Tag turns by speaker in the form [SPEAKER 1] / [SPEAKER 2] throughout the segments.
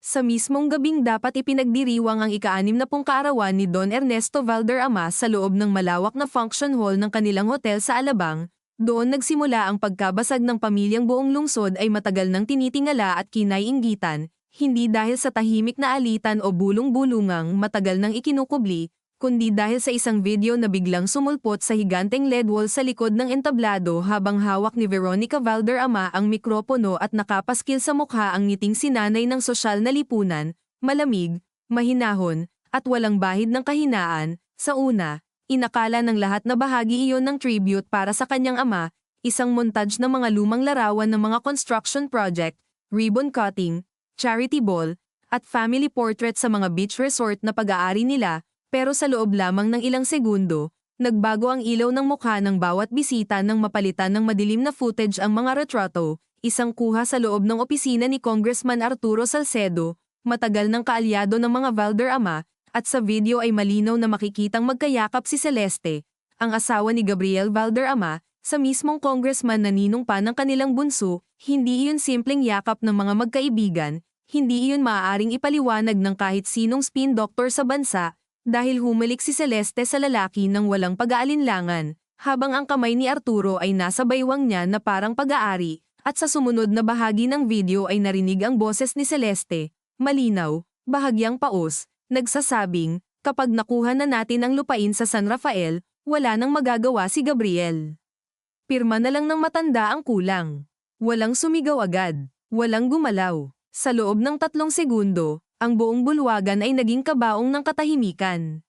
[SPEAKER 1] Sa mismong gabing dapat ipinagdiriwang ang ika-60 kaarawan ni Don Ernesto Valderrama sa loob ng malawak na function hall ng kanilang hotel sa Alabang, doon nagsimula ang pagkabasag ng pamilyang buong lungsod ay matagal nang tinitingala at kinaiinggitan, hindi dahil sa tahimik na alitan o bulong-bulungang matagal nang ikinukubli, kundi dahil sa isang video na biglang sumulpot sa higanteng LED wall sa likod ng entablado habang hawak ni Veronica Valderrama ang mikropono at nakapaskil sa mukha ang ngiting sinanay ng sosyal na lipunan, malamig, mahinahon, at walang bahid ng kahinaan. Sa una, inakala ng lahat na bahagi iyon ng tribute para sa kanyang ama, isang montage ng mga lumang larawan ng mga construction project, ribbon cutting, charity ball, at family portrait sa mga beach resort na pag-aari nila. Pero sa loob lamang ng ilang segundo, nagbago ang ilaw ng mukha ng bawat bisita nang mapalitan ng madilim na footage ang mga retrato, isang kuha sa loob ng opisina ni Congressman Arturo Salcedo, matagal ng kaalyado ng mga Valderrama, at sa video ay malinaw na makikitang magkayakap si Celeste, ang asawa ni Gabriel Valderrama, sa mismong congressman na ninong pa ng kanilang bunso. Hindi iyon simpleng yakap ng mga magkaibigan, hindi iyon maaaring ipaliwanag ng kahit sinong spin doctor sa bansa, dahil humalik si Celeste sa lalaki ng walang pag-aalinlangan, habang ang kamay ni Arturo ay nasa baywang niya na parang pag-aari, at sa sumunod na bahagi ng video ay narinig ang boses ni Celeste, malinaw, bahagyang paos, nagsasabing, kapag nakuha na natin ang lupain sa San Rafael, wala nang magagawa si Gabriel. Pirma na lang ng matanda ang kulang. Walang sumigaw agad, walang gumalaw. Sa loob ng 3 segundo, ang buong bulwagan ay naging kabaong ng katahimikan.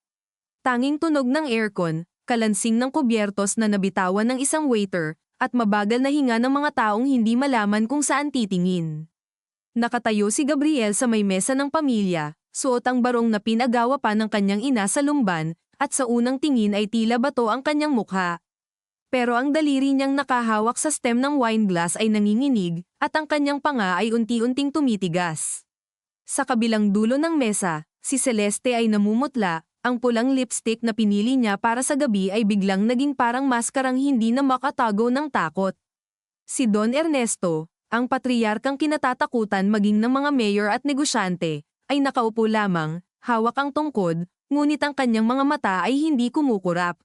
[SPEAKER 1] Tanging tunog ng aircon, kalansing ng kubyertos na nabitawan ng isang waiter, at mabagal na hinga ng mga taong hindi malaman kung saan titingin. Nakatayo si Gabriel sa may mesa ng pamilya, suot ang barong na pinagawa pa ng kanyang ina sa lumban, at sa unang tingin ay tila bato ang kanyang mukha. Pero ang daliri niyang nakahawak sa stem ng wine glass ay nanginginig, at ang kanyang panga ay unti-unting tumitigas. Sa kabilang dulo ng mesa, si Celeste ay namumutla, ang pulang lipstick na pinili niya para sa gabi ay biglang naging parang maskarang hindi na makatago ng takot. Si Don Ernesto, ang patriyarkang kinatatakutan maging ng mga mayor at negosyante, ay nakaupo lamang, hawak ang tungkod, ngunit ang kanyang mga mata ay hindi kumukurap.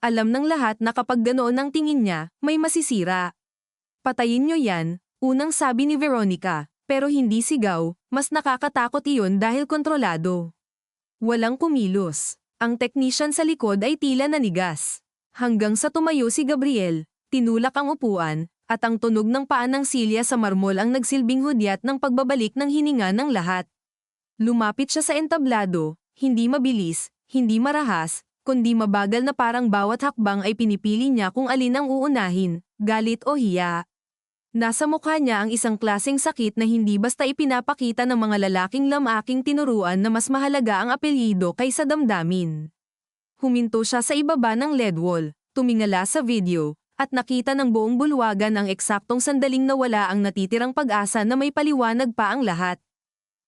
[SPEAKER 1] Alam ng lahat na kapag ganoon ang tingin niya, may masisira. Patayin niyo yan, unang sabi ni Veronica. Pero hindi sigaw, mas nakakatakot iyon dahil kontrolado. Walang kumilos. Ang technician sa likod ay tila nanigas. Hanggang sa tumayo si Gabriel, tinulak ang upuan, at ang tunog ng paa ng silya sa marmol ang nagsilbing hudyat ng pagbabalik ng hininga ng lahat. Lumapit siya sa entablado, hindi mabilis, hindi marahas, kundi mabagal na parang bawat hakbang ay pinipili niya kung alin ang uunahin, galit o hiya. Nasa mukha niya ang isang klaseng sakit na hindi basta ipinapakita ng mga lalaking lamaking tinuruan na mas mahalaga ang apelyido kaysa damdamin. Huminto siya sa ibaba ng LED wall, tumingala sa video, at nakita ng buong bulwagan ang eksaktong sandaling nawala ang natitirang pag-asa na may paliwanag pa ang lahat.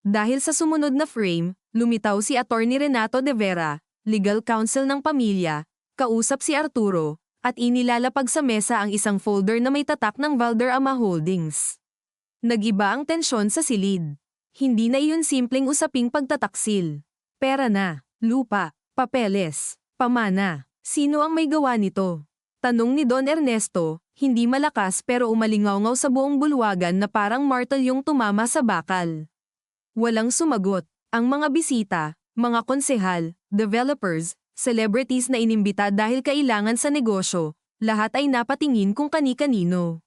[SPEAKER 1] Dahil sa sumunod na frame, lumitaw si Attorney Renato de Vera, legal counsel ng pamilya, kausap si Arturo, at inilalapag sa mesa ang isang folder na may tatak ng Valderrama Holdings. Nag-iba ang tensyon sa silid. Hindi na iyon simpleng usaping pagtataksil. Pera na, lupa, papeles, pamana. Sino ang may gawa nito? Tanong ni Don Ernesto, hindi malakas pero umalingaw sa buong bulwagan na parang martel yung tumama sa bakal. Walang sumagot. Ang mga bisita, mga konsehal, developers, celebrities na inimbita dahil kailangan sa negosyo, lahat ay napatingin kung kani-kanino.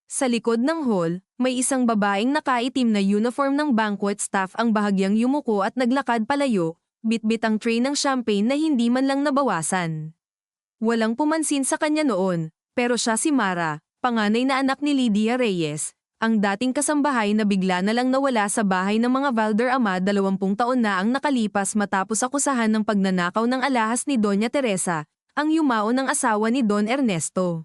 [SPEAKER 1] Sa likod ng hall, may isang babaeng nakaitim na uniform ng banquet staff ang bahagyang yumuko at naglakad palayo, bitbit ang tray ng champagne na hindi man lang nabawasan. Walang pumansin sa kanya noon, pero siya si Mara, panganay na anak ni Lydia Reyes, ang dating kasambahay na bigla na lang nawala sa bahay ng mga Valderrama 20 taon na ang nakalipas matapos akusahan ng pagnanakaw ng alahas ni Doña Teresa, ang yumao ng asawa ni Don Ernesto.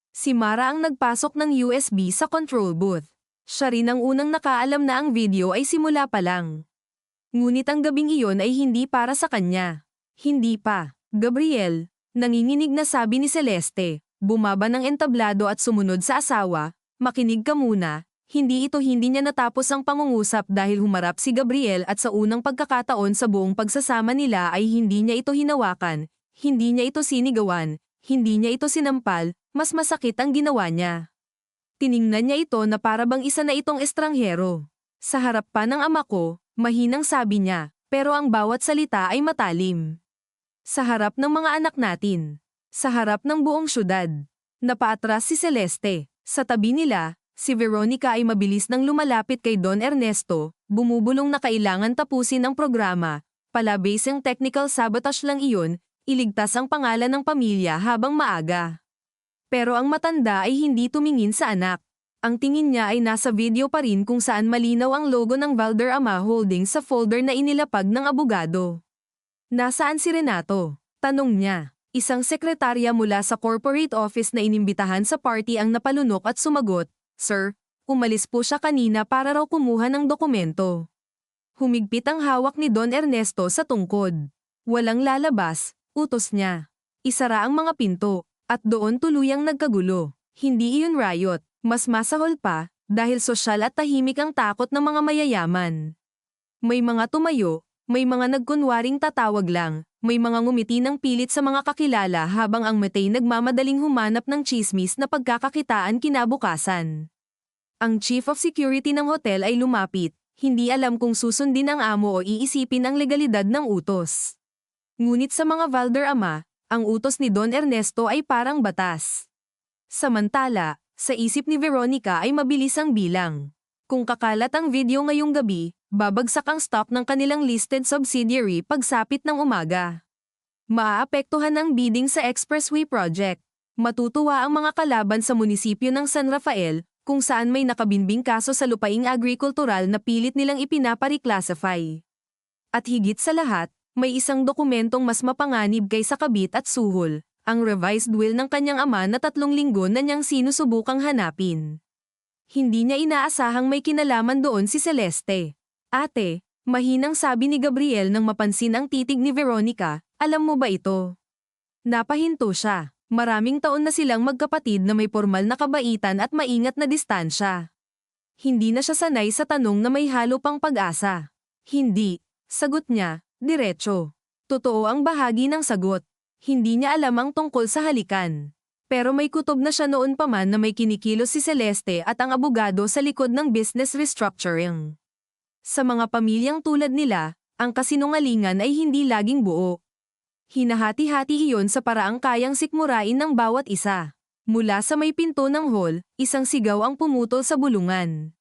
[SPEAKER 1] Si Mara ang nagpasok ng USB sa control booth. Siya rin ang unang nakaalam na ang video ay simula pa lang. Ngunit ang gabing iyon ay hindi para sa kanya. Hindi pa. Gabriel, nanginginig na sabi ni Celeste, bumaba ng entablado at sumunod sa asawa. Makinig ka muna, Hindi niya natapos ang pangungusap dahil humarap si Gabriel at sa unang pagkakataon sa buong pagsasama nila ay hindi niya ito hinawakan, hindi niya ito sinigawan, hindi niya ito sinampal, mas masakit ang ginawa niya. Tiningnan niya ito na para bang isa na itong estranghero. Sa harap pa ng ama ko, mahinang sabi niya, pero ang bawat salita ay matalim. Sa harap ng mga anak natin. Sa harap ng buong syudad. Napaatras si Celeste. Sa tabi nila, si Veronica ay mabilis nang lumalapit kay Don Ernesto, bumubulong na kailangan tapusin ang programa. Palabasing technical sabotage lang iyon, iligtas ang pangalan ng pamilya habang maaga. Pero ang matanda ay hindi tumingin sa anak. Ang tingin niya ay nasa video pa rin kung saan malinaw ang logo ng Valderrama Holdings sa folder na inilapag ng abogado. Nasaan si Renato? Tanong niya. Isang sekretarya mula sa corporate office na inimbitahan sa party ang napalunok at sumagot, "Sir, umalis po siya kanina para raw kumuha ng dokumento." Humigpit ang hawak ni Don Ernesto sa tungkod. Walang lalabas, utos niya. Isara ang mga pinto, at doon tuluyang nagkagulo. Hindi iyon riot, mas masahol pa, dahil sosyal at tahimik ang takot ng mga mayayaman. May mga tumayo, may mga nagkunwaring tatawag lang, may mga ngumiti ng pilit sa mga kakilala habang ang matay nagmamadaling humanap ng tsismis na pagkakakitaan kinabukasan. Ang chief of security ng hotel ay lumapit, hindi alam kung susundin ang amo o iisipin ang legalidad ng utos. Ngunit sa mga Valderrama, ang utos ni Don Ernesto ay parang batas. Samantala, sa isip ni Veronica ay mabilis ang bilang. Kung kakalat ang video ngayong gabi, babagsak ang stock ng kanilang listed subsidiary pagsapit ng umaga. Maaapektuhan ang bidding sa expressway project. Matutuwa ang mga kalaban sa munisipyo ng San Rafael, kung saan may nakabinbing kaso sa lupaing agrikultural na pilit nilang ipinapare-classify. At higit sa lahat, may isang dokumentong mas mapanganib kaysa kabit at suhol, ang revised will ng kanyang ama na 3 linggo na niyang sinusubukang hanapin. Hindi niya inaasahang may kinalaman doon si Celeste. "Ate," mahinang sabi ni Gabriel nang mapansin ang titig ni Veronica, "alam mo ba ito?" Napahinto siya. Maraming taon na silang magkapatid na may formal na kabaitan at maingat na distansya. Hindi na siya sanay sa tanong na may halo pang pag-asa. "Hindi," sagot niya, diretso. Totoo ang bahagi ng sagot. Hindi niya alam ang tungkol sa halikan. Pero may kutob na siya noon pa man na may kinikilos si Celeste at ang abogado sa likod ng business restructuring. Sa mga pamilyang tulad nila, ang kasinungalingan ay hindi laging buo. Hinahati-hati iyon sa paraang kayang sikmurain ng bawat isa. Mula sa may pinto ng hall, isang sigaw ang pumutol sa bulungan.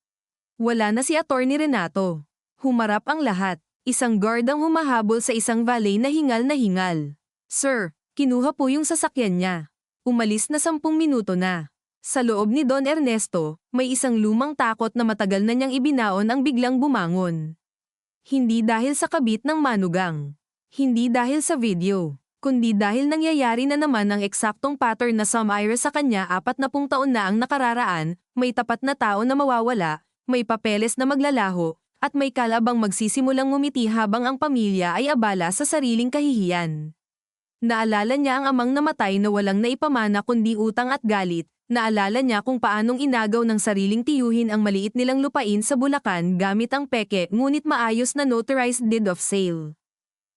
[SPEAKER 1] Wala na si Attorney Renato. Humarap ang lahat. Isang guard ang humahabol sa isang valet na hingal na hingal. "Sir, kinuha po yung sasakyan niya. Umalis na 10 minuto na." Sa loob ni Don Ernesto, may isang lumang takot na matagal na niyang ibinaon ang biglang bumangon. Hindi dahil sa kabit ng manugang. Hindi dahil sa video. Kundi dahil nangyayari na naman ang eksaktong pattern na sumire sa kanya 40 taon na ang nakararaan, may tapat na tao na mawawala, may papeles na maglalaho, at may kalabang magsisimulang ngumiti habang ang pamilya ay abala sa sariling kahihiyan. Naalala niya ang amang namatay na walang naipamana kundi utang at galit. Naalala niya kung paanong inagaw ng sariling tiyuhin ang maliit nilang lupain sa Bulacan gamit ang peke ngunit maayos na notarized deed of sale.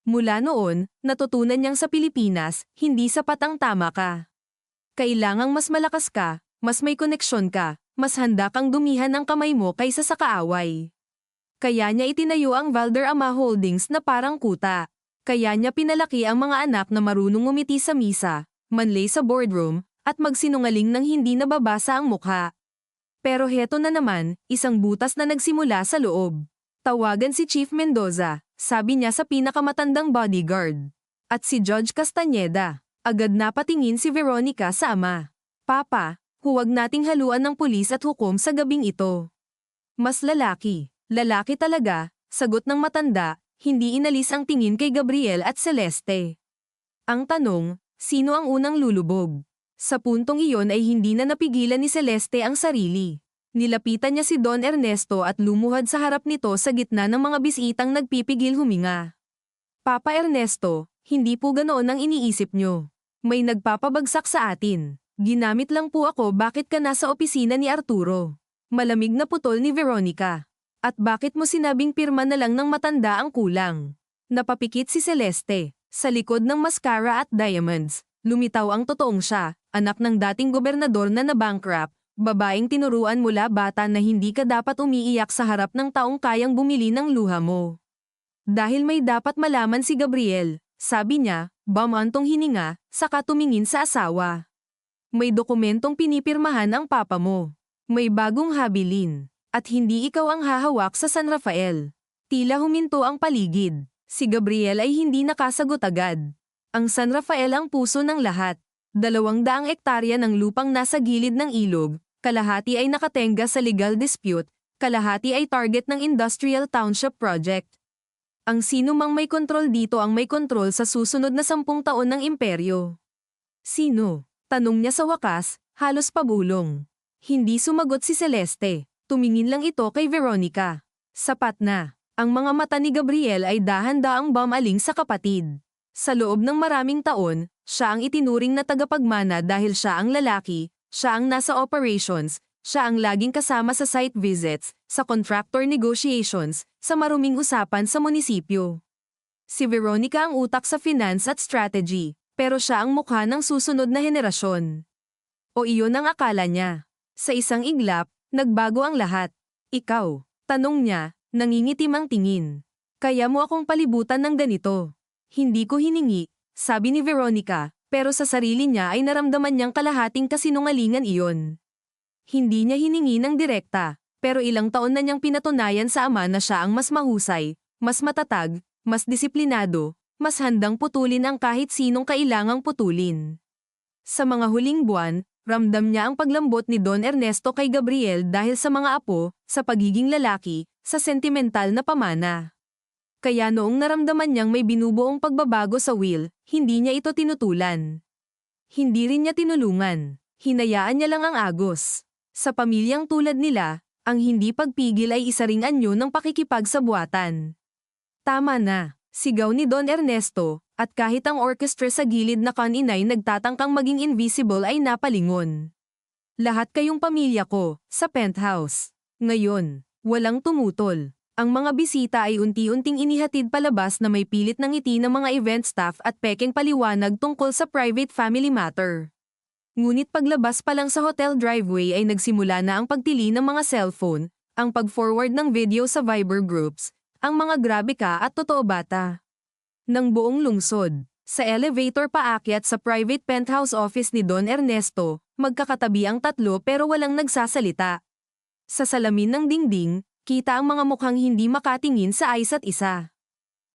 [SPEAKER 1] Mula noon, natutunan niyang sa Pilipinas, hindi sapat ang tama ka. Kailangang mas malakas ka, mas may koneksyon ka, mas handa kang dumihan ng kamay mo kaysa sa kaaway. Kaya niya itinayo ang Valderrama Holdings na parang kuta. Kaya niya pinalaki ang mga anak na marunong ngumiti sa misa, manlay sa boardroom, at magsinungaling nang hindi nababasa ang mukha. Pero heto na naman, isang butas na nagsimula sa loob. Tawagan si Chief Mendoza, sabi niya sa pinakamatandang bodyguard. At si Judge Castañeda. Agad napatingin si Veronica sa ama. "Papa, huwag nating haluan ng pulis at hukom sa gabing ito." "Mas lalaki. Lalaki talaga," sagot ng matanda, hindi inalis ang tingin kay Gabriel at Celeste. Ang tanong, sino ang unang lulubog? Sa puntong iyon ay hindi na napigilan ni Celeste ang sarili. Nilapitan niya si Don Ernesto at lumuhad sa harap nito sa gitna ng mga bisitang nagpipigil huminga. "Papa Ernesto, hindi po ganoon ang iniisip niyo. May nagpapabagsak sa atin. Ginamit lang po ako bakit ka nasa opisina ni Arturo." Malamig na putol ni Veronica. At bakit mo sinabing pirma na lang ng matanda ang kulang? Napapikit si Celeste. Sa likod ng mascara at diamonds, lumitaw ang totoong siya, anak ng dating gobernador na nabankrupt, babaeng tinuruan mula bata na hindi ka dapat umiiyak sa harap ng taong kayang bumili ng luha mo. Dahil may dapat malaman si Gabriel, sabi niya, bumantong hininga, saka tumingin sa asawa. May dokumentong pinipirmahan ang papa mo. May bagong habilin. At hindi ikaw ang hahawak sa San Rafael. Tila huminto ang paligid. Si Gabriel ay hindi nakasagot agad. Ang San Rafael ang puso ng lahat. 200 ektarya ng lupang nasa gilid ng ilog, kalahati ay nakatenga sa legal dispute, kalahati ay target ng Industrial Township Project. Ang sino mang may kontrol dito ang may kontrol sa susunod na 10 taon ng imperyo. Sino? Tanong niya sa wakas, halos pabulong. Hindi sumagot si Celeste. Tumingin lang ito kay Veronica. Sapat na. Ang mga mata ni Gabriel ay dahan-daang bumaling sa kapatid. Sa loob ng maraming taon, siya ang itinuring na tagapagmana dahil siya ang lalaki, siya ang nasa operations, siya ang laging kasama sa site visits, sa contractor negotiations, sa maruming usapan sa munisipyo. Si Veronica ang utak sa finance at strategy, pero siya ang mukha ng susunod na henerasyon. O iyon ang akala niya. Sa isang iglap, nagbago ang lahat. Ikaw, tanong niya, nangingitim ang tingin. Kaya mo akong palibutan ng ganito. Hindi ko hiningi, sabi ni Veronica, pero sa sarili niya ay naramdaman niyang kalahating kasinungalingan iyon. Hindi niya hiningi ng direkta, pero ilang taon na niyang pinatunayan sa ama na siya ang mas mahusay, mas matatag, mas disiplinado, mas handang putulin ang kahit sinong kailangang putulin. Sa mga huling buwan, ramdam niya ang paglambot ni Don Ernesto kay Gabriel dahil sa mga apo, sa pagiging lalaki, sa sentimental na pamana. Kaya noong naramdaman niyang may binubuong pagbabago sa will, hindi niya ito tinutulan. Hindi rin niya tinulungan. Hinayaan niya lang ang agos. Sa pamilyang tulad nila, ang hindi pagpigil ay isa ring anyo ng pakikipagsabuatan. Tama na, sigaw ni Don Ernesto. At kahit ang orchestra sa gilid na kaninay nagtatangkang maging invisible ay napalingon. Lahat kayong pamilya ko, sa penthouse. Ngayon, walang tumutol. Ang mga bisita ay unti-unting inihatid palabas na may pilit ng ngiti ng mga event staff at pekeng paliwanag tungkol sa private family matter. Ngunit paglabas pa lang sa hotel driveway ay nagsimula na ang pagtili ng mga cellphone, ang pag-forward ng video sa Viber groups, ang mga grabe ka at totoo bata ng buong lungsod. Sa elevator paakyat sa private penthouse office ni Don Ernesto, magkakatabi ang tatlo pero walang nagsasalita. Sa salamin ng dingding, kita ang mga mukhang hindi makatingin sa isa't isa.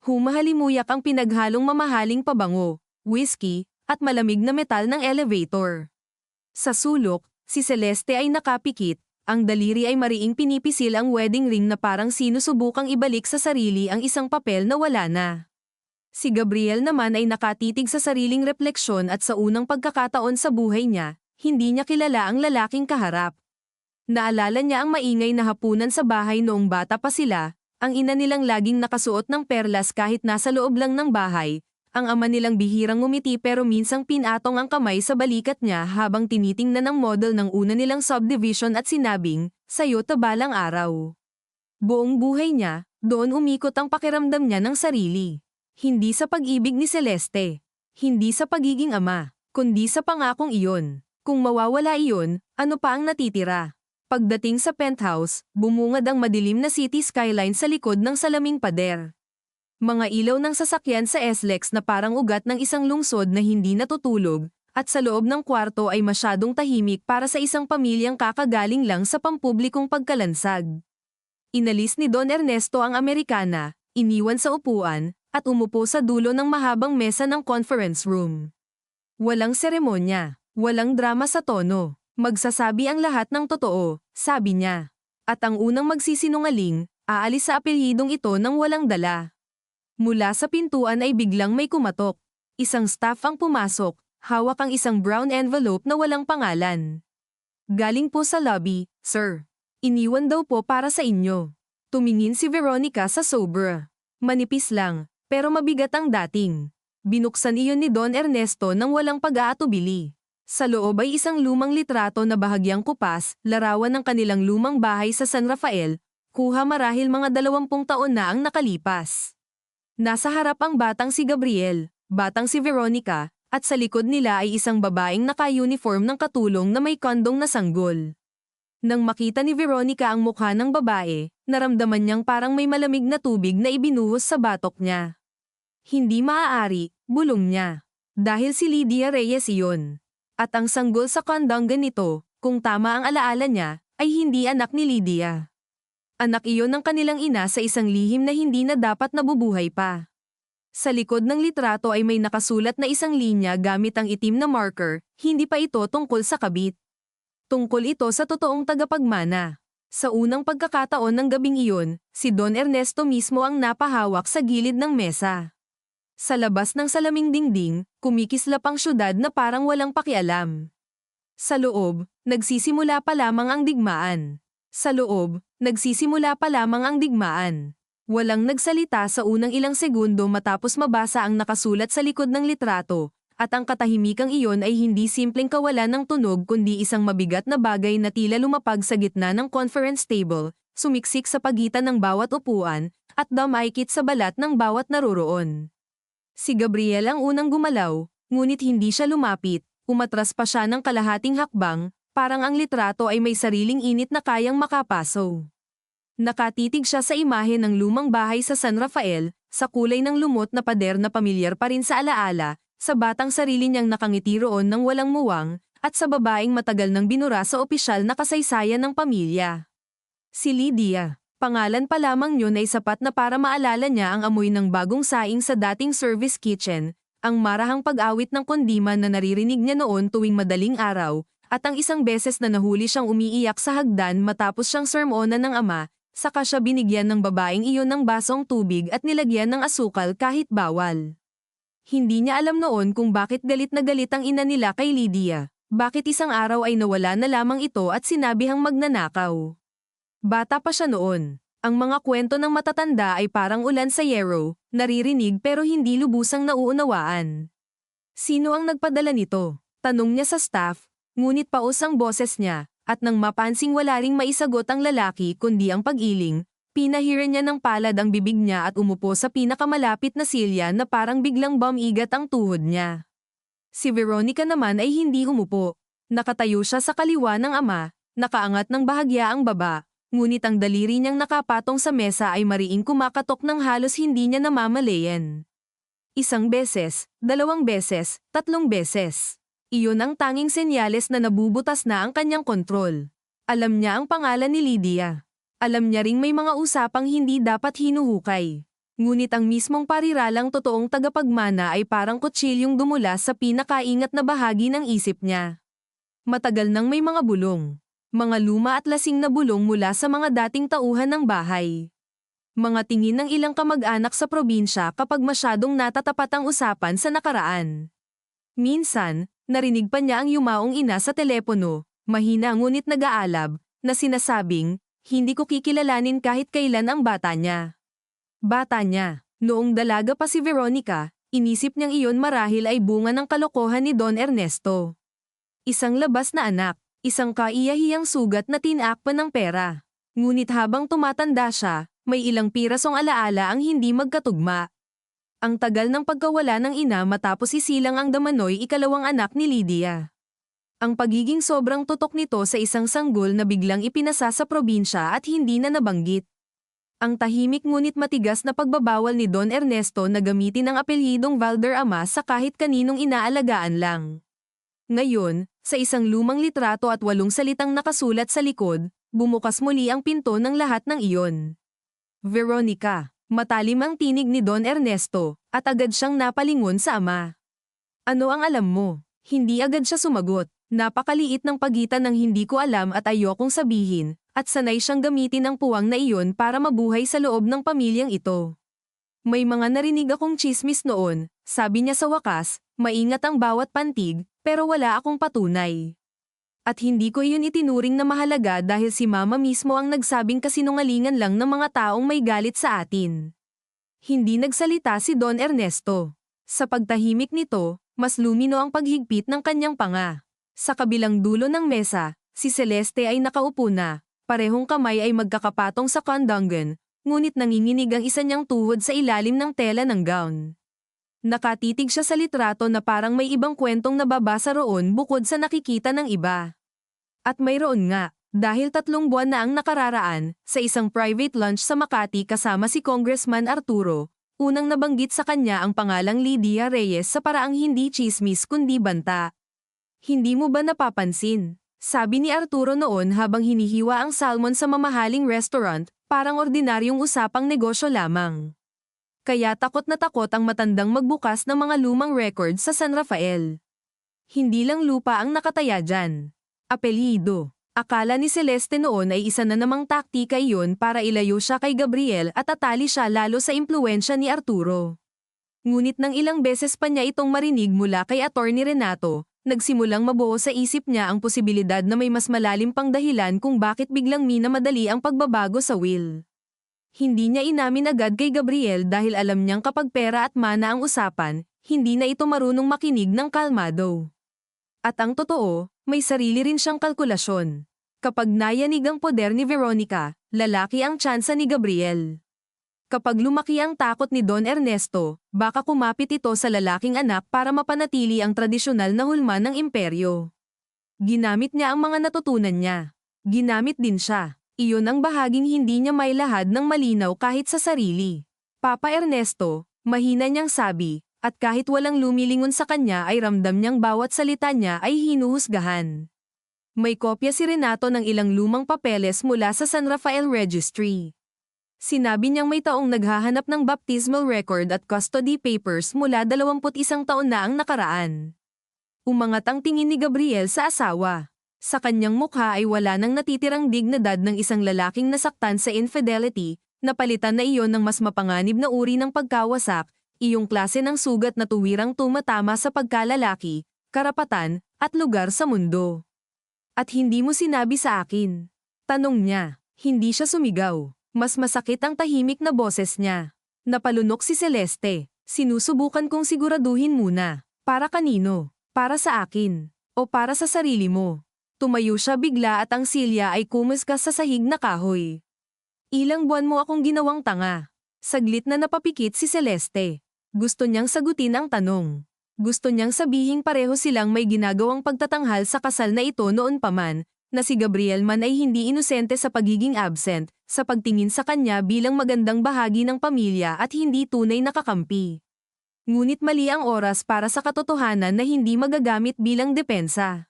[SPEAKER 1] Humahalimuyak ang pinaghalong mamahaling pabango, whiskey, at malamig na metal ng elevator. Sa sulok, si Celeste ay nakapikit, ang daliri ay mariing pinipisil ang wedding ring na parang sinusubukang ibalik sa sarili ang isang papel na wala na. Si Gabriel naman ay nakatitig sa sariling refleksyon at sa unang pagkakataon sa buhay niya, hindi niya kilala ang lalaking kaharap. Naalala niya ang maingay na hapunan sa bahay noong bata pa sila, ang ina nilang laging nakasuot ng perlas kahit nasa loob lang ng bahay, ang ama nilang bihirang ngumiti pero minsang pinatong ang kamay sa balikat niya habang tinitingnan ang model ng una nilang subdivision at sinabing, "Sayo tabalang araw." Buong buhay niya, doon umikot ang pakiramdam niya ng sarili. Hindi sa pag-ibig ni Celeste. Hindi sa pagiging ama, kundi sa pangakong iyon. Kung mawawala iyon, ano pa ang natitira? Pagdating sa penthouse, bumungad ang madilim na city skyline sa likod ng salaming pader. Mga ilaw ng sasakyan sa SLEX na parang ugat ng isang lungsod na hindi natutulog, at sa loob ng kwarto ay masyadong tahimik para sa isang pamilyang kakagaling lang sa pampublikong pagkalansag. Inalis ni Don Ernesto ang Amerikana, iniwan sa upuan, at umupo sa dulo ng mahabang mesa ng conference room. Walang seremonya, walang drama sa tono, magsasabi ang lahat ng totoo, sabi niya. At ang unang magsisinungaling, aalis sa apelyidong ito nang walang dala. Mula sa pintuan ay biglang may kumatok. Isang staff ang pumasok, hawak ang isang brown envelope na walang pangalan. Galing po sa lobby, sir. Iniwan daw po para sa inyo. Tumingin si Veronica sa sobra. Manipis lang, pero mabigat ang dating. Binuksan iyon ni Don Ernesto nang walang pag-aatubili. Sa loob ay isang lumang litrato na bahagyang kupas, larawan ng kanilang lumang bahay sa San Rafael, kuha marahil mga 20 taon na ang nakalipas. Nasa harap ang batang si Gabriel, batang si Veronica, at sa likod nila ay isang babaeng naka-uniform ng katulong na may kondong na sanggol. Nang makita ni Veronica ang mukha ng babae, naramdaman niyang parang may malamig na tubig na ibinuhos sa batok niya. Hindi maaari, bulong niya. Dahil si Lydia Reyes iyon. At ang sanggol sa kondong ganito, kung tama ang alaala niya, ay hindi anak ni Lydia. Anak iyon ng kanilang ina sa isang lihim na hindi na dapat nabubuhay pa. Sa likod ng litrato ay may nakasulat na isang linya gamit ang itim na marker, hindi pa ito tungkol sa kabit. Tungkol ito sa totoong tagapagmana. Sa unang pagkakataon ng gabing iyon, si Don Ernesto mismo ang napahawak sa gilid ng mesa. Sa labas ng salaming dingding, kumikislap ang syudad na parang walang pakialam. Sa loob, nagsisimula pa lamang ang digmaan. Sa loob, nagsisimula pa lamang ang digmaan. Walang nagsalita sa unang ilang segundo matapos mabasa ang nakasulat sa likod ng litrato, at ang katahimikang iyon ay hindi simpleng kawalan ng tunog kundi isang mabigat na bagay na tila lumapag sa gitna ng conference table, sumiksik sa pagitan ng bawat upuan, at dumaikit sa balat ng bawat naroroon. Si Gabriel ang unang gumalaw, ngunit hindi siya lumapit, umatras pa siya ng kalahating hakbang, parang ang litrato ay may sariling init na kayang makapaso. Nakatitig siya sa imahe ng lumang bahay sa San Rafael, sa kulay ng lumot na pader na pamilyar pa rin sa alaala, sa batang sarili niyang nakangiti roon ng walang muwang, at sa babaeng matagal nang binura sa opisyal na kasaysayan ng pamilya. Si Lydia. Pangalan pa lamang yun ay sapat na para maalala niya ang amoy ng bagong saing sa dating service kitchen, ang marahang pag-awit ng kundiman na naririnig niya noon tuwing madaling araw, at ang isang beses na nahuli siyang umiiyak sa hagdan matapos siyang sermonan ng ama, saka siya binigyan ng babaeng iyon ng basong tubig at nilagyan ng asukal kahit bawal. Hindi niya alam noon kung bakit galit na galit ang ina nila kay Lydia, bakit isang araw ay nawala na lamang ito at sinabihang magnanakaw. Bata pa siya noon. Ang mga kwento ng matatanda ay parang ulan sa yero, naririnig pero hindi lubusang nauunawaan. Sino ang nagpadala nito? Tanong niya sa staff, ngunit paus ang boses niya, at nang mapansing wala ring maisagot ang lalaki kundi ang pag-iling, pinahiran niya ng palad ang bibig niya at umupo sa pinakamalapit na silya na parang biglang bumigat ang tuhod niya. Si Veronica naman ay hindi umupo. Nakatayo siya sa kaliwa ng ama, nakaangat ng bahagya ang baba. Ngunit ang daliri niyang nakapatong sa mesa ay mariing kumakatok ng halos hindi niya namamalayan. Isang beses, 2 beses, 3 beses. Iyon ang tanging senyales na nabubutas na ang kanyang kontrol. Alam niya ang pangalan ni Lydia. Alam niya ring may mga usapang hindi dapat hinuhukay. Ngunit ang mismong pariralang totoong tagapagmana ay parang kutsilyong dumula sa pinakaingat na bahagi ng isip niya. Matagal nang may mga bulong. Mga luma at lasing na bulong mula sa mga dating tauhan ng bahay. Mga tingin ng ilang kamag-anak sa probinsya kapag masyadong natatapat ang usapan sa nakaraan. Minsan, narinig pa niya ang yumaong ina sa telepono, mahina ngunit nag-aalab, na sinasabing, hindi ko kikilalanin kahit kailan ang bata niya. Bata niya. Noong dalaga pa si Veronica, inisip niyang iyon marahil ay bunga ng kalokohan ni Don Ernesto. Isang labas na anak. Isang kaiyahiyang sugat na tinakpan ng pera. Ngunit habang tumatanda siya, may ilang pirasong alaala ang hindi magkatugma. Ang tagal ng pagkawala ng ina matapos isilang ang Damanoy ikalawang anak ni Lydia. Ang pagiging sobrang tutok nito sa isang sanggol na biglang ipinasa sa probinsya at hindi na nabanggit. Ang tahimik ngunit matigas na pagbabawal ni Don Ernesto na gamitin ang apelyidong Valderrama sa kahit kaninong inaalagaan lang. Ngayon, sa isang lumang litrato at 8 salitang nakasulat sa likod, bumukas muli ang pinto ng lahat ng iyon. Veronica. Matalim ang tinig ni Don Ernesto, at agad siyang napalingon sa ama. Ano ang alam mo? Hindi agad siya sumagot. Napakaliit ng pagitan ng hindi ko alam at ayokong sabihin, at sanay siyang gamitin ang puwang na iyon para mabuhay sa loob ng pamilyang ito. May mga narinig akong tsismis noon, sabi niya sa wakas, maingat ang bawat pantig, pero wala akong patunay. At hindi ko iyon itinuring na mahalaga dahil si mama mismo ang nagsabing kasinungalingan lang ng mga taong may galit sa atin. Hindi nagsalita si Don Ernesto. Sa pagtahimik nito, mas lumino ang paghigpit ng kanyang panga. Sa kabilang dulo ng mesa, si Celeste ay nakaupo na, parehong kamay ay magkakapatong sa kandanggan, ngunit nanginginig ang isa niyang tuhod sa ilalim ng tela ng gown. Nakatitig siya sa litrato na parang may ibang kwentong nababasa roon bukod sa nakikita ng iba. At mayroon nga, dahil 3 buwan na ang nakararaan, sa isang private lunch sa Makati kasama si Congressman Arturo, unang nabanggit sa kanya ang pangalang Lydia Reyes sa paraang hindi tsismis kundi banta. Hindi mo ba napapansin? Sabi ni Arturo noon habang hinihiwa ang salmon sa mamahaling restaurant, parang ordinaryong usapang negosyo lamang. Kaya takot na takot ang matandang magbukas ng mga lumang records sa San Rafael. Hindi lang lupa ang nakataya dyan. Apelyido. Akala ni Celeste noon ay isa na namang taktika iyon para ilayo siya kay Gabriel at atali siya lalo sa impluwensya ni Arturo. Ngunit nang ilang beses pa niya itong marinig mula kay Attorney Renato, nagsimulang mabuo sa isip niya ang posibilidad na may mas malalim pang dahilan kung bakit biglang minamadali ang pagbabago sa will. Hindi niya inamin agad kay Gabriel dahil alam niyang kapag pera at mana ang usapan, hindi na ito marunong makinig ng kalmado. At ang totoo, may sarili rin siyang kalkulasyon. Kapag nayanig ang poder ni Veronica, lalaki ang tsansa ni Gabriel. Kapag lumaki ang takot ni Don Ernesto, baka kumapit ito sa lalaking anak para mapanatili ang tradisyonal na hulma ng imperyo. Ginamit niya ang mga natutunan niya. Ginamit din siya. Iyon ang bahaging hindi niya mailahad ng malinaw kahit sa sarili. Papa Ernesto, mahina niyang sabi, at kahit walang lumilingon sa kanya ay ramdam niyang bawat salita niya ay hinuhusgahan. May kopya si Renato ng ilang lumang papeles mula sa San Rafael Registry. Sinabi niyang may taong naghahanap ng baptismal record at custody papers mula 21 taon na ang nakaraan. Umangat ang tingin ni Gabriel sa asawa. Sa kanyang mukha ay wala nang natitirang dignidad ng isang lalaking nasaktan sa infidelity, napalitan na iyon ng mas mapanganib na uri ng pagkawasak, iyong klase ng sugat na tuwirang tumatama sa pagkalalaki, karapatan, at lugar sa mundo. At hindi mo sinabi sa akin. Tanong niya. Hindi siya sumigaw. Mas masakit ang tahimik na boses niya. Napalunok si Celeste. Sinusubukan kong siguraduhin muna. Para kanino? Para sa akin? O para sa sarili mo? Tumayo siya bigla at ang silya ay kumuskas sa sahig na kahoy. Ilang buwan mo akong ginawang tanga. Saglit na napapikit si Celeste. Gusto niyang sagutin ang tanong. Gusto niyang sabihing pareho silang may ginagawang pagtatanghal sa kasal na ito noon pa man, na si Gabriel man ay hindi inosente sa pagiging absent, sa pagtingin sa kanya bilang magandang bahagi ng pamilya at hindi tunay na kakampi. Ngunit mali ang oras para sa katotohanan na hindi magagamit bilang depensa.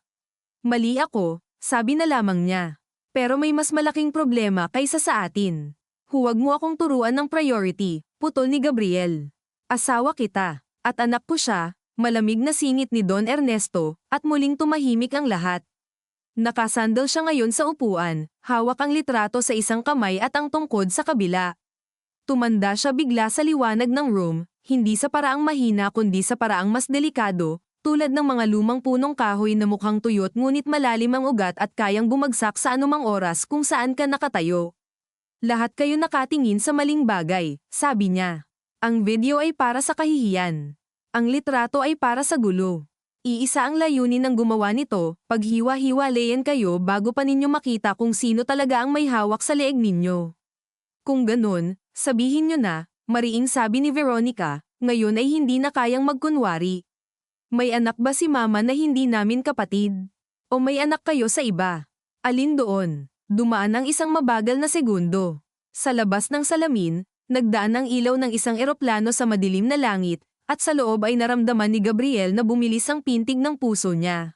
[SPEAKER 1] Mali ako, sabi na lamang niya. Pero may mas malaking problema kaysa sa atin. Huwag mo akong turuan ng priority, putol ni Gabriel. Asawa kita, at anak ko siya, malamig na singit ni Don Ernesto, at muling tumahimik ang lahat. Nakasandal siya ngayon sa upuan, hawak ang litrato sa isang kamay at ang tungkod sa kabila. Tumanda siya bigla sa liwanag ng room, hindi sa paraang mahina kundi sa paraang mas delikado, tulad ng mga lumang punong kahoy na mukhang tuyot ngunit malalim ang ugat at kayang bumagsak sa anumang oras kung saan ka nakatayo. Lahat kayo nakatingin sa maling bagay, sabi niya. Ang video ay para sa kahihiyan. Ang litrato ay para sa gulo. Iisa ang layunin ng gumawa nito, paghiwa-hiwalayan kayo bago pa ninyo makita kung sino talaga ang may hawak sa leeg ninyo. Kung ganun, sabihin nyo na, mariing sabi ni Veronica, ngayon ay hindi na kayang magkunwari. May anak ba si mama na hindi namin kapatid? O may anak kayo sa iba? Alin doon? Dumaan ang isang mabagal na segundo. Sa labas ng salamin, nagdaan ang ilaw ng isang eroplano sa madilim na langit, at sa loob ay naramdaman ni Gabriel na bumilis ang pintig ng puso niya.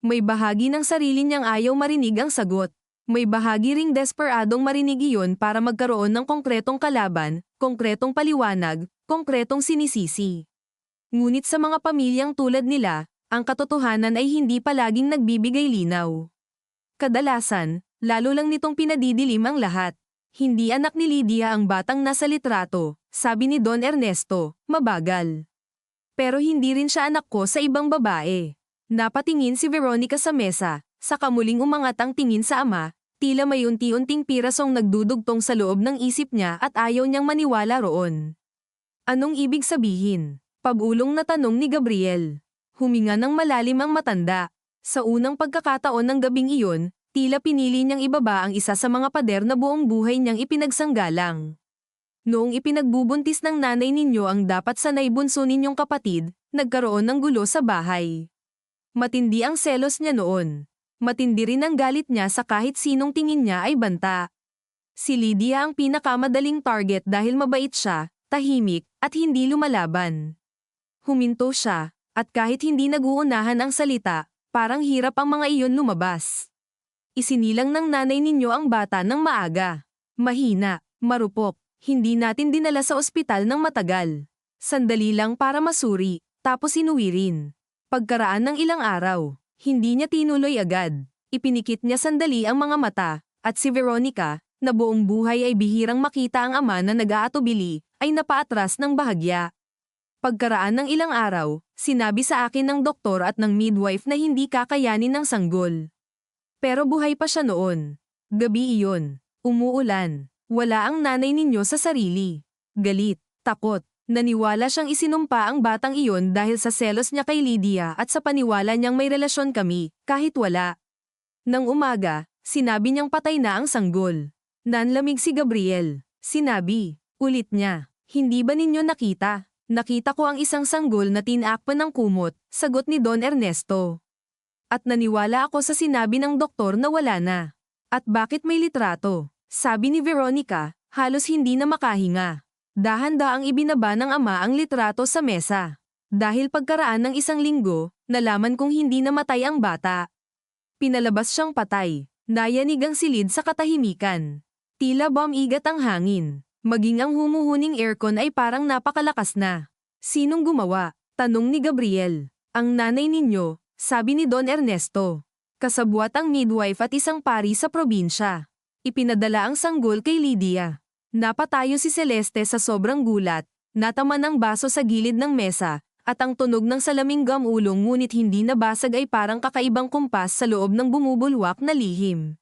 [SPEAKER 1] May bahagi ng sarili niyang ayaw marinig ang sagot. May bahagi ring desperadong marinig iyon para magkaroon ng konkretong kalaban, konkretong paliwanag, konkretong sinisisi. Ngunit sa mga pamilyang tulad nila, ang katotohanan ay hindi palaging nagbibigay linaw. Kadalasan, lalo lang nitong pinadidilim ang lahat. Hindi anak ni Lydia ang batang nasa litrato, sabi ni Don Ernesto, mabagal. Pero hindi rin siya anak ko sa ibang babae. Napatingin si Veronica sa mesa, saka muling umangat ang tingin sa ama, tila may unti-unting pirasong nagdudugtong sa loob ng isip niya at ayaw niyang maniwala roon. Anong ibig sabihin? Pabulong na tanong ni Gabriel. Huminga ng malalim ang matanda. Sa unang pagkakataon ng gabing iyon, tila pinili niyang ibaba ang isa sa mga pader na buong buhay niyang ipinagsanggalang. Noong ipinagbubuntis ng nanay ninyo ang dapat sanay bunso ninyong kapatid, nagkaroon ng gulo sa bahay. Matindi ang selos niya noon. Matindi rin ang galit niya sa kahit sinong tingin niya ay banta. Si Lydia ang pinakamadaling target dahil mabait siya, tahimik, at hindi lumalaban. Huminto siya, at kahit hindi naguunahan ang salita, parang hirap ang mga iyon lumabas. Isinilang ng nanay ninyo ang bata ng maaga. Mahina, marupok, hindi natin dinala sa ospital ng matagal. Sandali lang para masuri, tapos inuwi rin. Pagkaraan ng ilang araw, hindi niya tinuloy agad. Ipinikit niya sandali ang mga mata, at si Veronica, na buong buhay ay bihirang makita ang ama na nag-aatubili, ay napaatras ng bahagya. Pagkaraan ng ilang araw, sinabi sa akin ng doktor at ng midwife na hindi kakayanin ng sanggol. Pero buhay pa siya noon. Gabi iyon. Umuulan. Wala ang nanay ninyo sa sarili. Galit, takot. Naniwala siyang isinumpa ang batang iyon dahil sa selos niya kay Lydia at sa paniwala niyang may relasyon kami, kahit wala. Nang umaga, sinabi niyang patay na ang sanggol. Nanlamig si Gabriel. Sinabi, ulit niya, hindi ba ninyo nakita? Nakita ko ang isang sanggol na tinakpan ng kumot, sagot ni Don Ernesto. At naniwala ako sa sinabi ng doktor na wala na. At bakit may litrato? Sabi ni Veronica, halos hindi na makahinga. Dahan-daang ibinaba ng ama ang litrato sa mesa. Dahil pagkaraan ng isang linggo, nalaman kong hindi namatay ang bata. Pinalabas siyang patay. Nayanig ang silid sa katahimikan. Tila bumigat ang hangin. Maging ang humuhuning aircon ay parang napakalakas na. Sinong gumawa? Tanong ni Gabriel. Ang nanay ninyo, sabi ni Don Ernesto. Kasabwat ang midwife at isang pari sa probinsya. Ipinadala ang sanggol kay Lydia. Napatayo si Celeste sa sobrang gulat, nataman ang baso sa gilid ng mesa, at ang tunog ng salaming gamulong ngunit hindi nabasag ay parang kakaibang kumpas sa loob ng bumubulwak na lihim.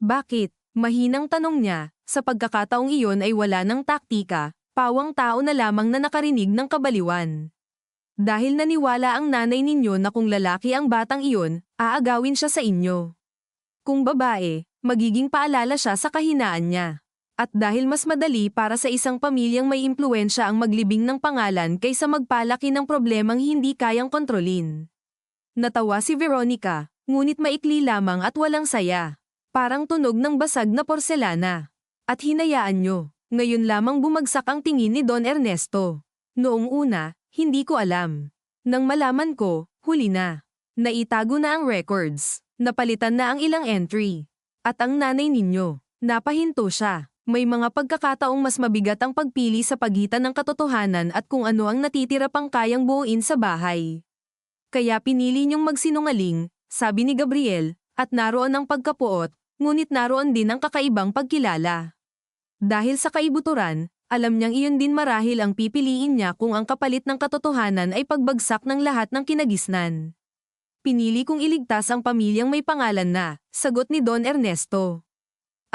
[SPEAKER 1] Bakit? Mahinang tanong niya, sa pagkakataong iyon ay wala ng taktika, pawang tao na lamang na nakarinig ng kabaliwan. Dahil naniwala ang nanay ninyo na kung lalaki ang batang iyon, aagawin siya sa inyo. Kung babae, magiging paalala siya sa kahinaan niya. At dahil mas madali para sa isang pamilyang may impluwensya ang maglibing ng pangalan kaysa magpalaki ng problemang hindi kayang kontrolin. Natawa si Veronica, ngunit maikli lamang at walang saya. Parang tunog ng basag na porselana. At hinayaan nyo, ngayon lamang bumagsak ang tingin ni Don Ernesto. Noong una, hindi ko alam. Nang malaman ko, huli na. Naitago na ang records. Napalitan na ang ilang entry. At ang nanay ninyo, napahinto siya. May mga pagkakataong mas mabigat ang pagpili sa pagitan ng katotohanan at kung ano ang natitira pang kayang buuin sa bahay. Kaya pinili niyong magsinungaling, sabi ni Gabriel, at naroon ang pagkapuot, ngunit naroon din ang kakaibang pagkilala. Dahil sa kaibuturan, alam niyang iyon din marahil ang pipiliin niya kung ang kapalit ng katotohanan ay pagbagsak ng lahat ng kinagisnan. Pinili kong iligtas ang pamilyang may pangalan na, sagot ni Don Ernesto.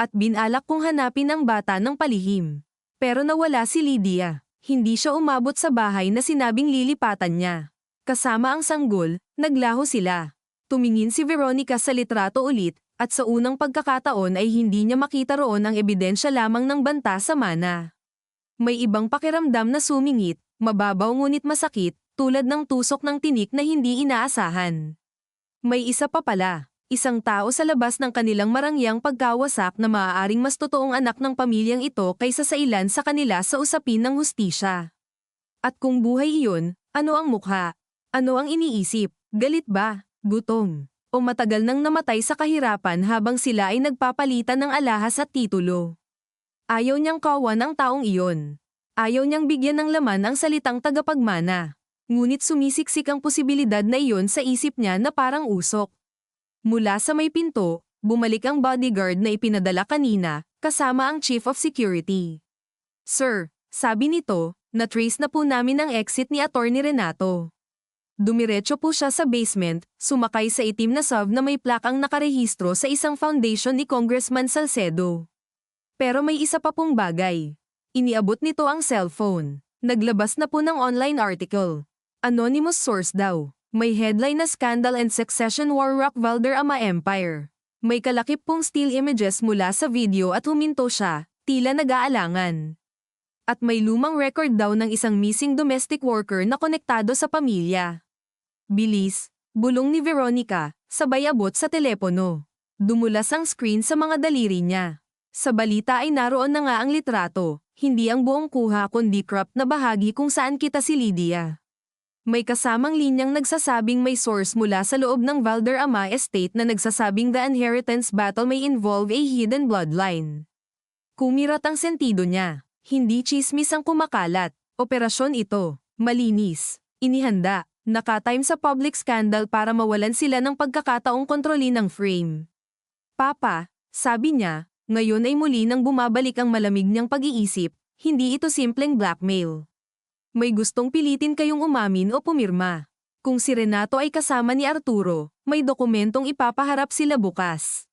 [SPEAKER 1] At binalak kong hanapin ang bata ng palihim. Pero nawala si Lydia. Hindi siya umabot sa bahay na sinabing lilipatan niya. Kasama ang sanggol, naglaho sila. Tumingin si Veronica sa litrato ulit, at sa unang pagkakataon ay hindi niya makita roon ang ebidensya lamang ng banta sa mana. May ibang pakiramdam na sumingit, mababaw ngunit masakit, tulad ng tusok ng tinik na hindi inaasahan. May isa pa pala, isang tao sa labas ng kanilang marangyang pagkawasak na maaaring mas totoong anak ng pamilyang ito kaysa sa ilan sa kanila sa usapin ng hustisya. At kung buhay iyon, ano ang mukha? Ano ang iniisip? Galit ba? Gutom? O matagal nang namatay sa kahirapan habang sila ay nagpapalitan ng alahas at titulo? Ayaw niyang kawan ang taong iyon. Ayaw niyang bigyan ng laman ang salitang tagapagmana. Ngunit sumisiksik ang posibilidad na iyon sa isip niya na parang usok. Mula sa may pinto, bumalik ang bodyguard na ipinadala kanina, kasama ang Chief of Security. Sir, sabi nito, na-trace na po namin ang exit ni Attorney Renato. Dumiretso po siya sa basement, sumakay sa itim na SUV na may plakang nakarehistro sa isang foundation ni Congressman Salcedo. Pero may isa pa pong bagay. Iniabot nito ang cellphone. Naglabas na po ng online article. Anonymous source daw. May headline na Scandal and Succession War Rock Valderrama Empire. May kalakip pong still images mula sa video at huminto siya, tila nag-aalangan. At may lumang record daw ng isang missing domestic worker na konektado sa pamilya. Bilis, bulong ni Veronica, sabay abot sa telepono. Dumulas ang screen sa mga daliri niya. Sa balita ay naroon na nga ang litrato, hindi ang buong kuha kundi cropped na bahagi kung saan kita si Lydia. May kasamang linyang nagsasabing may source mula sa loob ng Valderrama Estate na nagsasabing the inheritance battle may involve a hidden bloodline. Kumirat ang sentido niya. Hindi chismis ang kumakalat. Operasyon ito. Malinis. Inihanda. Nakatime sa public scandal para mawalan sila ng pagkakataong kontrolin ang frame. Papa, sabi niya, ngayon ay muli nang bumabalik ang malamig niyang pag-iisip, hindi ito simpleng blackmail. May gustong pilitin kayong umamin o pumirma. Kung si Renato ay kasama ni Arturo, may dokumentong ipapaharap sila bukas.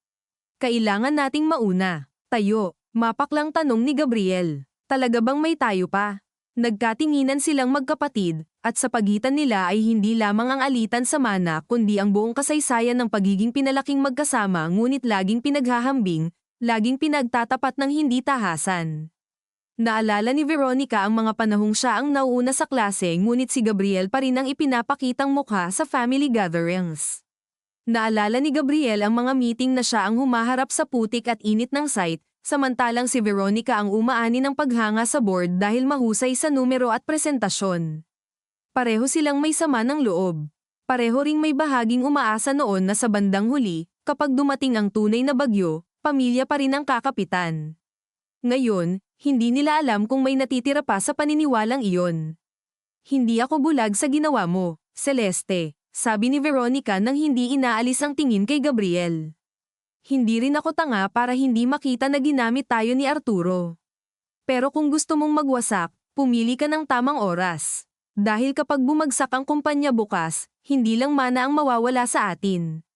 [SPEAKER 1] Kailangan nating mauna. Tayo, mapaklang tanong ni Gabriel. Talaga bang may tayo pa? Nagkatinginan silang magkapatid, at sa pagitan nila ay hindi lamang ang alitan sa mana kundi ang buong kasaysayan ng pagiging pinalaking magkasama ngunit laging pinaghahambing, laging pinagtatapat ng hindi tahasan. Naalala ni Veronica ang mga panahong siya ang nauuna sa klase ngunit si Gabriel pa rin ang ipinapakitang mukha sa family gatherings. Naalala ni Gabriel ang mga meeting na siya ang humaharap sa putik at init ng site, samantalang si Veronica ang umaani ng paghanga sa board dahil mahusay sa numero at presentasyon. Pareho silang may sama ng loob. Pareho ring may bahaging umaasa noon na sa bandang huli, kapag dumating ang tunay na bagyo, pamilya pa rin ang kakapitan. Ngayon, hindi nila alam kung may natitira pa sa paniniwalang iyon. Hindi ako bulag sa ginawa mo, Celeste, sabi ni Veronica nang hindi inaalis ang tingin kay Gabriel. Hindi rin ako tanga para hindi makita na ginamit tayo ni Arturo. Pero kung gusto mong magwasak, pumili ka ng tamang oras. Dahil kapag bumagsak ang kumpanya bukas, hindi lang mana ang mawawala sa atin.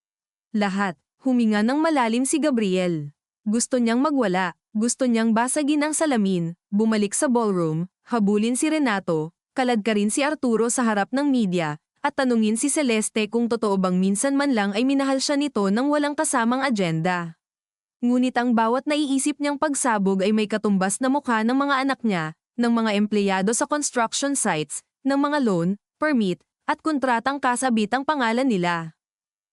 [SPEAKER 1] Lahat, huminga ng malalim si Gabriel. Gusto niyang magwala. Gusto niyang basagin ang salamin, bumalik sa ballroom, habulin si Renato, kaladkarin si Arturo sa harap ng media, at tanungin si Celeste kung totoo bang minsan man lang ay minahal siya nito nang walang kasamang agenda. Ngunit ang bawat naiisip niyang pagsabog ay may katumbas na mukha ng mga anak niya, ng mga empleyado sa construction sites, ng mga loan, permit, at kontratang kasabit ang pangalan nila.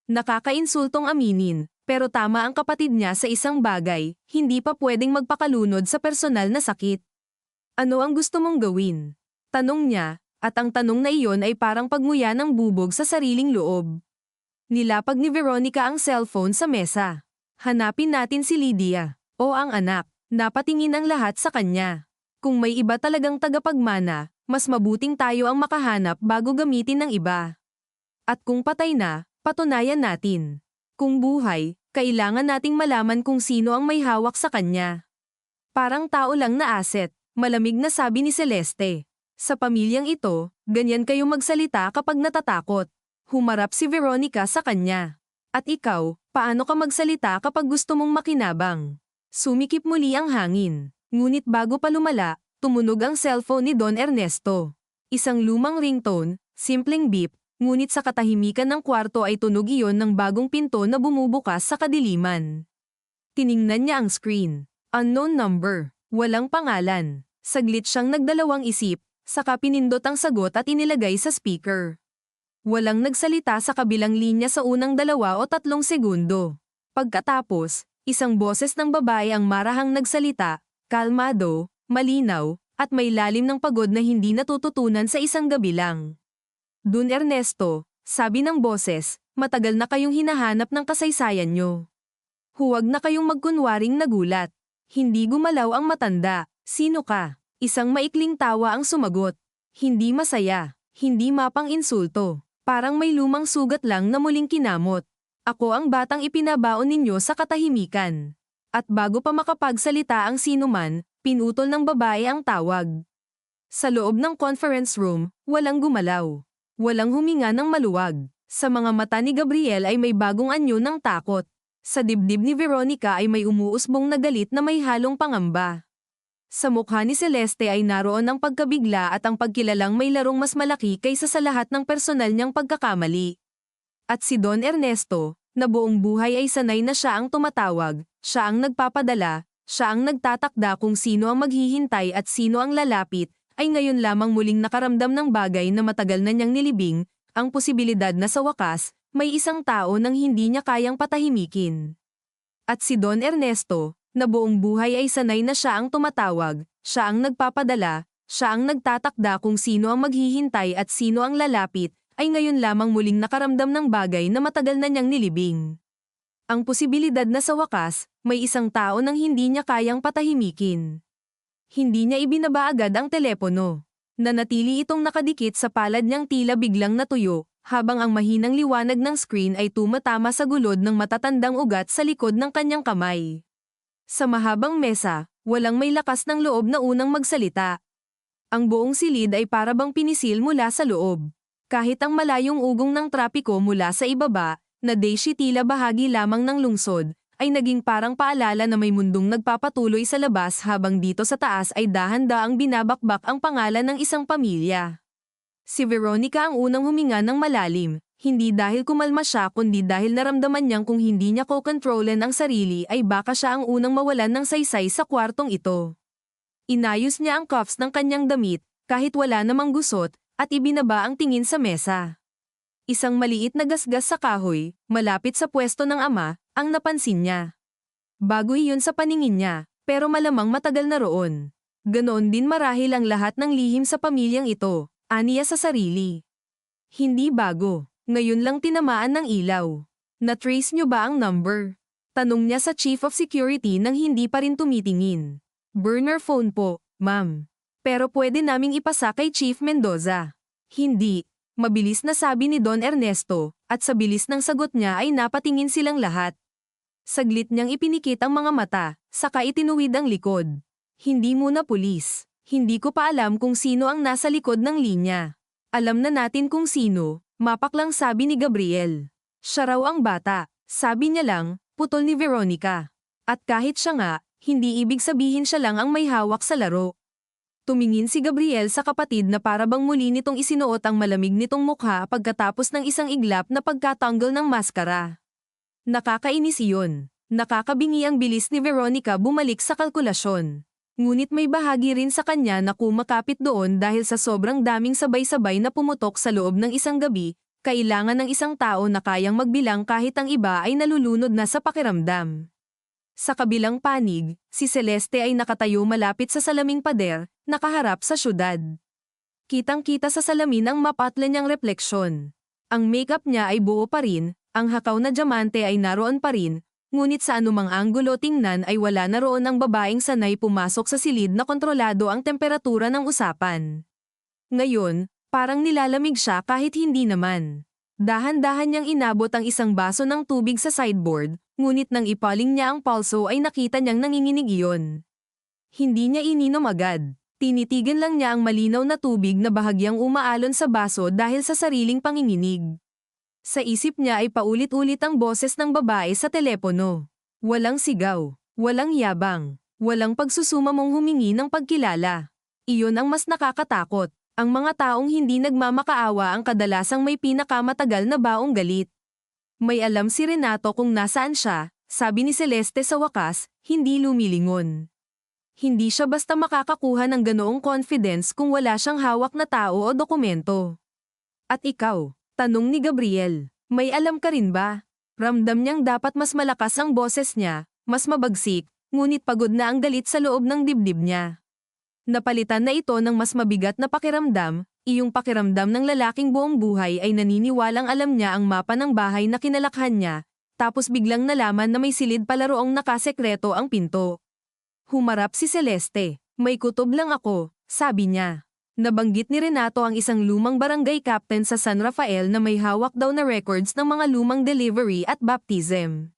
[SPEAKER 1] Nakakainsultong aminin. Pero tama ang kapatid niya sa isang bagay, hindi pa pwedeng magpakalunod sa personal na sakit. Ano ang gusto mong gawin? Tanong niya, at ang tanong na iyon ay parang pagmuya ng bubog sa sariling loob. Nilapag ni Veronica ang cellphone sa mesa. Hanapin natin si Lydia, o ang anak, napatingin ang lahat sa kanya. Kung may iba talagang tagapagmana, mas mabuting tayo ang makahanap bago gamitin ng iba. At kung patay na, patunayan natin. Kung buhay, kailangan nating malaman kung sino ang may hawak sa kanya. Parang tao lang na asset, malamig na sabi ni Celeste. Sa pamilyang ito, ganyan kayo magsalita kapag natatakot. Humarap si Veronica sa kanya. At ikaw, paano ka magsalita kapag gusto mong makinabang? Sumikip muli ang hangin. Ngunit bago pa lumala, tumunog ang cellphone ni Don Ernesto. Isang lumang ringtone, simpleng beep, ngunit sa katahimikan ng kwarto ay tunog iyon ng bagong pinto na bumubukas sa kadiliman. Tiningnan niya ang screen. Unknown number. Walang pangalan. Saglit siyang nagdalawang isip, saka pinindot ang sagot at inilagay sa speaker. Walang nagsalita sa kabilang linya sa unang 2 o 3 segundo. Pagkatapos, isang boses ng babae ang marahang nagsalita, kalmado, malinaw, at may lalim ng pagod na hindi natututunan sa isang gabi lang. Don Ernesto, sabi ng boses, matagal na kayong hinahanap ng kasaysayan nyo. Huwag na kayong magkunwaring nagulat. Hindi gumalaw ang matanda. Sino ka? Isang maikling tawa ang sumagot. Hindi masaya. Hindi mapang insulto. Parang may lumang sugat lang na muling kinamot. Ako ang batang ipinabaon ninyo sa katahimikan. At bago pa makapagsalita ang sinuman, pinutol ng babae ang tawag. Sa loob ng conference room, walang gumalaw. Walang huminga ng maluwag. Sa mga mata ni Gabriel ay may bagong anyo ng takot. Sa dibdib ni Veronica ay may umuusbong na galit na may halong pangamba. Sa mukha ni Celeste ay naroon ang pagkabigla at ang pagkilalang may larong mas malaki kaysa sa lahat ng personal niyang pagkakamali. At si Don Ernesto, na buong buhay ay sanay na siya ang tumatawag, siya ang nagpapadala, siya ang nagtatakda kung sino ang maghihintay at sino ang lalapit, ay ngayon lamang muling nakaramdam ng bagay na matagal na niyang nilibing, ang posibilidad na sa wakas, may isang tao nang hindi niya kayang patahimikin. At si Don Ernesto, na buong buhay ay sanay na siya ang tumatawag, siya ang nagpapadala, siya ang nagtatakda kung sino ang maghihintay at sino ang lalapit, ay ngayon lamang muling nakaramdam ng bagay na matagal na niyang nilibing. Ang posibilidad na sa wakas, may isang tao nang hindi niya kayang patahimikin. Hindi niya ibinaba agad ang telepono. Nanatili itong nakadikit sa palad niyang tila biglang natuyo, habang ang mahinang liwanag ng screen ay tumatama sa gulod ng matatandang ugat sa likod ng kanyang kamay. Sa mahabang mesa, walang may lakas ng loob na unang magsalita. Ang buong silid ay parabang pinisil mula sa loob. Kahit ang malayong ugong ng trapiko mula sa ibaba, na Daisy tila bahagi lamang ng lungsod, ay naging parang paalala na may mundong nagpapatuloy sa labas habang dito sa taas ay dahan-daang binabakbak ang pangalan ng isang pamilya. Si Veronica ang unang huminga ng malalim, hindi dahil kumalma siya kundi dahil naramdaman niyang kung hindi niya kokontrolin ang sarili ay baka siya ang unang mawalan ng saysay sa kwartong ito. Inayos niya ang cuffs ng kanyang damit, kahit wala namang gusot, at ibinaba ang tingin sa mesa. Isang maliit na gasgas sa kahoy, malapit sa pwesto ng ama, ang napansin niya. Bago iyon sa paningin niya, pero malamang matagal na roon. Ganoon din marahil ang lahat ng lihim sa pamilyang ito, aniya sa sarili. Hindi bago. Ngayon lang tinamaan ng ilaw. Na-trace niyo ba ang number? Tanong niya sa Chief of Security nang hindi pa rin tumitingin. Burner phone po, ma'am. Pero pwede naming ipasa kay Chief Mendoza. Hindi. Mabilis na sabi ni Don Ernesto, at sa bilis ng sagot niya ay napatingin silang lahat. Saglit niyang ipinikit ang mga mata, saka itinuwid ang likod. Hindi muna pulis. Hindi ko pa alam kung sino ang nasa likod ng linya. Alam na natin kung sino. Mapaklang sabi ni Gabriel. Siya raw ang bata, sabi niya lang, putol ni Veronica. At kahit siya nga, hindi ibig sabihin siya lang ang may hawak sa laro. Tumingin si Gabriel sa kapatid na parabang muli nitong isinuot ang malamig nitong mukha pagkatapos ng isang iglap na pagkatanggol ng maskara. Nakakainis iyon. Nakakabingi ang bilis ni Veronica bumalik sa kalkulasyon. Ngunit may bahagi rin sa kanya na kumakapit doon dahil sa sobrang daming sabay-sabay na pumutok sa loob ng isang gabi, kailangan ng isang tao na kayang magbilang kahit ang iba ay nalulunod na sa pakiramdam. Sa kabilang panig, si Celeste ay nakatayo malapit sa salaming pader, nakaharap sa syudad. Kitang-kita sa salamin ang mapatla niyang refleksyon. Ang makeup niya ay buo pa rin, ang hakaw na diamante ay naroon pa rin, ngunit sa anumang anggulo tingnan ay wala na roon ang babaeng sanay pumasok sa silid na kontrolado ang temperatura ng usapan. Ngayon, parang nilalamig siya kahit hindi naman. Dahan-dahan niyang inabot ang isang baso ng tubig sa sideboard, ngunit nang ipaling niya ang pulso ay nakita niyang nanginginig iyon. Hindi niya ininom agad. Tinitigan lang niya ang malinaw na tubig na bahagyang umaalon sa baso dahil sa sariling panginginig. Sa isip niya ay paulit-ulit ang boses ng babae sa telepono. Walang sigaw, walang yabang, walang pagsusumamong humingi ng pagkilala. Iyon ang mas nakakatakot. Ang mga taong hindi nagmamakaawa ang kadalasang may pinakamatagal na baong galit. May alam si Renato kung nasaan siya, sabi ni Celeste sa wakas, hindi lumilingon. Hindi siya basta makakakuha ng ganoong confidence kung wala siyang hawak na tao o dokumento. At ikaw? Tanong ni Gabriel, may alam ka rin ba? Ramdam niyang dapat mas malakas ang boses niya, mas mabagsik, ngunit pagod na ang galit sa loob ng dibdib niya. Napalitan na ito ng mas mabigat na pakiramdam, iyong pakiramdam ng lalaking buong buhay ay naniniwalang alam niya ang mapa ng bahay na kinalakhan niya, tapos biglang nalaman na may silid pala roong nakasekreto ang pinto. Humarap si Celeste, may kutob lang ako, sabi niya. Nabanggit ni Renato ang isang lumang barangay captain sa San Rafael na may hawak daw na records ng mga lumang delivery at baptism.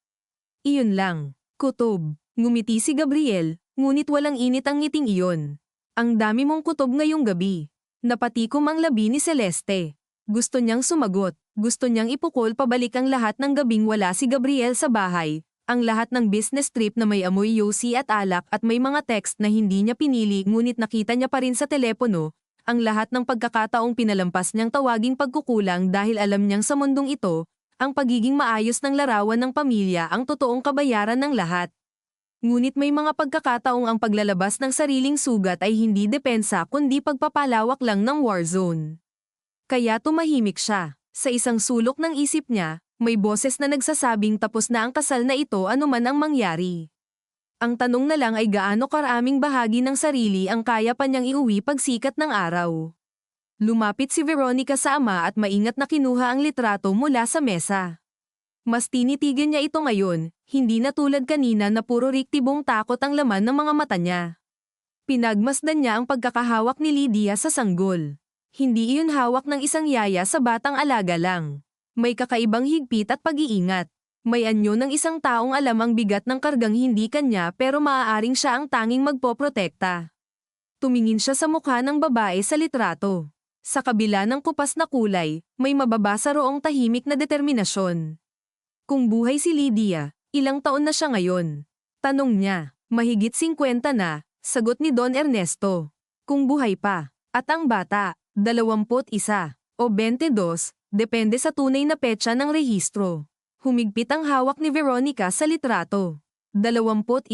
[SPEAKER 1] Iyon lang, kutob. Ngumiti si Gabriel, ngunit walang init ang ngiting iyon. Ang dami mong kutob ngayong gabi. Napatikom ang labi ni Celeste. Gusto niyang sumagot, gusto niyang ipukol pabalik ang lahat ng gabing wala si Gabriel sa bahay, Ang lahat ng business trip na may amoy yosi at alak at may mga text na hindi niya pinili ngunit nakita niya pa rin sa telepono, ang lahat ng pagkakataong pinalampas niyang tawaging pagkukulang dahil alam niyang sa mundong ito, ang pagiging maayos ng larawan ng pamilya ang totoong kabayaran ng lahat. Ngunit may mga pagkakataong ang paglalabas ng sariling sugat ay hindi depensa kundi pagpapalawak lang ng war zone. Kaya tumahimik siya. Sa isang sulok ng isip niya, may boses na nagsasabing tapos na ang kasal na ito anuman ang mangyari. Ang tanong na lang ay gaano karaming bahagi ng sarili ang kaya pa niyang iuwi pagsikat ng araw. Lumapit si Veronica sa ama at maingat na kinuha ang litrato mula sa mesa. Mas tinitigan niya ito ngayon, hindi na tulad kanina na puro riktibong takot ang laman ng mga mata niya. Pinagmasdan niya ang pagkakahawak ni Lydia sa sanggol. Hindi iyon hawak ng isang yaya sa batang alaga lang. May kakaibang higpit at pag-iingat. May anyo ng isang taong alam ang bigat ng kargang hindi kanya pero maaaring siya ang tanging magpoprotekta. Tumingin siya sa mukha ng babae sa litrato. Sa kabila ng kupas na kulay, may mababasa roong tahimik na determinasyon. Kung buhay si Lydia, ilang taon na siya ngayon? Tanong niya. Mahigit 50 na, sagot ni Don Ernesto. Kung buhay pa. At ang bata, 21 o 22, depende sa tunay na petsa ng rehistro. Humigpit ang hawak ni Veronica sa litrato. 21,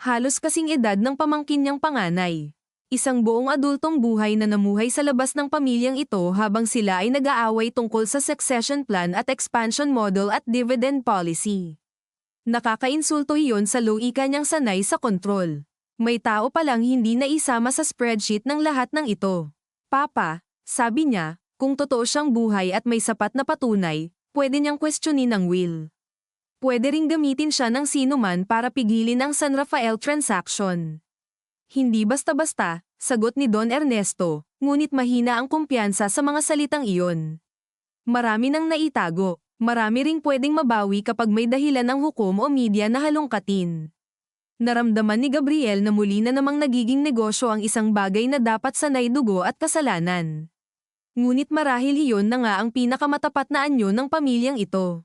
[SPEAKER 1] halos kasing edad ng pamangkin niyang panganay. Isang buong adultong buhay na namuhay sa labas ng pamilyang ito habang sila ay nag-aaway tungkol sa succession plan at expansion model at dividend policy. Nakakainsulto iyon sa loika niyang sanay sa kontrol. May tao palang hindi na isama sa spreadsheet ng lahat ng ito. Papa, sabi niya, kung totoo siyang buhay at may sapat na patunay, pwede niyang questionin ang will. Pwede ring gamitin siya ng sinuman para pigilin ang San Rafael transaction. Hindi basta-basta, sagot ni Don Ernesto, ngunit mahina ang kumpiyansa sa mga salitang iyon. Marami nang naitago, marami ring pwedeng mabawi kapag may dahilan ng hukom o media na halongkatin. Naramdaman ni Gabriel na muli na namang nagiging negosyo ang isang bagay na dapat sanay dugo at kasalanan. Ngunit marahil iyon na nga ang pinakamatapat na anyo ng pamilyang ito.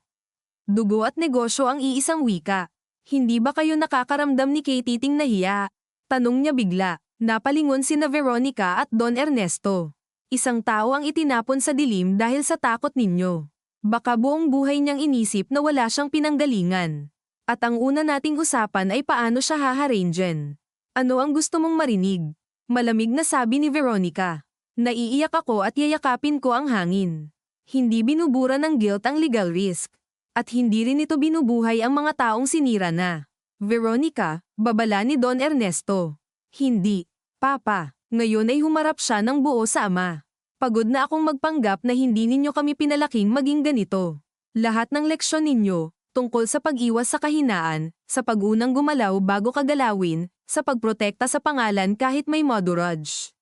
[SPEAKER 1] Dugo at negosyo ang iisang wika. Hindi ba kayo nakakaramdam ni Katie ting nahiya? Tanong niya bigla. Napalingon sina Veronica at Don Ernesto. Isang tao ang itinapon sa dilim dahil sa takot ninyo. Baka buong buhay niyang inisip na wala siyang pinanggalingan. At ang una nating usapan ay paano siya haharangin. Ano ang gusto mong marinig? Malamig na sabi ni Veronica. Naiiyak ako at yayakapin ko ang hangin. Hindi binubura ng guilt ang legal risk. At hindi rin ito binubuhay ang mga taong sinira na. Veronica, babala ni Don Ernesto. Hindi, Papa. Ngayon ay humarap siya ng buo sa ama. Pagod na akong magpanggap na hindi ninyo kami pinalaking maging ganito. Lahat ng leksyon ninyo, tungkol sa pag-iwas sa kahinaan, sa pag-unang gumalaw bago kagalawin, sa pagprotekta sa pangalan kahit may modurage.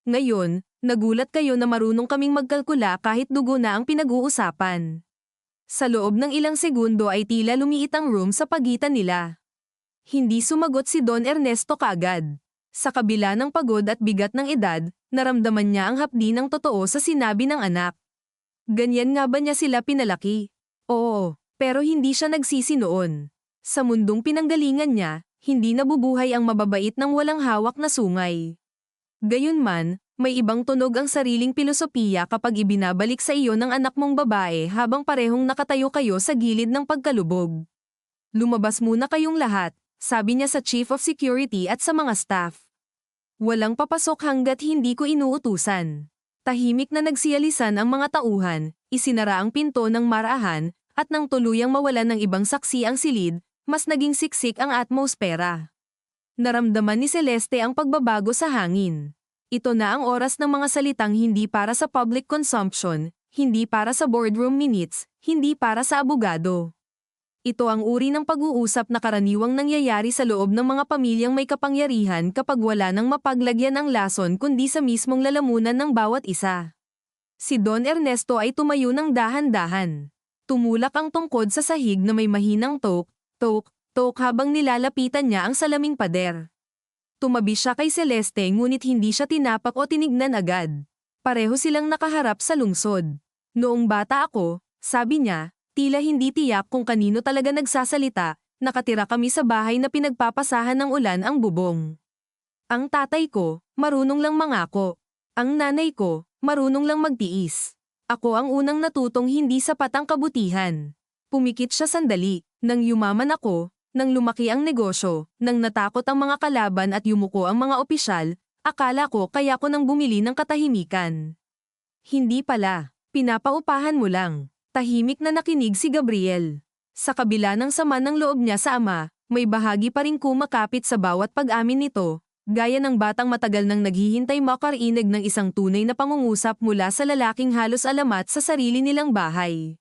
[SPEAKER 1] Ngayon, nagulat kayo na marunong kaming magkalkula kahit dugo na ang pinag-uusapan. Sa loob ng ilang segundo ay tila lumiit ang room sa pagitan nila. Hindi sumagot si Don Ernesto kaagad. Sa kabila ng pagod at bigat ng edad, naramdaman niya ang hapdi ng totoo sa sinabi ng anak. Ganyan nga ba niya sila pinalaki? Oo, pero hindi siya nagsisi noon. Sa mundong pinanggalingan niya, hindi nabubuhay ang mababait ng walang hawak na sungay. Gayunman, may ibang tunog ang sariling pilosopiya kapag ibinabalik sa iyo ng anak mong babae habang parehong nakatayo kayo sa gilid ng pagkalubog. Lumabas muna kayong lahat, sabi niya sa Chief of Security at sa mga staff. Walang papasok hanggat hindi ko inuutusan. Tahimik na nagsiyalisan ang mga tauhan, isinara ang pinto ng marahan, at nang tuluyang mawalan ng ibang saksi ang silid, mas naging siksik ang atmosfera. Naramdaman ni Celeste ang pagbabago sa hangin. Ito na ang oras ng mga salitang hindi para sa public consumption, hindi para sa boardroom minutes, hindi para sa abogado. Ito ang uri ng pag-uusap na karaniwang nangyayari sa loob ng mga pamilyang may kapangyarihan kapag wala nang mapaglagyan ang lason kundi sa mismong lalamunan ng bawat isa. Si Don Ernesto ay tumayo ng dahan-dahan. Tumulak ang tungkod sa sahig na may mahinang tok, tok, tok habang nilalapitan niya ang salaming pader. Tumabi siya kay Celeste ngunit hindi siya tinapak o tinignan agad. Pareho silang nakaharap sa lungsod. Noong bata ako, sabi niya, tila hindi tiyak kung kanino talaga nagsasalita, nakatira kami sa bahay na pinagpapasahan ng ulan ang bubong. Ang tatay ko, marunong lang mangako. Ang nanay ko, marunong lang magtiis. Ako ang unang natutong hindi sapat ang kabutihan. Pumikit siya sandali, nang yumaman ako, nang lumaki ang negosyo, nang natakot ang mga kalaban at yumuko ang mga opisyal, akala ko kaya ko nang bumili ng katahimikan. Hindi pala, pinapaupahan mo lang. Tahimik na nakinig si Gabriel. Sa kabila ng sama ng loob niya sa ama, may bahagi pa ring kumakapit sa bawat pag-amin nito, gaya ng batang matagal nang naghihintay makarinig ng isang tunay na pangungusap mula sa lalaking halos alamat sa sarili nilang bahay.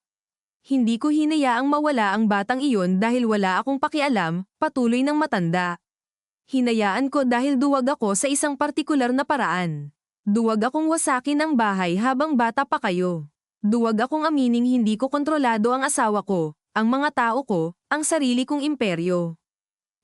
[SPEAKER 1] Hindi ko hinayaang mawala ang batang iyon dahil wala akong pakialam, patuloy ng matanda. Hinayaan ko dahil duwag ako sa isang partikular na paraan. Duwag akong wasakin ang bahay habang bata pa kayo. Duwag akong amining hindi ko kontrolado ang asawa ko, ang mga tao ko, ang sarili kong imperyo.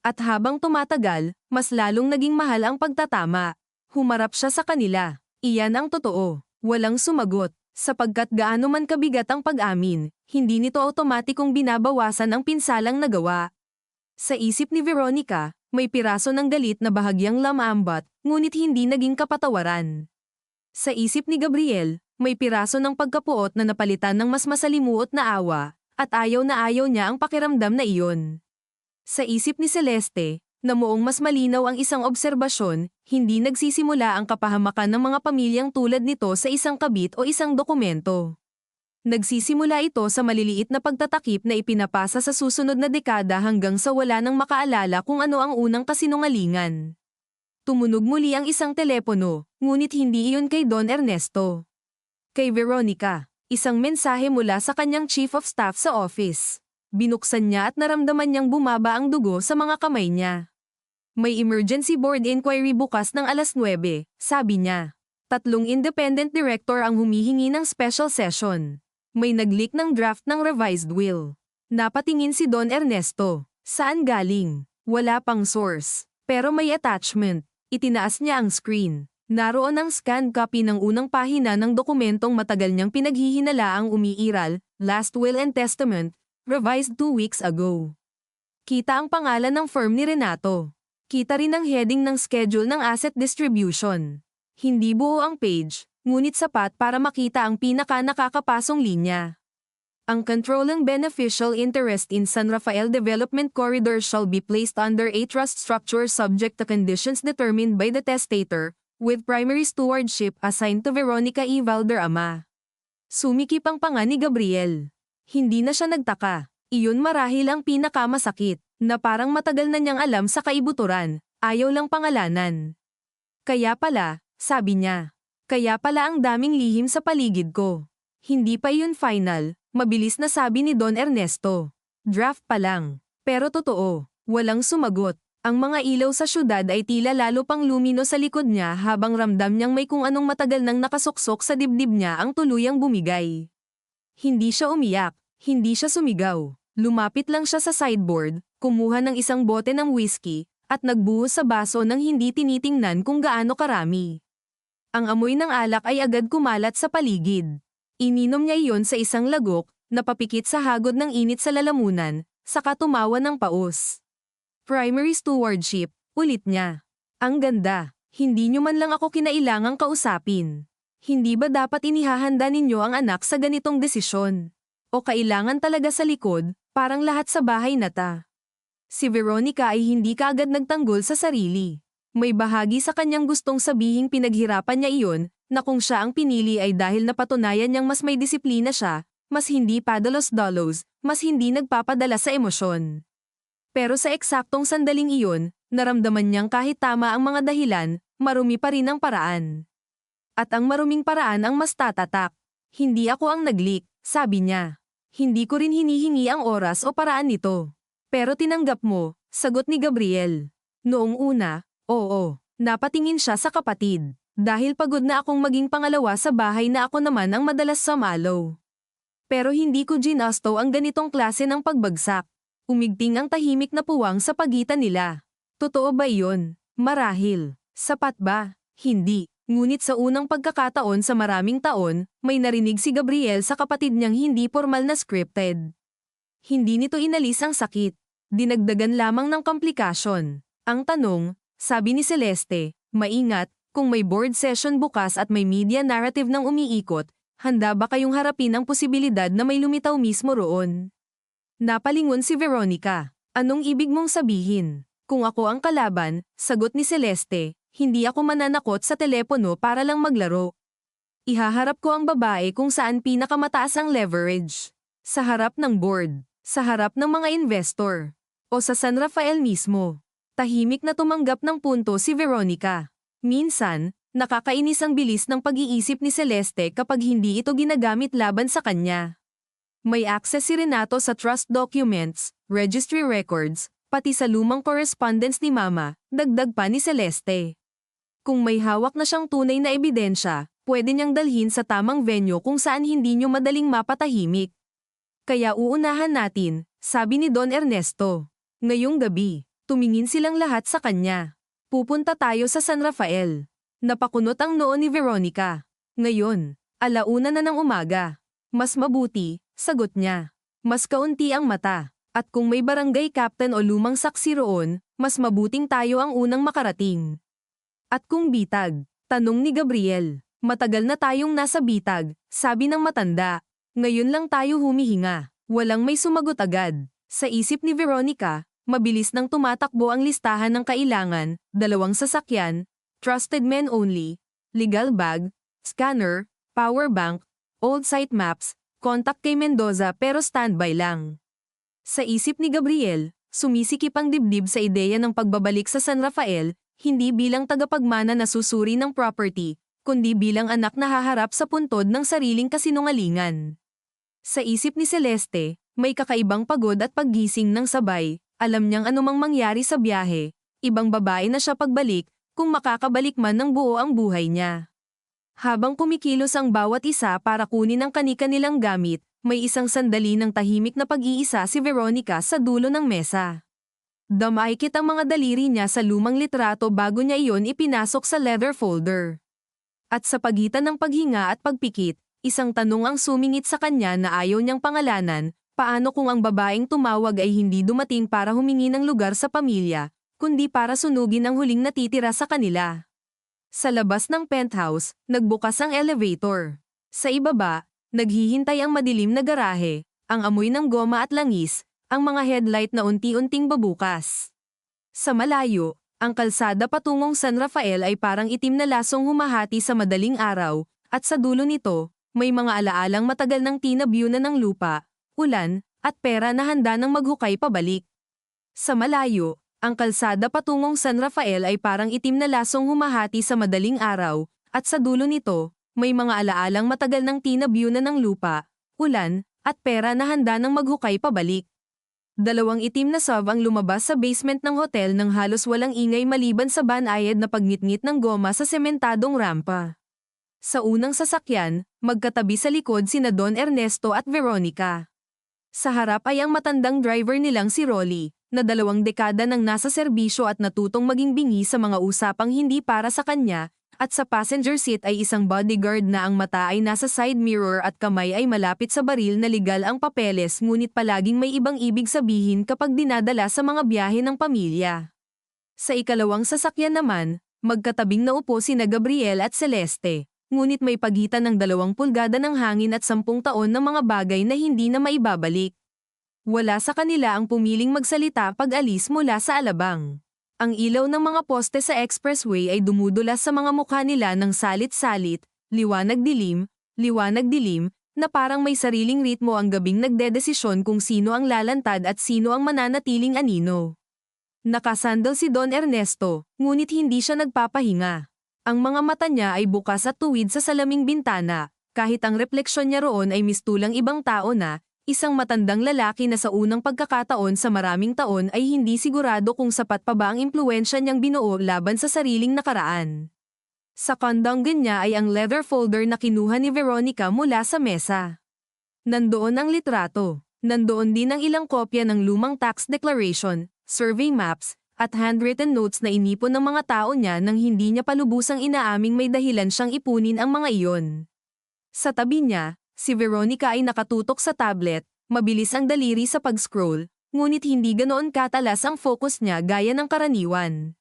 [SPEAKER 1] At habang tumatagal, mas lalong naging mahal ang pagtatama. Humarap siya sa kanila. Iyan ang totoo. Walang sumagot. Sapagkat gaano man kabigat ang pag-amin, hindi nito automatikong binabawasan ang pinsalang nagawa. Sa isip ni Veronica, may piraso ng galit na bahagyang lamambat, ngunit hindi naging kapatawaran. Sa isip ni Gabriel, may piraso ng pagkapuot na napalitan ng mas masalimuot na awa, at ayaw niya ang pakiramdam na iyon. Sa isip ni Celeste, na moong mas malinaw ang isang obserbasyon, hindi nagsisimula ang kapahamakan ng mga pamilyang tulad nito sa isang kabit o isang dokumento. Nagsisimula ito sa maliliit na pagtatakip na ipinapasa sa susunod na dekada hanggang sa wala nang makaalala kung ano ang unang kasinungalingan. Tumunog muli ang isang telepono, ngunit hindi iyon kay Don Ernesto. Kay Veronica, isang mensahe mula sa kanyang chief of staff sa office. Binuksan niya at naramdaman niyang bumaba ang dugo sa mga kamay niya. May emergency board inquiry bukas ng alas 9, sabi niya. 3 independent director ang humihingi ng special session. May nag-leak ng draft ng revised will. Napatingin si Don Ernesto. Saan galing? Wala pang source. Pero may attachment. Itinaas niya ang screen. Naroon ang scanned copy ng unang pahina ng dokumentong matagal niyang pinaghihinalaang umiiral, Last Will and Testament, revised 2 weeks ago. Kita ang pangalan ng firm ni Renato. Kita rin ang heading ng schedule ng asset distribution. Hindi buo ang page, ngunit sapat para makita ang pinaka-nakakapasong linya. Ang controlling beneficial interest in San Rafael Development Corridor shall be placed under a trust structure subject to conditions determined by the testator, with primary stewardship assigned to Veronica E. Valderrama. Sumikip ang panga ni Gabriel. Hindi na siya nagtaka. Iyon marahil ang pinakamasakit, na parang matagal na niyang alam sa kaibuturan, ayaw lang pangalanan. Kaya pala, sabi niya. Kaya pala ang daming lihim sa paligid ko. Hindi pa iyon final, mabilis na sabi ni Don Ernesto. Draft pa lang. Pero totoo, walang sumagot. Ang mga ilaw sa syudad ay tila lalo pang lumino sa likod niya habang ramdam niyang may kung anong matagal nang nakasuksok sa dibdib niya ang tuluyang bumigay. Hindi siya umiyak, hindi siya sumigaw. Lumapit lang siya sa sideboard, kumuha ng isang bote ng whiskey, at nagbuhos sa baso nang hindi tinitingnan kung gaano karami. Ang amoy ng alak ay agad kumalat sa paligid. Ininom niya iyon sa isang lagok, napapikit sa hagod ng init sa lalamunan, saka tumawa ng paus. Primary stewardship, ulit niya. Ang ganda, hindi niyo man lang ako kinailangang kausapin. Hindi ba dapat inihahanda ninyo ang anak sa ganitong desisyon? O kailangan talaga sa likod, parang lahat sa bahay na ta? Si Veronica ay hindi kaagad nagtanggol sa sarili. May bahagi sa kanyang gustong sabihing pinaghirapan niya iyon, na kung siya ang pinili ay dahil napatunayan niyang mas may disiplina siya, mas hindi padalos-dalos, mas hindi nagpapadala sa emosyon. Pero sa eksaktong sandaling iyon, naramdaman niyang kahit tama ang mga dahilan, marumi pa rin ang paraan. At ang maruming paraan ang mas tatatak. Hindi ako ang nag-leak, sabi niya. Hindi ko rin hinihingi ang oras o paraan nito. Pero tinanggap mo, sagot ni Gabriel. Noong una, oo, napatingin siya sa kapatid. Dahil pagod na akong maging pangalawa sa bahay na ako naman ang madalas sumalaw. Pero hindi ko ginusto ang ganitong klase ng pagbagsak. Umigting ang tahimik na puwang sa pagitan nila. Totoo ba iyon? Marahil. Sapat ba? Hindi. Ngunit sa unang pagkakataon sa maraming taon, may narinig si Gabriel sa kapatid niyang hindi formal na scripted. Hindi nito inalis ang sakit. Dinagdagan lamang ng komplikasyon. Ang tanong, sabi ni Celeste, maingat, kung may board session bukas at may media narrative nang umiikot, handa ba kayong harapin ang posibilidad na may lumitaw mismo roon? Napalingon si Veronica. Anong ibig mong sabihin? Kung ako ang kalaban, sagot ni Celeste, hindi ako mananakot sa telepono para lang maglaro. Ihaharap ko ang babae kung saan pinakamataas ang leverage. Sa harap ng board, sa harap ng mga investor, o sa San Rafael mismo. Tahimik na tumanggap ng punto si Veronica. Minsan, nakakainis ang bilis ng pag-iisip ni Celeste kapag hindi ito ginagamit laban sa kanya. May access si Renato sa trust documents, registry records, pati sa lumang correspondence ni Mama, dagdag pa ni Celeste. Kung may hawak na siyang tunay na ebidensya, pwede niyang dalhin sa tamang venue kung saan hindi niyo madaling mapatahimik. Kaya uunahan natin, sabi ni Don Ernesto. Ngayong gabi, tumingin silang lahat sa kanya. Pupunta tayo sa San Rafael. Napakunot ang noo ni Veronica. Ngayon, 1:00 na ng umaga. Mas mabuti, sagot niya. Mas kaunti ang mata. At kung may barangay captain o lumang saksi roon, mas mabuting tayo ang unang makarating. At kung bitag? Tanong ni Gabriel. Matagal na tayong nasa bitag, sabi ng matanda. Ngayon lang tayo humihinga. Walang may sumagot agad. Sa isip ni Veronica, mabilis nang tumatakbo ang listahan ng kailangan, 2 sasakyan, trusted men only, legal bag, scanner, power bank, old site maps, contact kay Mendoza pero standby lang. Sa isip ni Gabriel, sumisikip ang dibdib sa ideya ng pagbabalik sa San Rafael, hindi bilang tagapagmana na susuri ng property, kundi bilang anak na haharap sa puntod ng sariling kasinungalingan. Sa isip ni Celeste, may kakaibang pagod at paggising ng sabay, alam niyang anumang mangyari sa biyahe, ibang babae na siya pagbalik, kung makakabalik man ng buo ang buhay niya. Habang kumikilos ang bawat isa para kunin ang kani-kanilang gamit, may isang sandali ng tahimik na pag-iisa si Veronica sa dulo ng mesa. Damaykit ang mga daliri niya sa lumang litrato bago niya iyon ipinasok sa leather folder. At sa pagitan ng paghinga at pagpikit, isang tanong ang sumingit sa kanya na ayaw niyang pangalanan, paano kung ang babaeng tumawag ay hindi dumating para humingi ng lugar sa pamilya, kundi para sunugin ang huling natitira sa kanila. Sa labas ng penthouse, nagbukas ang elevator. Sa ibaba, naghihintay ang madilim na garahe, ang amoy ng goma at langis, ang mga headlight na unti-unting babukas. Sa malayo, ang kalsada patungong San Rafael ay parang itim na lasong humahati sa madaling araw, at sa dulo nito, may mga alaalang matagal nang tinabyunan ng lupa, ulan, at pera na handa nang maghukay pabalik. Sa malayo, ang kalsada patungong San Rafael ay parang itim na lasong humahati sa madaling araw, at sa dulo nito, may mga alaalang matagal nang tinabyunan ng lupa, ulan, at pera na handa nang maghukay pabalik. 2 itim na SUV ang lumabas sa basement ng hotel nang halos walang ingay maliban sa banayad na pagnitngit ng goma sa sementadong rampa. Sa unang sasakyan, magkatabi sa likod sina Don Ernesto at Veronica. Sa harap ay ang matandang driver nilang si Rolly, na 2 dekada nang nasa serbisyo at natutong maging bingi sa mga usapang hindi para sa kanya, at sa passenger seat ay isang bodyguard na ang mata ay nasa side mirror at kamay ay malapit sa baril na legal ang papeles ngunit palaging may ibang ibig sabihin kapag dinadala sa mga biyahe ng pamilya. Sa ikalawang sasakyan naman, magkatabing naupo sina Gabriel at Celeste, ngunit may pagitan ng 2 pulgada ng hangin at 10 taon ng mga bagay na hindi na maibabalik. Wala sa kanila ang pumiling magsalita pag-alis mula sa alabang. Ang ilaw ng mga poste sa expressway ay dumudulas sa mga mukha nila ng salit-salit, liwanag-dilim, na parang may sariling ritmo ang gabing nagdedesisyon kung sino ang lalantad at sino ang mananatiling anino. Nakasandal si Don Ernesto, ngunit hindi siya nagpapahinga. Ang mga mata niya ay bukas at tuwid sa salaming bintana, kahit ang refleksyon niya roon ay mistulang ibang tao na, isang matandang lalaki na sa unang pagkakataon sa maraming taon ay hindi sigurado kung sapat pa ba ang impluwensya niyang binuo laban sa sariling nakaraan. Sa kondongan niya ay ang leather folder na kinuha ni Veronica mula sa mesa. Nandoon ang litrato. Nandoon din ang ilang kopya ng lumang tax declaration, survey maps, at handwritten notes na inipon ng mga tao niya nang hindi niya palubusang inaaming may dahilan siyang ipunin ang mga iyon. Sa tabi niya, si Veronica ay nakatutok sa tablet, mabilis ang daliri sa pag-scroll, ngunit hindi ganoon katalas ang focus niya gaya ng karaniwan.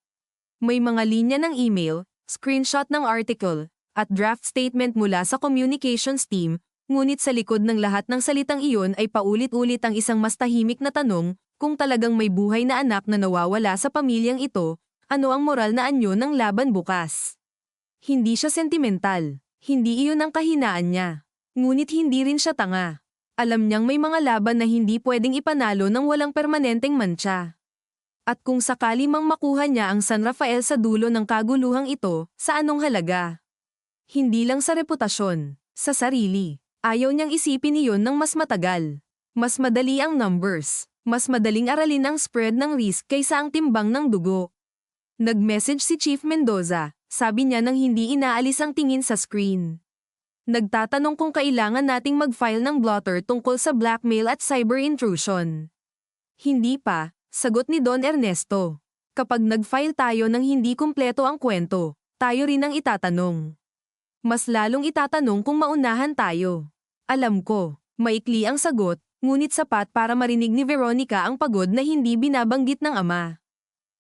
[SPEAKER 1] May mga linya ng email, screenshot ng article, at draft statement mula sa communications team, ngunit sa likod ng lahat ng salitang iyon ay paulit-ulit ang isang mas tahimik na tanong, kung talagang may buhay na anak na nawawala sa pamilyang ito, ano ang moral na anyo ng laban bukas? Hindi siya sentimental. Hindi iyon ang kahinaan niya. Ngunit hindi rin siya tanga. Alam niyang may mga laban na hindi pwedeng ipanalo ng walang permanenteng mantsa. At kung sakali mang makuha niya ang San Rafael sa dulo ng kaguluhang ito, sa anong halaga? Hindi lang sa reputasyon, sa sarili. Ayaw niyang isipin iyon ng mas matagal. Mas madali ang numbers. Mas madaling aralin ang spread ng risk kaysa ang timbang ng dugo. Nag-message si Chief Mendoza, sabi niya nang hindi inaalis ang tingin sa screen. Nagtatanong kung kailangan nating mag-file ng blotter tungkol sa blackmail at cyber intrusion. Hindi pa. Sagot ni Don Ernesto. Kapag nag-file tayo ng hindi kumpleto ang kwento, tayo rin ang itatanong. Mas lalong itatanong kung maunahan tayo. Alam ko, maikli ang sagot, ngunit sapat para marinig ni Veronica ang pagod na hindi binabanggit ng ama.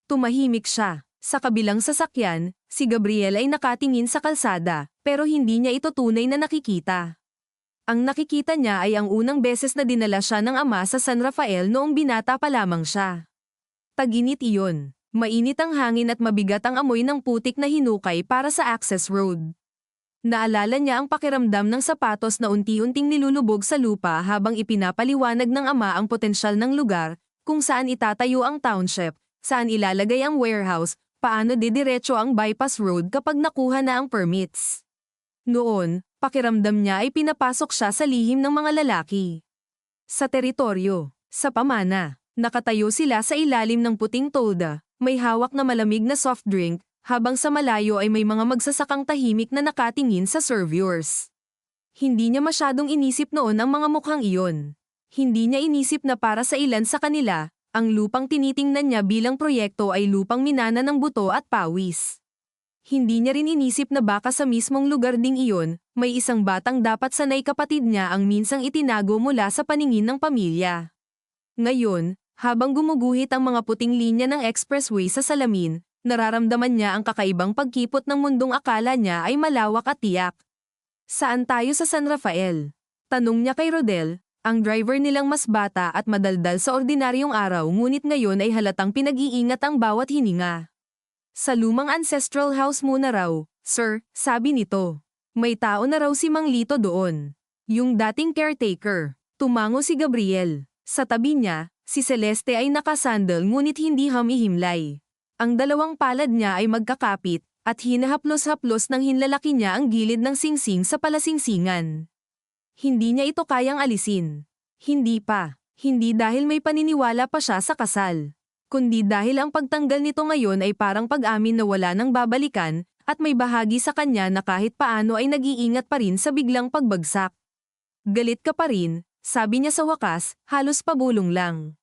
[SPEAKER 1] Tumahimik siya. Sa kabilang sasakyan, si Gabriel ay nakatingin sa kalsada, pero hindi niya ito tunay na nakikita. Ang nakikita niya ay ang unang beses na dinala siya ng ama sa San Rafael noong binata pa lamang siya. Taginit iyon. Mainit ang hangin at mabigat ang amoy ng putik na hinukay para sa access road. Naalala niya ang pakiramdam ng sapatos na unti-unting nilulubog sa lupa habang ipinapaliwanag ng ama ang potensyal ng lugar, kung saan itatayo ang township, saan ilalagay ang warehouse, paano didiretso ang bypass road kapag nakuha na ang permits. Noon, pakiramdam niya ay pinapasok siya sa lihim ng mga lalaki. Sa teritoryo, sa pamana, nakatayo sila sa ilalim ng puting tolda, may hawak na malamig na soft drink, habang sa malayo ay may mga magsasakang tahimik na nakatingin sa servers. Hindi niya masyadong inisip noon ang mga mukhang iyon. Hindi niya inisip na para sa ilan sa kanila, ang lupang tinitingnan niya bilang proyekto ay lupang minana ng buto at pawis. Hindi niya rin inisip na baka sa mismong lugar ding iyon, may isang batang dapat sanay kapatid niya ang minsang itinago mula sa paningin ng pamilya. Ngayon, habang gumuguhit ang mga puting linya ng expressway sa salamin, nararamdaman niya ang kakaibang pagkipot ng mundong akala niya ay malawak at tiyak. Saan tayo sa San Rafael? Tanong niya kay Rodel, ang driver nilang mas bata at madaldal sa ordinaryong araw ngunit ngayon ay halatang pinag-iingat ang bawat hininga. Sa lumang ancestral house muna raw, sir, sabi nito. May tao na raw si Mang Lito doon. Yung dating caretaker. Tumango si Gabriel. Sa tabi niya, si Celeste ay nakasandal ngunit hindi humihimlay. Ang dalawang palad niya ay magkakapit, at hinahaplos-haplos ng hinlalaki niya ang gilid ng singsing sa palasingsingan. Hindi niya ito kayang alisin. Hindi pa. Hindi dahil may paniniwala pa siya sa kasal. Kundi dahil ang pagtanggal nito ngayon ay parang pag-amin na wala nang babalikan, at may bahagi sa kanya na kahit paano ay nag-iingat pa rin sa biglang pagbagsak. Galit ka pa rin, sabi niya sa wakas, halos pabulong lang.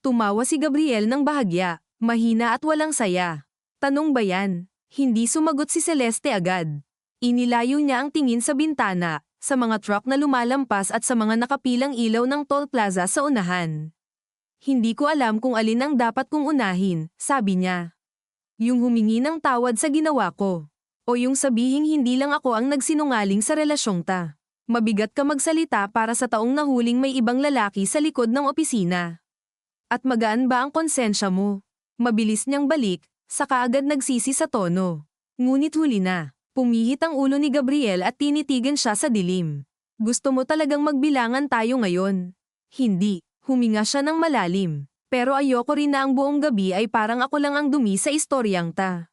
[SPEAKER 1] Tumawa si Gabriel ng bahagya, mahina at walang saya. Tanong ba yan? Hindi sumagot si Celeste agad. Inilayo niya ang tingin sa bintana, sa mga truck na lumalampas at sa mga nakapilang ilaw ng toll plaza sa unahan. Hindi ko alam kung alin ang dapat kong unahin, sabi niya. Yung humingi ng tawad sa ginawa ko. O yung sabihing hindi lang ako ang nagsinungaling sa relasyong ta. Mabigat ka magsalita para sa taong nahuling may ibang lalaki sa likod ng opisina. At magaan ba ang konsensya mo? Mabilis niyang balik, saka agad nagsisi sa tono. Ngunit huli na. Pumihit ang ulo ni Gabriel at tinitigan siya sa dilim. Gusto mo talagang magbilangan tayo ngayon? Hindi. Huminga siya ng malalim. Pero ayoko rin na ang buong gabi ay parang ako lang ang dumi sa istoryang ta.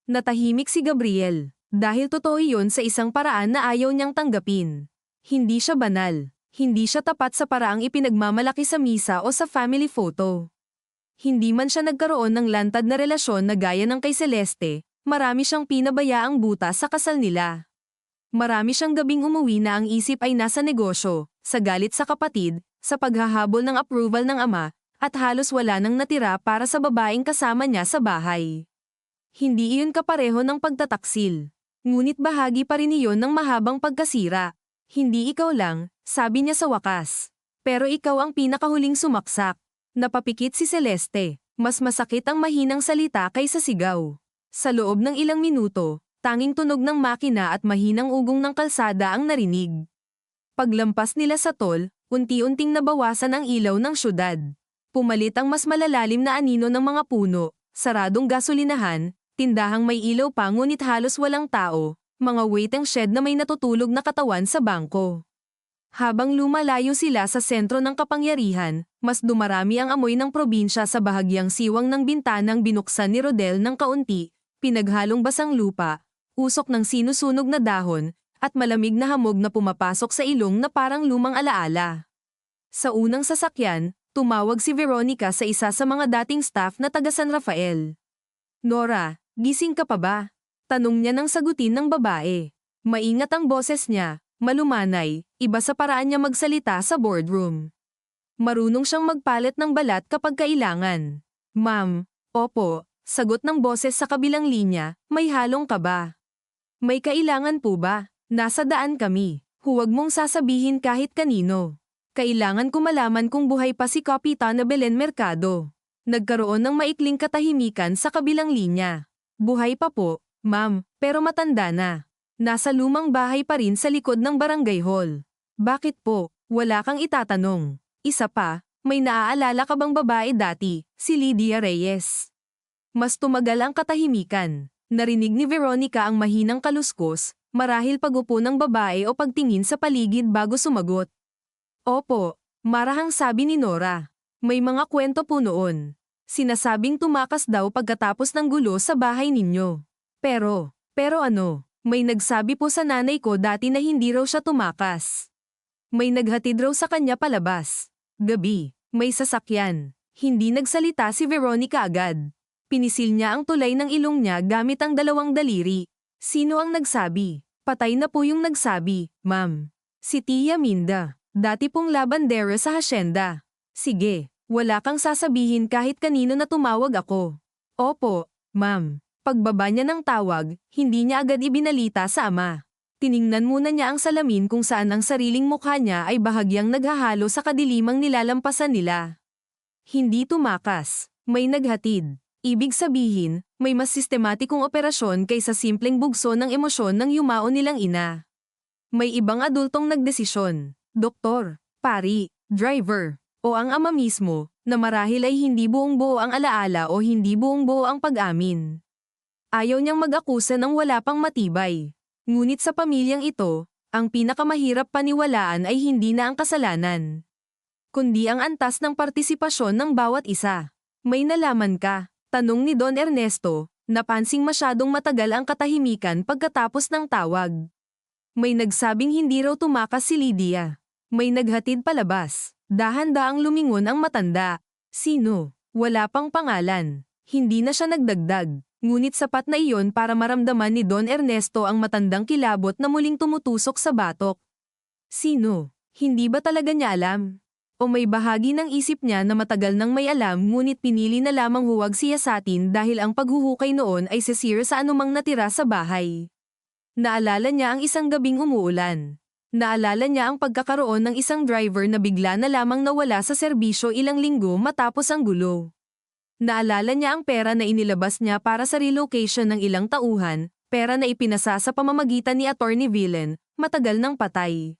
[SPEAKER 1] Natahimik si Gabriel. Dahil totoo iyon sa isang paraan na ayaw niyang tanggapin. Hindi siya banal. Hindi siya tapat sa paraang ipinagmamalaki sa misa o sa family photo. Hindi man siya nagkaroon ng lantad na relasyon na gaya ng kay Celeste, marami siyang pinabayaang buta sa kasal nila. Marami siyang gabing umuwi na ang isip ay nasa negosyo, sa galit sa kapatid, sa paghahabol ng approval ng ama, at halos wala nang natira para sa babaeng kasama niya sa bahay. Hindi iyon kapareho ng pagtataksil. Ngunit bahagi pa rin iyon ng mahabang pagkasira. Hindi ikaw lang, sabi niya sa wakas. Pero ikaw ang pinakahuling sumaksak. Napapikit si Celeste. Mas masakit ang mahinang salita kaysa sigaw. Sa loob ng ilang minuto, tanging tunog ng makina at mahinang ugong ng kalsada ang narinig. Paglampas nila sa tol, unti-unting nabawasan ang ilaw ng syudad. Pumalit ang mas malalalim na anino ng mga puno, saradong gasolinahan, tindahang may ilaw pa ngunit halos walang tao, mga waiting shed na may natutulog na katawan sa bangko. Habang lumalayo sila sa sentro ng kapangyarihan, mas dumarami ang amoy ng probinsya sa bahagyang siwang ng bintanang binuksan ni Rodel ng kaunti, pinaghalong basang lupa, usok ng sinusunog na dahon, at malamig na hamog na pumapasok sa ilong na parang lumang alaala. Sa unang sasakyan, tumawag si Veronica sa isa sa mga dating staff na taga San Rafael. "Nora, gising ka pa ba?" Tanong niya nang sagutin ng babae. Maingat ang boses niya, malumanay, iba sa paraan niya magsalita sa boardroom. Marunong siyang magpalit ng balat kapag kailangan. "Ma'am, opo," sagot ng boses sa kabilang linya, "may halong ka ba?" "May kailangan po ba? Nasa daan kami. Huwag mong sasabihin kahit kanino. Kailangan ko malaman kung buhay pa si Kapitana Belen Mercado." Nagkaroon ng maikling katahimikan sa kabilang linya. "Buhay pa po, ma'am, pero matanda na. Nasa lumang bahay pa rin sa likod ng barangay hall." "Bakit po? Wala kang itatanong. Isa pa, may naaalala ka bang babae dati, si Lydia Reyes?" Mas tumagal ang katahimikan. Narinig ni Veronica ang mahinang kaluskos, marahil pagupo ng babae o pagtingin sa paligid bago sumagot. "Opo," marahang sabi ni Nora. "May mga kwento po noon. Sinasabing tumakas daw pagkatapos ng gulo sa bahay ninyo. Pero ano? May nagsabi po sa nanay ko dati na hindi raw siya tumakas. May naghatid raw sa kanya palabas. Gabi, may sasakyan." Hindi nagsalita si Veronica agad. Pinisil niya ang tulay ng ilong niya gamit ang dalawang daliri. "Sino ang nagsabi?" "Patay na po yung nagsabi, ma'am. Si Tia Minda. Dati pong labandera sa hasyenda." "Sige, wala kang sasabihin kahit kanino na tumawag ako." "Opo, ma'am." Pagbaba niya ng tawag, hindi niya agad ibinalita sa ama. Tiningnan muna niya ang salamin kung saan ang sariling mukha niya ay bahagyang naghahalo sa kadilimang nilalampasan nila. Hindi tumakas, may naghatid. Ibig sabihin, may mas sistematikong operasyon kaysa simpleng bugso ng emosyon ng yumao nilang ina. May ibang adultong nagdesisyon, doktor, pari, driver, o ang ama mismo, na marahil ay hindi buong-buo ang alaala o hindi buong-buo ang pag-amin. Ayaw niyang mag-akusa ng wala pang matibay. Ngunit sa pamilyang ito, ang pinakamahirap paniwalaan ay hindi na ang kasalanan, kundi ang antas ng partisipasyon ng bawat isa. "May nalaman ka?" tanong ni Don Ernesto, napansing masyadong matagal ang katahimikan pagkatapos ng tawag. "May nagsabing hindi raw tumakas si Lydia. May naghatid palabas." Dahan-daang lumingon ang matanda. "Sino?" "Wala pang pangalan." Hindi na siya nagdagdag. Ngunit sapat na iyon para maramdaman ni Don Ernesto ang matandang kilabot na muling tumutusok sa batok. Sino? Hindi ba talaga niya alam? O may bahagi ng isip niya na matagal nang may alam ngunit pinili na lamang huwag siyasatin dahil ang paghuhukay noon ay sisira sa anumang natira sa bahay. Naalala niya ang isang gabing umuulan. Naalala niya ang pagkakaroon ng isang driver na bigla na lamang nawala sa serbisyo ilang linggo matapos ang gulo. Naalala niya ang pera na inilabas niya para sa relocation ng ilang tauhan, pera na ipinasa sa pamamagitan ni Attorney Villen, matagal nang patay.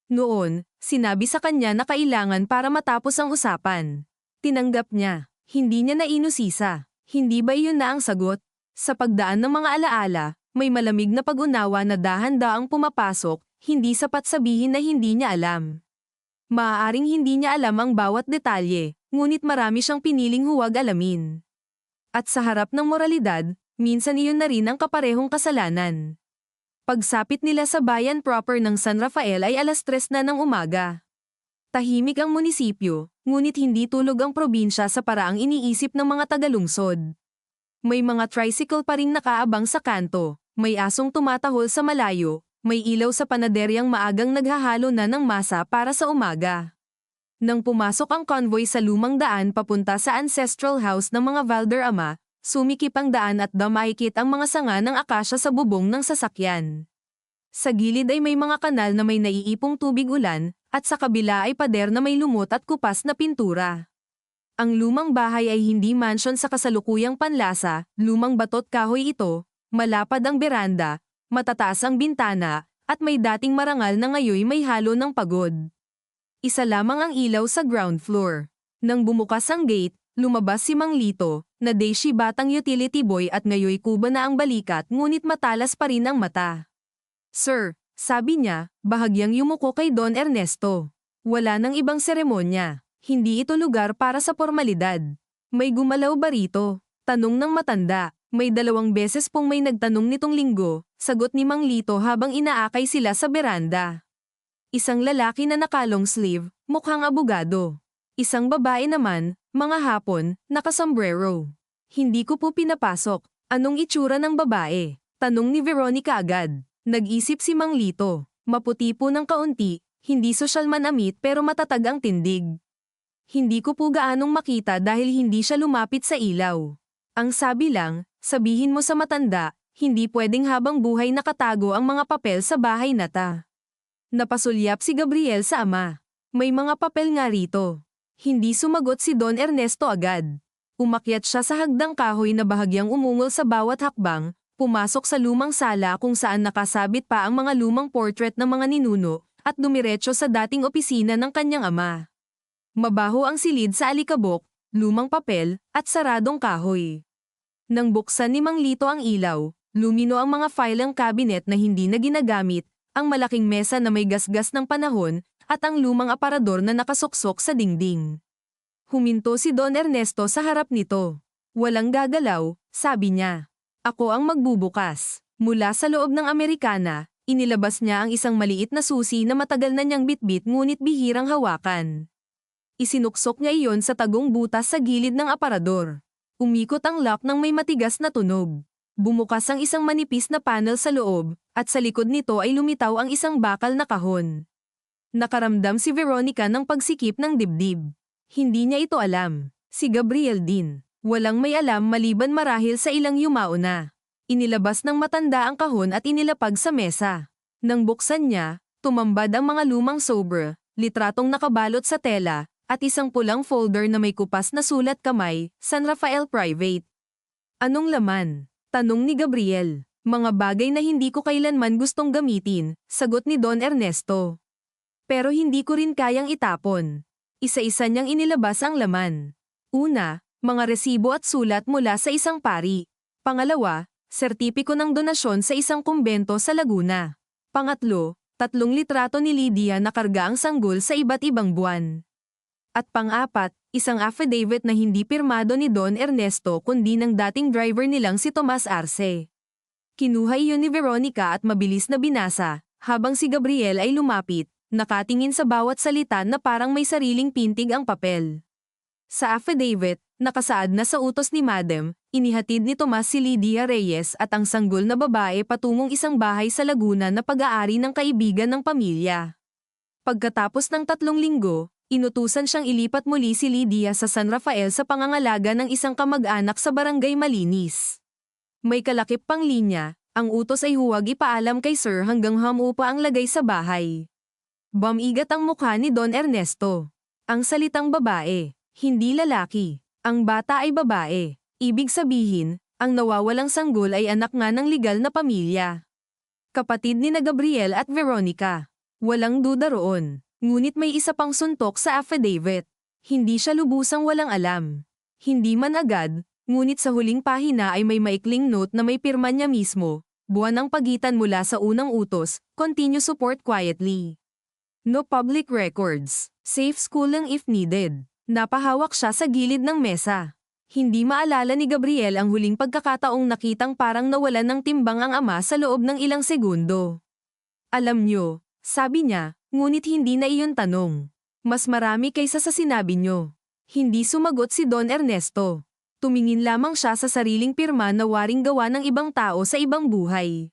[SPEAKER 1] Noon, sinabi sa kanya na kailangan para matapos ang usapan. Tinanggap niya. Hindi niya nainusisa. Hindi ba iyon na ang sagot? Sa pagdaan ng mga alaala, may malamig na pag-unawa na dahan-daang pumapasok, hindi sapat sabihin na hindi niya alam. Maaaring hindi niya alam ang bawat detalye, ngunit marami siyang piniling huwag alamin. At sa harap ng moralidad, minsan iyon na rin ang kaparehong kasalanan. Pagsapit nila sa bayan proper ng San Rafael ay 3:00 na ng umaga. Tahimik ang munisipyo, ngunit hindi tulog ang probinsya sa paraang iniisip ng mga tagalungsod. May mga tricycle pa ring nakaabang sa kanto, may asong tumatahol sa malayo, may ilaw sa panaderyang maagang naghahalo na ng masa para sa umaga. Nang pumasok ang convoy sa lumang daan papunta sa ancestral house ng mga Valderrama, sumikip ang daan at damakit ang mga sanga ng akasya sa bubong ng sasakyan. Sa gilid ay may mga kanal na may naiipong tubig ulan, at sa kabila ay pader na may lumot at kupas na pintura. Ang lumang bahay ay hindi mansyon sa kasalukuyang panlasa, lumang batot kahoy ito, malapad ang beranda, matataas ang bintana, at may dating marangal na ngayoy may halo ng pagod. Isa lamang ang ilaw sa ground floor. Nang bumukas ang gate, lumabas si Mang Lito, na Daisy batang utility boy at ngayoy kuba na ang balikat ngunit matalas pa rin ang mata. Sir, sabi niya, bahagyang yumuko kay Don Ernesto. Wala nang ibang seremonya. Hindi ito lugar para sa formalidad. May gumalaw ba rito? Tanong ng matanda. May 2 beses pong may nagtanong nitong linggo, sagot ni Mang Lito habang inaakay sila sa beranda. Isang lalaki na nakalong sleeve, mukhang abogado. Isang babae naman, mga hapon, nakasombrero. Hindi ko po pinapasok. Anong itsura ng babae? Tanong ni Veronica agad. Nag-isip si Mang Lito. Maputi po ng kaunti, hindi sosyal manamit pero matatag ang tindig. Hindi ko po gaanong makita dahil hindi siya lumapit sa ilaw. Ang sabi lang, sabihin mo sa matanda, hindi pwedeng habang buhay nakatago ang mga papel sa bahay na ta. Napasulyap si Gabriel sa ama. May mga papel nga rito. Hindi sumagot si Don Ernesto agad. Umakyat siya sa hagdang kahoy na bahagyang umungol sa bawat hakbang, pumasok sa lumang sala kung saan nakasabit pa ang mga lumang portrait ng mga ninuno, at dumiretso sa dating opisina ng kanyang ama. Mabaho ang silid sa alikabok, lumang papel, at saradong kahoy. Nang buksan ni Mang Lito ang ilaw, lumino ang mga filing cabinet na hindi na ginagamit, ang malaking mesa na may gasgas ng panahon, at ang lumang aparador na nakasuksok sa dingding. Huminto si Don Ernesto sa harap nito. Walang gagalaw, sabi niya. Ako ang magbubukas. Mula sa loob ng Amerikana, inilabas niya ang isang maliit na susi na matagal na niyang bitbit ngunit bihirang hawakan. Isinuksok niya iyon sa tagong butas sa gilid ng aparador. Umikot ang lock ng may matigas na tunog. Bumukas ang isang manipis na panel sa loob, at sa likod nito ay lumitaw ang isang bakal na kahon. Nakaramdam si Veronica ng pagsikip ng dibdib. Hindi niya ito alam. Si Gabriel din. Walang may alam maliban marahil sa ilang yumao na. Inilabas ng matanda ang kahon at inilapag sa mesa. Nang buksan niya, tumambad ang mga lumang sobre, litratong nakabalot sa tela, at isang pulang folder na may kupas na sulat kamay, San Rafael Private. Anong laman? Tanong ni Gabriel. Mga bagay na hindi ko kailanman gustong gamitin, sagot ni Don Ernesto. Pero hindi ko rin kayang itapon. Isa-isa niyang inilabas ang laman. Una, mga resibo at sulat mula sa isang pari. Pangalawa, sertipiko ng donasyon sa isang kumbento sa Laguna. Pangatlo, 3 litrato ni Lydia na karga ang sanggol sa iba't ibang buwan. At pang-apat, isang affidavit na hindi pirmado ni Don Ernesto kundi ng dating driver nilang si Tomas Arce. Kinuha iyon ni Veronica at mabilis na binasa, habang si Gabriel ay lumapit, nakatingin sa bawat salita na parang may sariling pintig ang papel. Sa affidavit, nakasaad na sa utos ni Madam, inihatid ni Tomas si Lydia Reyes at ang sanggol na babae patungong isang bahay sa Laguna na pag-aari ng kaibigan ng pamilya. Pagkatapos ng 3 linggo, inutusan siyang ilipat muli si Lydia sa San Rafael sa pangangalaga ng isang kamag-anak sa Barangay Malinis. May kalakip pang linya, ang utos ay huwag ipaalam kay Sir hanggang hamupa ang lagay sa bahay. Bumigat ang mukha ni Don Ernesto. Ang salitang babae, hindi lalaki. Ang bata ay babae. Ibig sabihin, ang nawawalang sanggol ay anak nga ng legal na pamilya. Kapatid ni na Gabriel at Veronica. Walang duda roon. Ngunit may isa pang suntok sa affidavit. Hindi siya lubusang walang alam. Hindi man agad, ngunit sa huling pahina ay may maikling note na may pirma niya mismo. Buwan ang pagitan mula sa unang utos, continue support quietly. No public records. Safe schooling if needed. Napahawak siya sa gilid ng mesa. Hindi maalala ni Gabriel ang huling pagkakataong nakitang parang nawalan ng timbang ang ama sa loob ng ilang segundo. Alam niyo, sabi niya, ngunit hindi na iyon tanong. Mas marami kaysa sa sinabi niyo. Hindi sumagot si Don Ernesto. Tumingin lamang siya sa sariling pirma na waring gawa ng ibang tao sa ibang buhay.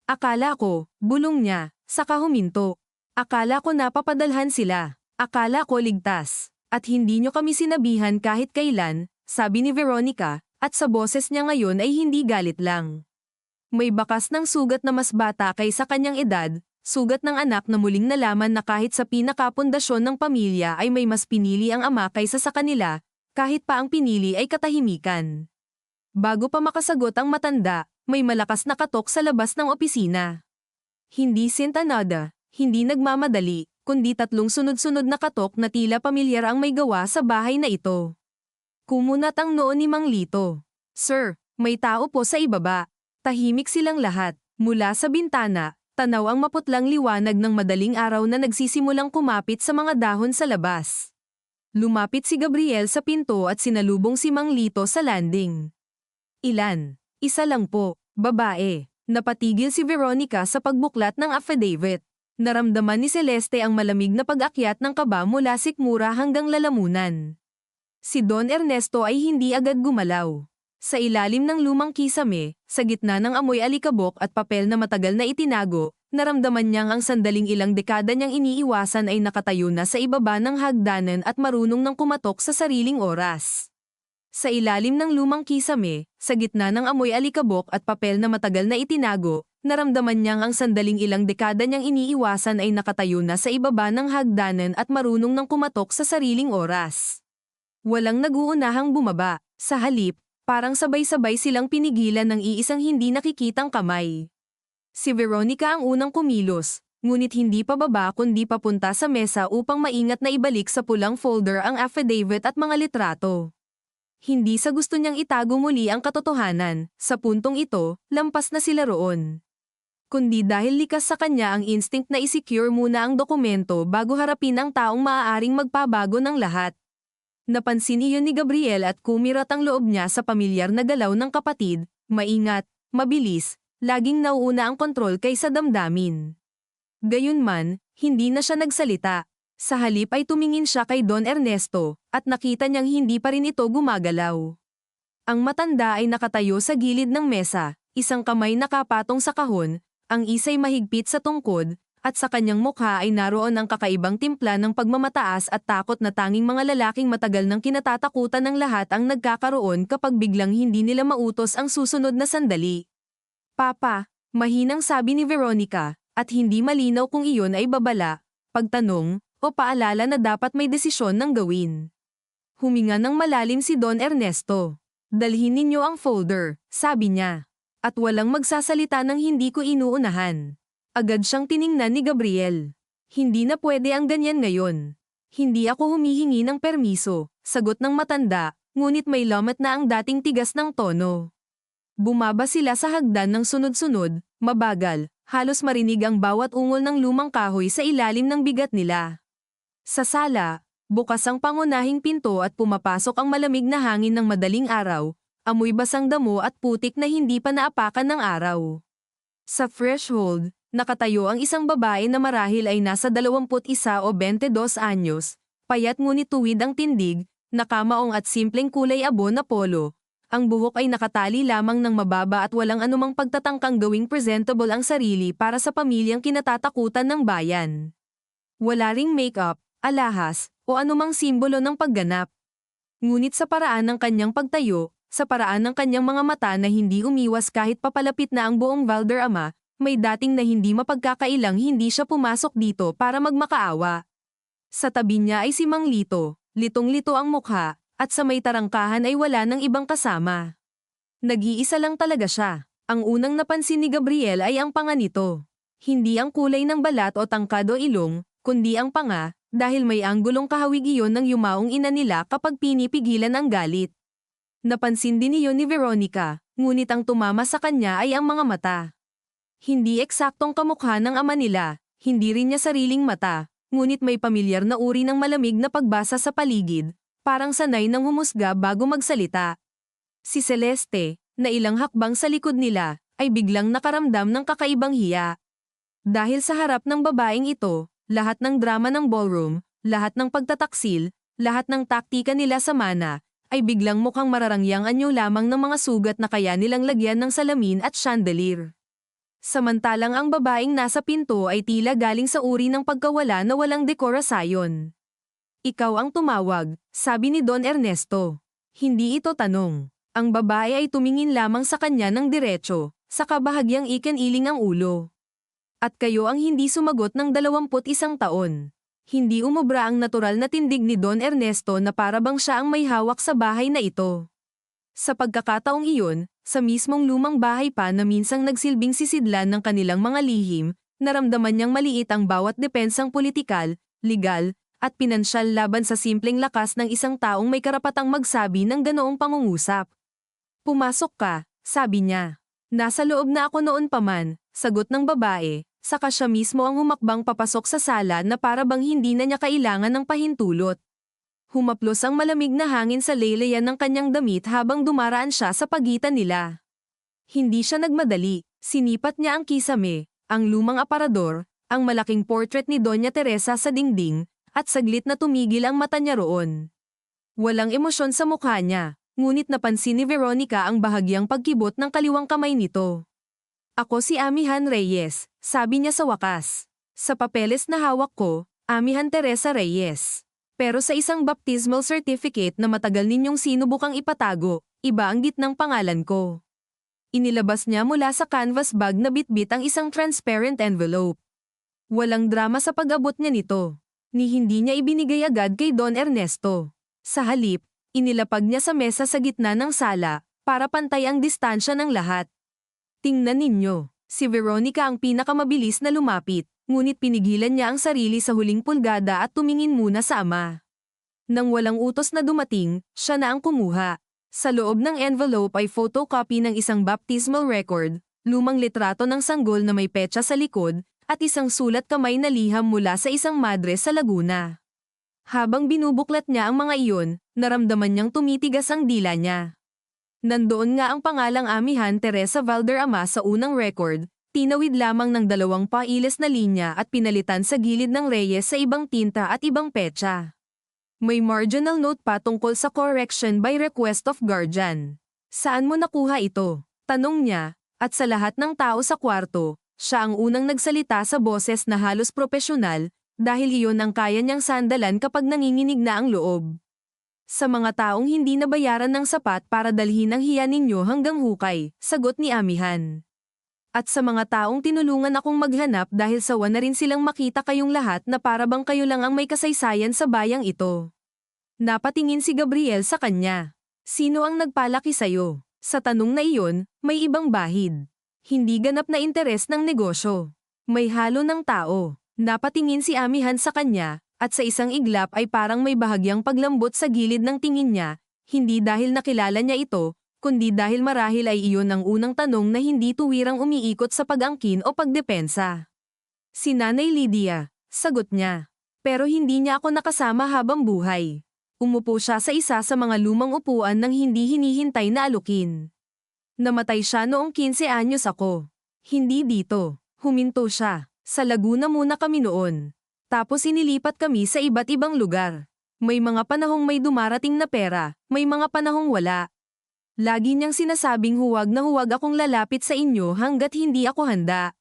[SPEAKER 1] Akala ko, bulong niya, saka huminto. Akala ko napapadalhan sila. Akala ko ligtas. At hindi niyo kami sinabihan kahit kailan, sabi ni Veronica, at sa boses niya ngayon ay hindi galit lang. May bakas ng sugat na mas bata kaysa kanyang edad, sugat ng anak na muling nalaman na kahit sa pinakapundasyon ng pamilya ay may mas pinili ang ama kaysa sa kanila, Kahit pa ang pinili ay katahimikan. Bago pa makasagot ang matanda, may malakas na katok sa labas ng opisina. Hindi sintanada, hindi nagmamadali, kundi 3 sunod-sunod na katok na tila pamilyar ang may gawa sa bahay na ito. Kumunat ang noo ni Mang Lito. "Sir, may tao po sa ibaba." Tahimik silang lahat. Mula sa bintana, tanaw ang maputlang liwanag ng madaling araw na nagsisimulang kumapit sa mga dahon sa labas. Lumapit si Gabriel sa pinto at sinalubong si Mang Lito sa landing. "Ilan?" "Isa lang po, babae." Napatigil si Veronica sa pagbuklat ng affidavit. Naramdaman ni Celeste ang malamig na pag-akyat ng kaba mula sikmura hanggang lalamunan. Si Don Ernesto ay hindi agad gumalaw. Sa ilalim ng lumang kisame, sa gitna ng amoy alikabok at papel na matagal na itinago, naramdaman niyang ang sandaling ilang dekada niyang iniiwasan ay nakatayo na sa ibaba ng hagdanan at marunong nang kumatok sa sariling oras. Sa ilalim ng lumang kisame, sa gitna ng amoy alikabok at papel na matagal na itinago, naramdaman niyang ang sandaling ilang dekada niyang iniiwasan ay nakatayo na sa ibaba ng hagdanan at marunong nang kumatok sa sariling oras. Walang naguunahang bumaba, sa halip, parang sabay-sabay silang pinigilan ng iisang hindi nakikitang kamay. Si Veronica ang unang kumilos, ngunit hindi pababa kundi papunta sa mesa upang maingat na ibalik sa pulang folder ang affidavit at mga litrato. Hindi sa gusto niyang itago muli ang katotohanan, sa puntong ito, lampas na sila roon. Kundi dahil likas sa kanya ang instinct na i-secure muna ang dokumento bago harapin ang taong maaaring magpabago ng lahat. Napansin iyon ni Gabriel at kumirat ang loob niya sa pamilyar na galaw ng kapatid, maingat, mabilis, laging nauuna ang kontrol kaysa damdamin. Gayunman, hindi na siya nagsalita. Sa halip ay tumingin siya kay Don Ernesto, at nakita niyang hindi pa rin ito gumagalaw. Ang matanda ay nakatayo sa gilid ng mesa, isang kamay nakapatong sa kahon, ang isa'y mahigpit sa tungkod, at sa kanyang mukha ay naroon ang kakaibang timpla ng pagmamataas at takot na tanging mga lalaking matagal nang kinatatakutan ng lahat ang nagkakaroon kapag biglang hindi nila mautos ang susunod na sandali. "Papa," mahinang sabi ni Veronica, at hindi malinaw kung iyon ay babala, pagtanong, o paalala na dapat may desisyon ng gawin. Huminga ng malalim si Don Ernesto. "Dalhin ninyo ang folder," sabi niya. At walang magsasalita nang hindi ko inuunahan. Agad siyang tiningnan ni Gabriel. "Hindi na pwede ang ganyan ngayon." "Hindi ako humihingi ng permiso," sagot ng matanda, ngunit may lamat na ang dating tigas ng tono. Bumaba sila sa hagdan ng sunod-sunod, mabagal, halos marinig ang bawat ungol ng lumang kahoy sa ilalim ng bigat nila. Sa sala, bukas ang pangunahing pinto at pumapasok ang malamig na hangin ng madaling araw, amoy basang damo at putik na hindi pa naapakan ng araw. Sa threshold, nakatayo ang isang babae na marahil ay nasa 21 o 22 anyos, payat ngunit tuwid ang tindig, nakamaong at simpleng kulay abo na polo. Ang buhok ay nakatali lamang ng mababa at walang anumang pagtatangkang gawing presentable ang sarili para sa pamilyang kinatatakutan ng bayan. Wala ring make-up, alahas, o anumang simbolo ng pagganap. Ngunit sa paraan ng kanyang pagtayo, sa paraan ng kanyang mga mata na hindi umiwas kahit papalapit na ang buong Valderrama, may dating na hindi mapagkakailang hindi siya pumasok dito para magmakaawa. Sa tabi niya ay si Mang Lito, litong-lito ang mukha, at sa may tarangkahan ay wala ng ibang kasama. Nag-iisa lang talaga siya. Ang unang napansin ni Gabriel ay ang panga nito. Hindi ang kulay ng balat o tangkad o ilong, kundi ang panga, dahil may anggulong kahawig iyon ng yumaong ina nila kapag pinipigilan ang galit. Napansin din iyon ni Veronica, ngunit ang tumama sa kanya ay ang mga mata. Hindi eksaktong kamukha ng ama nila, hindi rin niya sariling mata, ngunit may pamilyar na uri ng malamig na pagbasa sa paligid, parang sanay ng humusga bago magsalita. Si Celeste, na ilang hakbang sa likod nila, ay biglang nakaramdam ng kakaibang hiya. Dahil sa harap ng babaeng ito, lahat ng drama ng ballroom, lahat ng pagtataksil, lahat ng taktika nila sa mana, ay biglang mukhang mararangyang anyo lamang ng mga sugat na kaya nilang lagyan ng salamin at chandelier. Samantalang ang babaeng nasa pinto ay tila galing sa uri ng pagkawala na walang dekorasayon. "Ikaw ang tumawag," sabi ni Don Ernesto. Hindi ito tanong. Ang babae ay tumingin lamang sa kanya ng diretso, sa kabahagyang ikiniling ang ulo. "At kayo ang hindi sumagot ng 21 taon." Hindi umubra ang natural na tindig ni Don Ernesto na parabang siya ang may hawak sa bahay na ito. Sa pagkakataong iyon, sa mismong lumang bahay pa na minsang nagsilbing sisidlan ng kanilang mga lihim, naramdaman niyang maliit ang bawat depensang politikal, legal, at pinansyal laban sa simpleng lakas ng isang taong may karapatang magsabi ng ganoong pangungusap. "Pumasok ka," sabi niya. "Nasa loob na ako noon pa man," sagot ng babae, saka siya mismo ang humakbang papasok sa sala na parabang hindi na niya kailangan ng pahintulot. Humaplos ang malamig na hangin sa laylayan ng kanyang damit habang dumaraan siya sa pagitan nila. Hindi siya nagmadali, sinipat niya ang kisame, ang lumang aparador, ang malaking portrait ni Doña Teresa sa dingding, at saglit na tumigil ang mata niya roon. Walang emosyon sa mukha niya, ngunit napansin ni Veronica ang bahagyang pagkibot ng kaliwang kamay nito. "Ako si Amihan Reyes," sabi niya sa wakas. "Sa papeles na hawak ko, Amihan Teresa Reyes. Pero sa isang baptismal certificate na matagal ninyong sinubukang ipatago, iba ang gitnang pangalan ko." Inilabas niya mula sa canvas bag na bitbit ang isang transparent envelope. Walang drama sa pag-abot niya nito. Ni hindi niya ibinigay agad kay Don Ernesto. Sa halip, inilapag niya sa mesa sa gitna ng sala, para pantay ang distansya ng lahat. "Tingnan ninyo." Si Veronica ang pinakamabilis na lumapit, ngunit pinigilan niya ang sarili sa huling pulgada at tumingin muna sa ama. Nang walang utos na dumating, siya na ang kumuha. Sa loob ng envelope ay photocopy ng isang baptismal record, lumang litrato ng sanggol na may petsa sa likod, at isang sulat kamay na liham mula sa isang madre sa Laguna. Habang binubuklat niya ang mga iyon, naramdaman niyang tumitigas ang dila niya. Nandoon nga ang pangalang Amihan Teresa Valderrama sa unang record, tinawid lamang ng 2 pailes na linya at pinalitan sa gilid ng Reyes sa ibang tinta at ibang petsa. May marginal note pa tungkol sa correction by request of guardian. "Saan mo nakuha ito?" tanong niya, at sa lahat ng tao sa kwarto, siya ang unang nagsalita sa boses na halos propesyonal, dahil iyon ang kaya niyang sandalan kapag nanginginig na ang loob. "Sa mga taong hindi nabayaran ng sapat para dalhin ang hiya ninyo hanggang hukay," sagot ni Amihan. "At sa mga taong tinulungan akong maghanap dahil sawa na rin silang makita kayong lahat na parabang kayo lang ang may kasaysayan sa bayang ito." Napatingin si Gabriel sa kanya. "Sino ang nagpalaki sa'yo?" Sa tanong na iyon, may ibang bahid. Hindi ganap na interes ng negosyo. May halo ng tao. Napatingin si Amihan sa kanya, at sa isang iglap ay parang may bahagyang paglambot sa gilid ng tingin niya, hindi dahil nakilala niya ito, kundi dahil marahil ay iyon ang unang tanong na hindi tuwirang umiikot sa pag-angkin o pagdepensa. "Si Nanay Lydia," sagot niya. "Pero hindi niya ako nakasama habang buhay." Umupo siya sa isa sa mga lumang upuan nang hindi hinihintay na alukin. "Namatay siya noong 15 anyos ako. Hindi dito." Huminto siya. "Sa Laguna muna kami noon. Tapos inilipat kami sa iba't ibang lugar. May mga panahong may dumarating na pera, may mga panahong wala. Lagi niyang sinasabing huwag na huwag akong lalapit sa inyo hanggat hindi ako handa.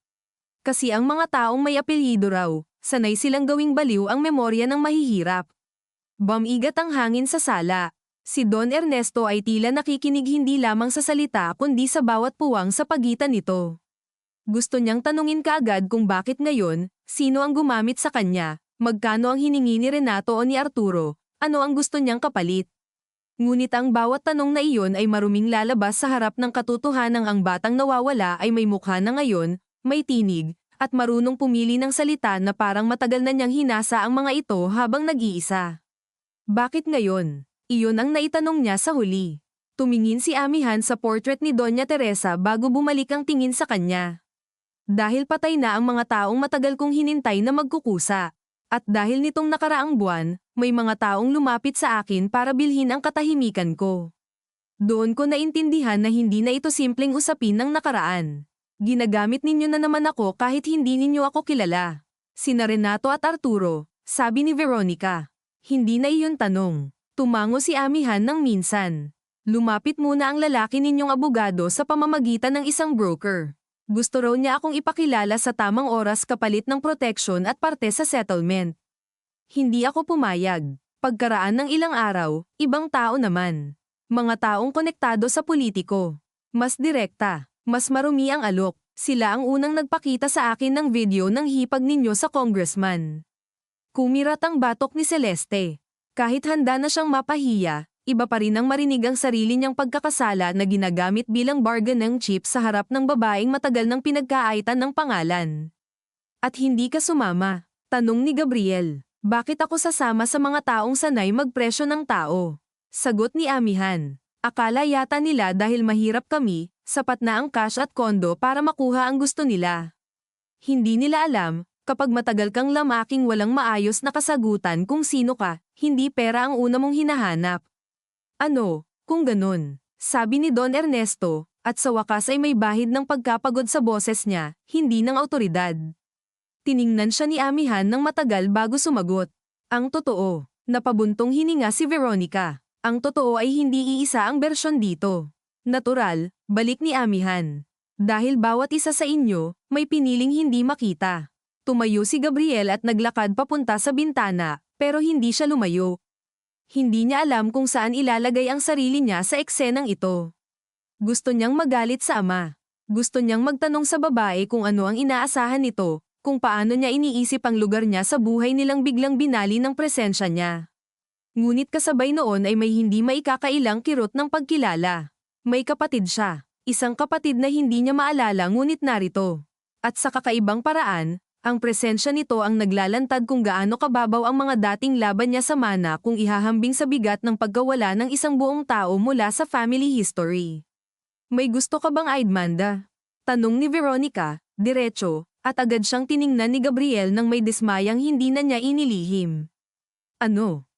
[SPEAKER 1] Kasi ang mga taong may apelyido raw, sanay silang gawing baliw ang memorya ng mahihirap." Bumigat ang hangin sa sala. Si Don Ernesto ay tila nakikinig hindi lamang sa salita kundi sa bawat puwang sa pagitan nito. Gusto niyang tanungin kaagad kung bakit ngayon, sino ang gumamit sa kanya, magkano ang hiningi ni Renato o ni Arturo, ano ang gusto niyang kapalit. Ngunit ang bawat tanong na iyon ay maruming lalabas sa harap ng katotohanang ang batang nawawala ay may mukha na ngayon, may tinig, at marunong pumili ng salita na parang matagal na niyang hinasa ang mga ito habang nag-iisa. Bakit ngayon? Iyon ang naitanong niya sa huli. Tumingin si Amihan sa portrait ni Doña Teresa bago bumalik ang tingin sa kanya. Dahil patay na ang mga taong matagal kong hinintay na magkukusa. At dahil nitong nakaraang buwan, may mga taong lumapit sa akin para bilhin ang katahimikan ko. Doon ko naintindihan na hindi na ito simpleng usapin ng nakaraan. Ginagamit ninyo na naman ako kahit hindi ninyo ako kilala. Sina Renato at Arturo, sabi ni Veronica. Hindi na iyon tanong. Tumango si Amihan ng minsan. Lumapit muna ang lalaki ninyong abogado sa pamamagitan ng isang broker. Gusto raw niya akong ipakilala sa tamang oras kapalit ng protection at parte sa settlement. Hindi ako pumayag. Pagkaraan ng ilang araw, ibang tao naman. Mga taong konektado sa politiko. Mas direkta, mas marumi ang alok. Sila ang unang nagpakita sa akin ng video ng hipag ninyo sa congressman. Kumirat ang batok ni Celeste. Kahit handa na siyang mapahiya, iba pa rin ang marinig ang sarili niyang pagkakasala na ginagamit bilang bargain ng chip sa harap ng babaeng matagal nang pinagkaaitan ng pangalan. At hindi ka sumama? Tanong ni Gabriel. Bakit ako sasama sa mga taong sanay magpresyo ng tao? Sagot ni Amihan. Akala yata nila dahil mahirap kami, sapat na ang cash at kondo para makuha ang gusto nila. Hindi nila alam, kapag matagal kang lamaking walang maayos na kasagutan kung sino ka, hindi pera ang una mong hinahanap. Ano, kung ganun? Sabi ni Don Ernesto, at sa wakas ay may bahid ng pagkapagod sa boses niya, hindi ng awtoridad. Tiningnan siya ni Amihan ng matagal bago sumagot. Ang totoo, napabuntong hininga si Veronica. Ang totoo ay hindi iisa ang bersyon dito. Natural, balik ni Amihan. Dahil bawat isa sa inyo, may piniling hindi makita. Tumayo si Gabriel at naglakad papunta sa bintana, pero hindi siya lumayo. Hindi niya alam kung saan ilalagay ang sarili niya sa eksenang ito. Gusto niyang magalit sa ama. Gusto niyang magtanong sa babae kung ano ang inaasahan nito, kung paano niya iniisip ang lugar niya sa buhay nilang biglang binali ng presensya niya. Ngunit kasabay noon ay may hindi maikakailang kirot ng pagkilala. May kapatid siya, isang kapatid na hindi niya maalala ngunit narito. At sa kakaibang paraan, ang presensya nito ang naglalantad kung gaano kababaw ang mga dating laban niya sa mana kung ihahambing sa bigat ng pagkawala ng isang buong tao mula sa family history. May gusto ka bang Aidmanda? Tanong ni Veronica, diretso, at agad siyang tiningnan ni Gabriel nang may dismayang hindi na niya inilihim. Ano?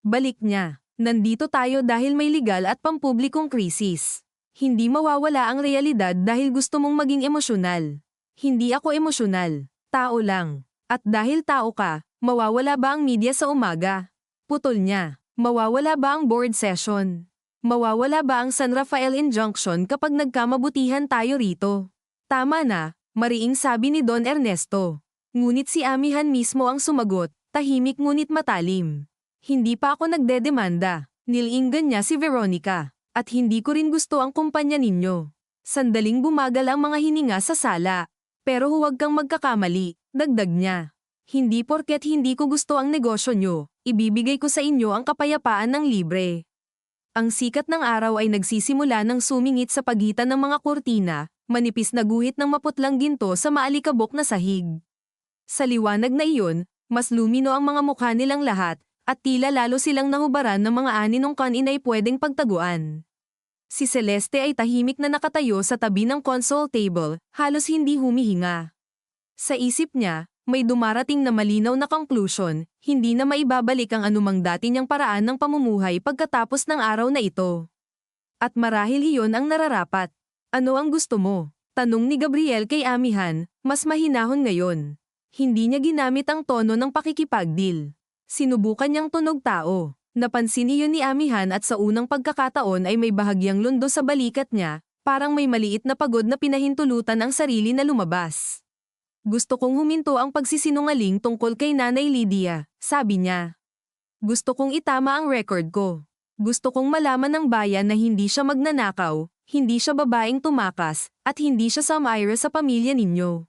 [SPEAKER 1] Balik niya. Nandito tayo dahil may legal at pampublikong krisis. Hindi mawawala ang realidad dahil gusto mong maging emosyonal. Hindi ako emosyonal. Tao lang. At dahil tao ka, mawawala ba ang media sa umaga? Putol niya. Mawawala ba ang board session? Mawawala ba ang San Rafael Injunction kapag nagkamabutihan tayo rito? Tama na, mariing sabi ni Don Ernesto. Ngunit si Amihan mismo ang sumagot, tahimik ngunit matalim. Hindi pa ako nagdedemanda, nilinggan niya si Veronica, at hindi ko rin gusto ang kumpanya ninyo. Sandaling bumagal ang mga hininga sa sala. Pero huwag kang magkakamali, dagdag niya. Hindi porket hindi ko gusto ang negosyo nyo, ibibigay ko sa inyo ang kapayapaan ng libre. Ang sikat ng araw ay nagsisimula ng sumingit sa pagitan ng mga kurtina, manipis na guhit ng maputlang ginto sa maalikabok na sahig. Sa liwanag na iyon, mas lumino ang mga mukha nilang lahat, at tila lalo silang nahubaran ng mga aninong kaninay pwedeng pagtaguan. Si Celeste ay tahimik na nakatayo sa tabi ng console table, halos hindi humihinga. Sa isip niya, may dumarating na malinaw na conclusion, hindi na maibabalik ang anumang dati niyang paraan ng pamumuhay pagkatapos ng araw na ito. At marahil iyon ang nararapat. Ano ang gusto mo? Tanong ni Gabriel kay Amihan, mas mahinahon ngayon. Hindi niya ginamit ang tono ng pakikipagdil. Sinubukan niyang tunog tao. Napansin iyon ni Amihan at sa unang pagkakataon ay may bahagyang lundo sa balikat niya, parang may maliit na pagod na pinahintulutan ang sarili na lumabas. Gusto kong huminto ang pagsisinungaling tungkol kay Nanay Lydia, sabi niya. Gusto kong itama ang record ko. Gusto kong malaman ng bayan na hindi siya magnanakaw, hindi siya babaeng tumakas, at hindi siya sumire sa pamilya ninyo.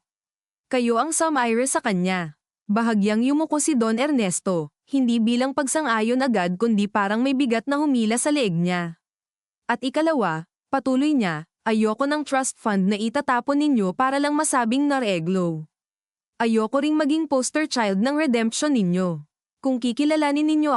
[SPEAKER 1] Kayo ang sumire sa kanya. Bahagyang yumuko si Don Ernesto, hindi bilang pagsang-ayon agad kundi parang may bigat na humila sa leeg niya. At ikalawa, patuloy niya, ayoko ng trust fund na itatapon ninyo para lang masabing nareglo. Ayoko ring maging poster child ng redemption ninyo. Kung kikilalanin ninyo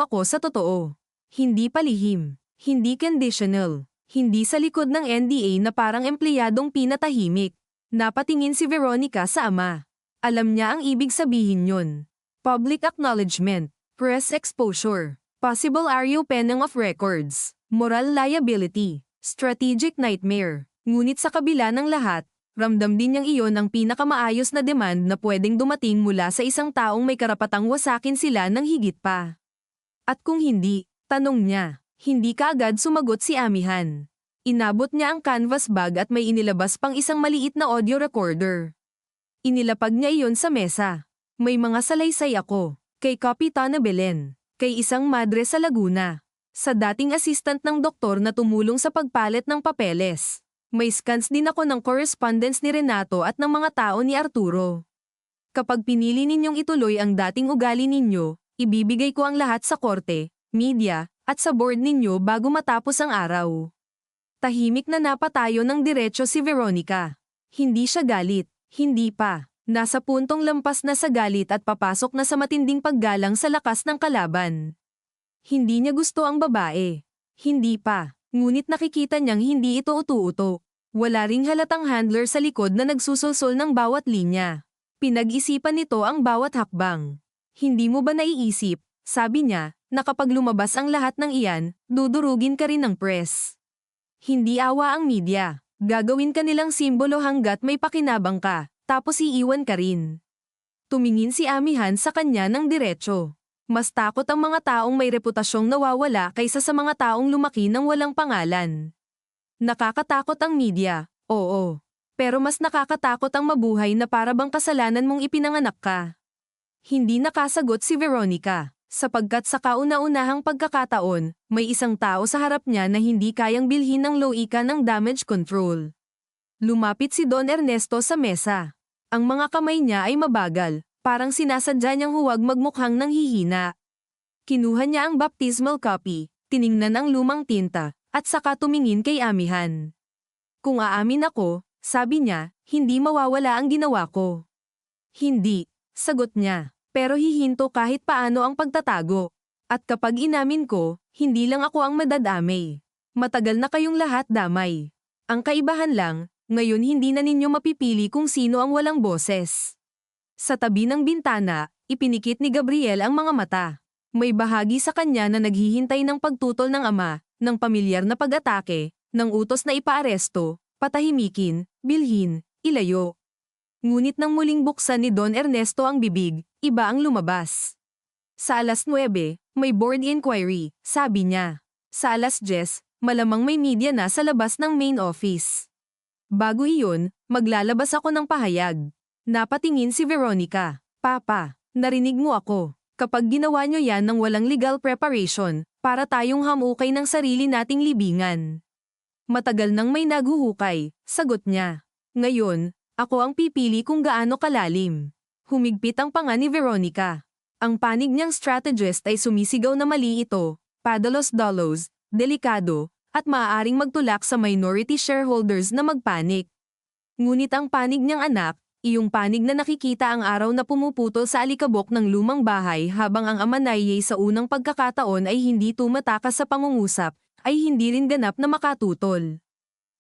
[SPEAKER 1] ako sa totoo. Hindi palihim, hindi conditional, hindi sa likod ng NDA na parang empleyadong pinatahimik. Napatingin si Veronica sa ama. Alam niya ang ibig sabihin yun. Public acknowledgement, press exposure, possible reopening of records, moral liability, strategic nightmare. Ngunit sa kabila ng lahat, ramdam din niyang iyon ang pinakamaayos na demand na pwedeng dumating mula sa isang taong may karapatang wasakin sila ng higit pa. At kung hindi, tanong niya, hindi kaagad sumagot si Amihan. Inabot niya ang canvas bag at may inilabas pang isang maliit na audio recorder. Inilapag niya iyon sa mesa. May mga salaysay ako, kay Kapitana Belen, kay isang madre sa Laguna, sa dating assistant ng doktor na tumulong sa pagpalit ng papeles. May scans din ako ng correspondence ni Renato at ng mga tao ni Arturo. Kapag pinili ninyong ituloy ang dating ugali ninyo, ibibigay ko ang lahat sa korte, media, at sa board ninyo bago matapos ang araw. Tahimik na napatayo ng diretso si Veronica. Hindi siya galit, hindi pa. Nasa puntong lampas na sa galit at papasok na sa matinding paggalang sa lakas ng kalaban. Hindi niya gusto ang babae. Hindi pa. Ngunit nakikita niyang hindi ito utu-uto. Wala ring halatang handler sa likod na nagsusulsol ng bawat linya. Pinag-isipan nito ang bawat hakbang. Hindi mo ba naiisip, sabi niya, na kapag lumabas ang lahat ng iyan, dudurugin ka rin ng press. Hindi awa ang media. Gagawin ka nilang simbolo hanggat may pakinabang ka, tapos iiwan ka rin. Tumingin si Amihan sa kanya ng diretso. Mas takot ang mga taong may reputasyong nawawala kaysa sa mga taong lumaki ng walang pangalan. Nakakatakot ang media, oo. Pero mas nakakatakot ang mabuhay na parabang kasalanan mong ipinanganak ka. Hindi nakasagot si Veronica, sapagkat sa kauna-unahang pagkakataon, may isang tao sa harap niya na hindi kayang bilhin ng loika ng damage control. Lumapit si Don Ernesto sa mesa. Ang mga kamay niya ay mabagal, parang sinasadya niyang huwag magmukhang nanghihina. Kinuha niya ang baptismal copy, tiningnan ang lumang tinta, at saka tumingin kay Amihan. Kung aamin ako, sabi niya, hindi mawawala ang ginawa ko. Hindi, sagot niya, pero hihinto kahit paano ang pagtatago. At kapag inamin ko, hindi lang ako ang madadamay. Matagal na kayong lahat damay. Ang kaibahan lang, ngayon hindi na ninyo mapipili kung sino ang walang boses. Sa tabi ng bintana, ipinikit ni Gabriel ang mga mata. May bahagi sa kanya na naghihintay ng pagtutol ng ama, ng pamilyar na pag-atake, ng utos na ipaaresto, patahimikin, bilhin, ilayo. Ngunit nang muling buksan ni Don Ernesto ang bibig, iba ang lumabas. Sa 9:00, may board inquiry, sabi niya. Sa 10:00, malamang may media na sa labas ng main office. Bago iyon, maglalabas ako ng pahayag. Napatingin si Veronica. Papa, narinig mo ako. Kapag ginawa nyo yan ng walang legal preparation, para tayong hamukay ng sarili nating libingan. Matagal nang may naghuhukay, sagot niya. Ngayon, ako ang pipili kung gaano kalalim. Humigpit ang panga ni Veronica. Ang panig niyang strategist ay sumisigaw na mali ito, padalos-dalos, delikado, at maaaring magtulak sa minority shareholders na magpanik. Ngunit ang panig niyang anak, iyong panig na nakikita ang araw na pumuputol sa alikabok ng lumang bahay habang ang ama Naye sa unang pagkakataon ay hindi tumatakas sa pangungusap, ay hindi rin ganap na makatutol.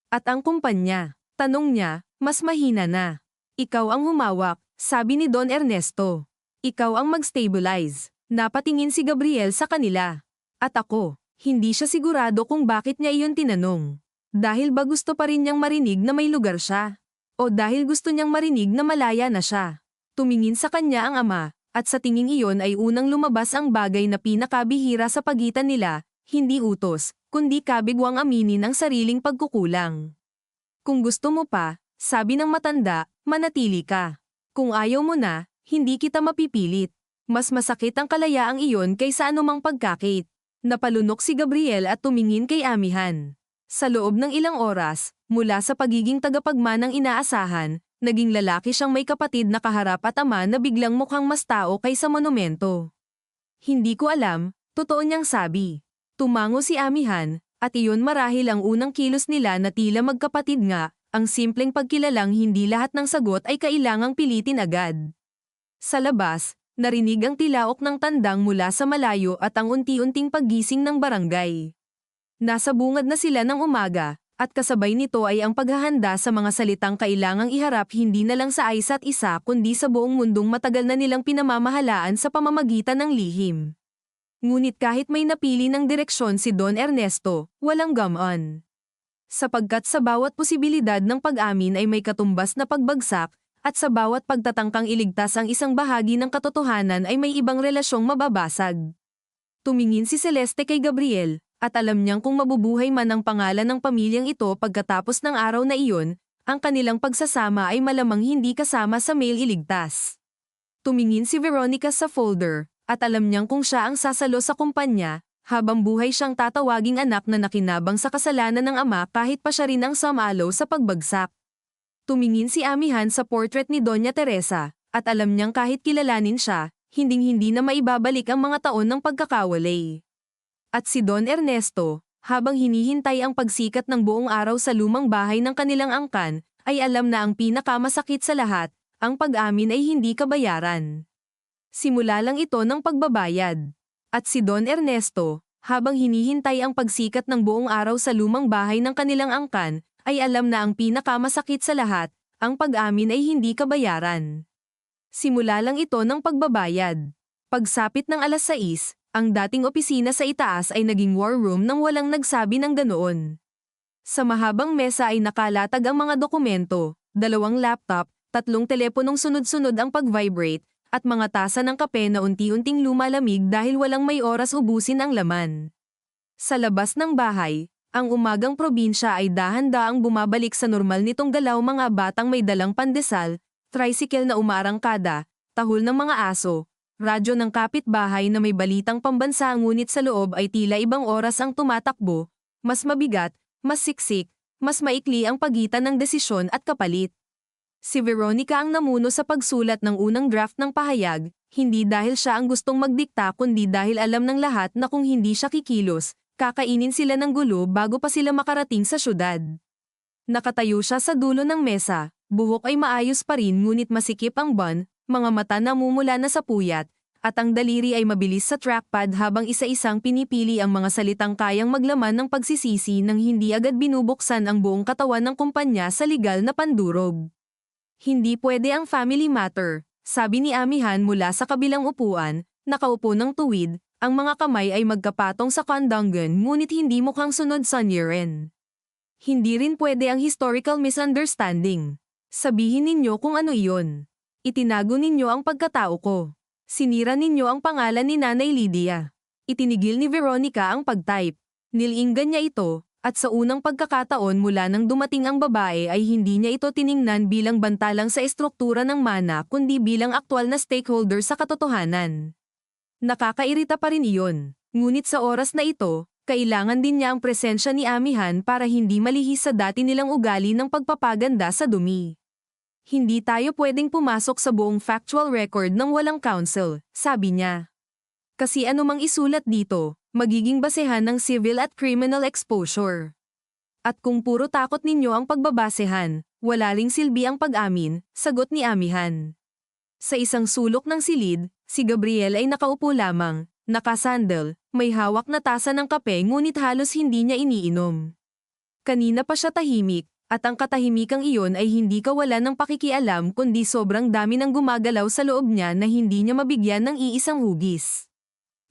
[SPEAKER 1] At ang kumpanya, tanong niya, mas mahina na. Ikaw ang humawak, sabi ni Don Ernesto. Ikaw ang mag-stabilize. Napatingin si Gabriel sa kanila. At ako, hindi siya sigurado kung bakit niya iyon tinanong. Dahil ba gusto pa rin niyang marinig na may lugar siya? O dahil gusto niyang marinig na malaya na siya. Tumingin sa kanya ang ama, at sa tinging iyon ay unang lumabas ang bagay na pinakabihira sa pagitan nila, hindi utos, kundi kabigwang aminin ang sariling pagkukulang. Kung gusto mo pa, sabi ng matanda, manatili ka. Kung ayaw mo na, hindi kita mapipilit. Mas masakit ang kalayaang iyon kaysa anumang pagkakait. Napalunok si Gabriel at tumingin kay Amihan. Sa loob ng ilang oras, mula sa pagiging tagapagmanang inaasahan, naging lalaki siyang may kapatid na kaharap at ama na biglang mukhang mas tao kaysa monumento. Hindi ko alam, totoo niyang sabi. Tumango si Amihan, at iyon marahil ang unang kilos nila na tila magkapatid nga, ang simpleng pagkilalang hindi lahat ng sagot ay kailangang pilitin agad. Sa labas, narinig ang tilaok ng tandang mula sa malayo at ang unti-unting paggising ng barangay. Nasa bungad na sila ng umaga, at kasabay nito ay ang paghahanda sa mga salitang kailangang iharap hindi na lang sa isa't isa kundi sa buong mundong matagal na nilang pinamamahalaan sa pamamagitan ng lihim. Ngunit kahit may napili ng direksyon si Don Ernesto, walang gam-on. Sapagkat sa bawat posibilidad ng pag-amin ay may katumbas na pagbagsak, at sa bawat pagtatangkang iligtas ang isang bahagi ng katotohanan ay may ibang relasyong mababasag. Tumingin si Celeste kay Gabriel, at alam niyang kung mabubuhay man ang pangalan ng pamilyang ito pagkatapos ng araw na iyon, ang kanilang pagsasama ay malamang hindi kasama sa mail iligtas. Tumingin si Veronica sa folder, at alam niyang kung siya ang sasalo sa kumpanya, habang buhay siyang tatawaging anak na nakinabang sa kasalanan ng ama kahit pa siya rin ang sumalo sa pagbagsak. Tumingin si Amihan sa portrait ni Doña Teresa, At alam niyang kahit kilalanin siya, hinding-hindi na maibabalik ang mga taon ng pagkakawalay. At si Don Ernesto, habang hinihintay ang pagsikat ng buong araw sa lumang bahay ng kanilang angkan, ay alam na ang pinakamasakit sa lahat, ang pag-amin ay hindi kabayaran. Simula lang ito ng pagbabayad. At si Don Ernesto, habang hinihintay ang pagsikat ng buong araw sa lumang bahay ng kanilang angkan, ay alam na ang pinakamasakit sa lahat, ang pag-amin ay hindi kabayaran. Simula lang ito ng pagbabayad. Pagsapit ng 6:00, ang dating opisina sa itaas ay naging war room nang walang nagsabi ng ganoon. Sa mahabang mesa ay nakalatag ang mga dokumento, 2 laptop, 3 teleponong sunod-sunod ang pag-vibrate, at mga tasa ng kape na unti-unting lumalamig dahil walang may oras ubusin ang laman. Sa labas ng bahay, ang umagang probinsya ay dahan-daang bumabalik sa normal nitong galaw, mga batang may dalang pandesal, tricycle na umaarangkada, tahol ng mga aso, radyo ng kapitbahay na may balitang pambansa, ngunit sa loob ay tila ibang oras ang tumatakbo, mas mabigat, mas siksik, mas maikli ang pagitan ng desisyon at kapalit. Si Veronica ang namuno sa pagsulat ng unang draft ng pahayag, hindi dahil siya ang gustong magdikta kundi dahil alam ng lahat na kung hindi siya kikilos, kakainin sila ng gulo bago pa sila makarating sa syudad. Nakatayo siya sa dulo ng mesa, buhok ay maayos pa rin ngunit masikip ang bun, mga mata namumula na sa puyat, at ang daliri ay mabilis sa trackpad habang isa-isang pinipili ang mga salitang kayang maglaman ng pagsisisi nang hindi agad binubuksan ang buong katawan ng kumpanya sa legal na pandurog. Hindi pwede ang family matter, sabi ni Amihan mula sa kabilang upuan, nakaupo ng tuwid, ang mga kamay ay magkapatong sa kandanggan ngunit hindi mukhang sunod sa niren. Hindi rin pwede ang historical misunderstanding. Sabihin ninyo kung ano iyon. Itinago ninyo ang pagkatao ko. Sinira ninyo ang pangalan ni Nanay Lydia. Itinigil ni Veronica ang pag-type. Nilinggan niya ito, at sa unang pagkakataon mula nang dumating ang babae ay hindi niya ito tiningnan bilang bantalang sa estruktura ng mana kundi bilang aktwal na stakeholder sa katotohanan. Nakakairita pa rin iyon, ngunit sa oras na ito, kailangan din niya ang presensya ni Amihan para hindi malihis sa dati nilang ugali ng pagpapaganda sa dumi. Hindi tayo pwedeng pumasok sa buong factual record ng walang counsel, sabi niya. Kasi anumang isulat dito, magiging basehan ng civil at criminal exposure. At kung puro takot ninyo ang pagbabasehan, wala ring silbi ang pag-amin, sagot ni Amihan. Sa isang sulok ng silid, si Gabriel ay nakaupo lamang, nakasandal, may hawak na tasa ng kape ngunit halos hindi niya iniinom. Kanina pa siya tahimik, at ang katahimikang iyon ay hindi kawalan ng pakikialam kundi sobrang dami ng gumagalaw sa loob niya na hindi niya mabigyan ng iisang hugis.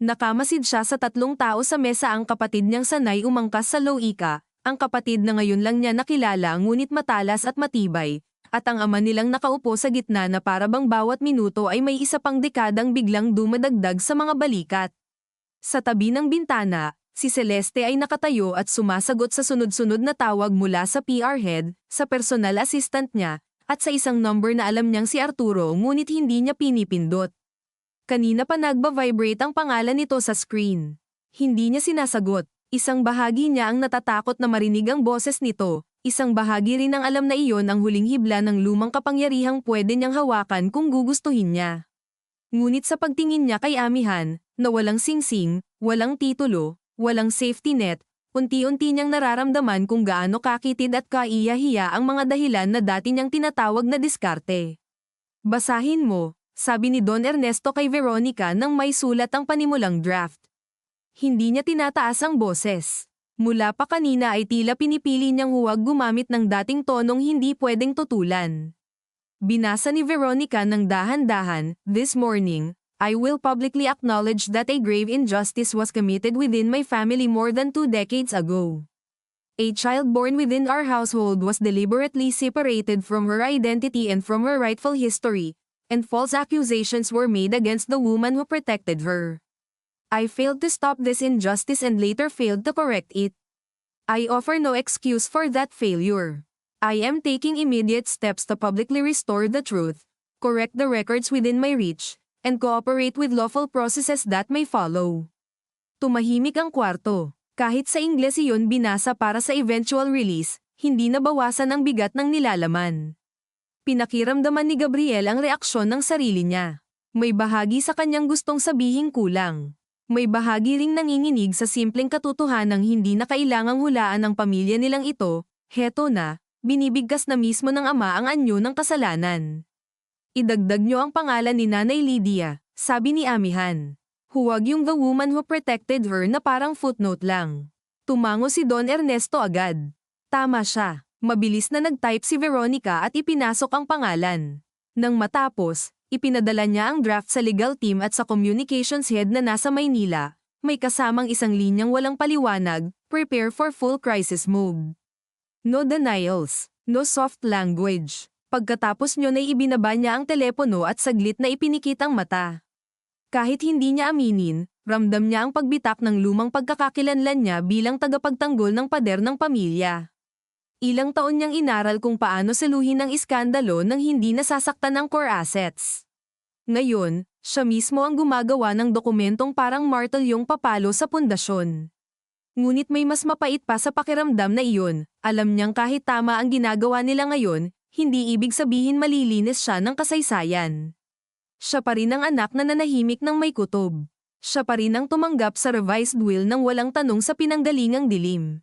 [SPEAKER 1] Nakamasid siya sa 3 tao sa mesa, ang kapatid niyang sanay umangkas sa loika, ang kapatid na ngayon lang niya nakilala ngunit matalas at matibay, at ang ama nilang nakaupo sa gitna na parabang bawat minuto ay may isa pang dekadang biglang dumadagdag sa mga balikat. Sa tabi ng bintana, si Celeste ay nakatayo at sumasagot sa sunod-sunod na tawag mula sa PR head, sa personal assistant niya, at sa isang number na alam niyang si Arturo ngunit hindi niya pinipindot. Kanina pa nagba-vibrate ang pangalan nito sa screen. Hindi niya sinasagot, isang bahagi niya ang natatakot na marinig ang boses nito, isang bahagi rin ang alam na iyon ang huling hibla ng lumang kapangyarihang pwede niyang hawakan kung gugustuhin niya. Ngunit sa pagtingin niya kay Amihan, na walang singsing, walang titulo, walang safety net, unti-unti niyang nararamdaman kung gaano kakitid at kaiyahiya ang mga dahilan na dati niyang tinatawag na diskarte. Basahin mo, sabi ni Don Ernesto kay Veronica nang may sulat ang panimulang draft. Hindi niya tinataas ang boses. Mula pa kanina ay tila pinipili niyang huwag gumamit ng dating tonong hindi pwedeng tutulan. Binasa ni Veronica ng dahan-dahan, "This morning, I will publicly acknowledge that a grave injustice was committed within my family more than 2 decades ago. A child born within our household was deliberately separated from her identity and from her rightful history, and false accusations were made against the woman who protected her. I failed to stop this injustice and later failed to correct it. I offer no excuse for that failure. I am taking immediate steps to publicly restore the truth, correct the records within my reach, and cooperate with lawful processes that may follow." Tumahimik ang kwarto. Kahit sa Ingles iyon binasa para sa eventual release, hindi nabawasan ang bigat ng nilalaman. Pinakiramdaman ni Gabriel ang reaksyon ng sarili niya. May bahagi sa kanyang gustong sabihing kulang. May bahagi ring nanginginig sa simpleng katotohanang hindi na kailangang hulaan ng pamilya nilang ito. Heto na, binibigkas na mismo ng ama ang anyo ng kasalanan. Idagdag niyo ang pangalan ni Nanay Lydia, sabi ni Amihan. Huwag yung the woman who protected her na parang footnote lang. Tumango si Don Ernesto agad. Tama siya. Mabilis na nag-type si Veronica at ipinasok ang pangalan. Nang matapos, ipinadala niya ang draft sa legal team at sa communications head na nasa Maynila. May kasamang isang linyang walang paliwanag, prepare for full crisis mode. No denials, no soft language. Pagkatapos nyo na ibinaba niya ang telepono at saglit na ipinikit ang mata. Kahit hindi niya aminin, ramdam niya ang pagbitak ng lumang pagkakakilanlan niya bilang tagapagtanggol ng pader ng pamilya. Ilang taon niyang inaral kung paano saluhin ang iskandalo nang hindi nasasaktan ang core assets. Ngayon, siya mismo ang gumagawa ng dokumentong parang martelyong papalo sa pundasyon. Ngunit may mas mapait pa sa pakiramdam na iyon, alam niyang kahit tama ang ginagawa nila ngayon, hindi ibig sabihin malilinis siya ng kasaysayan. Siya pa rin ang anak na nanahimik ng may kutob. Siya pa rin ang tumanggap sa revised will nang walang tanong sa pinanggalingang dilim.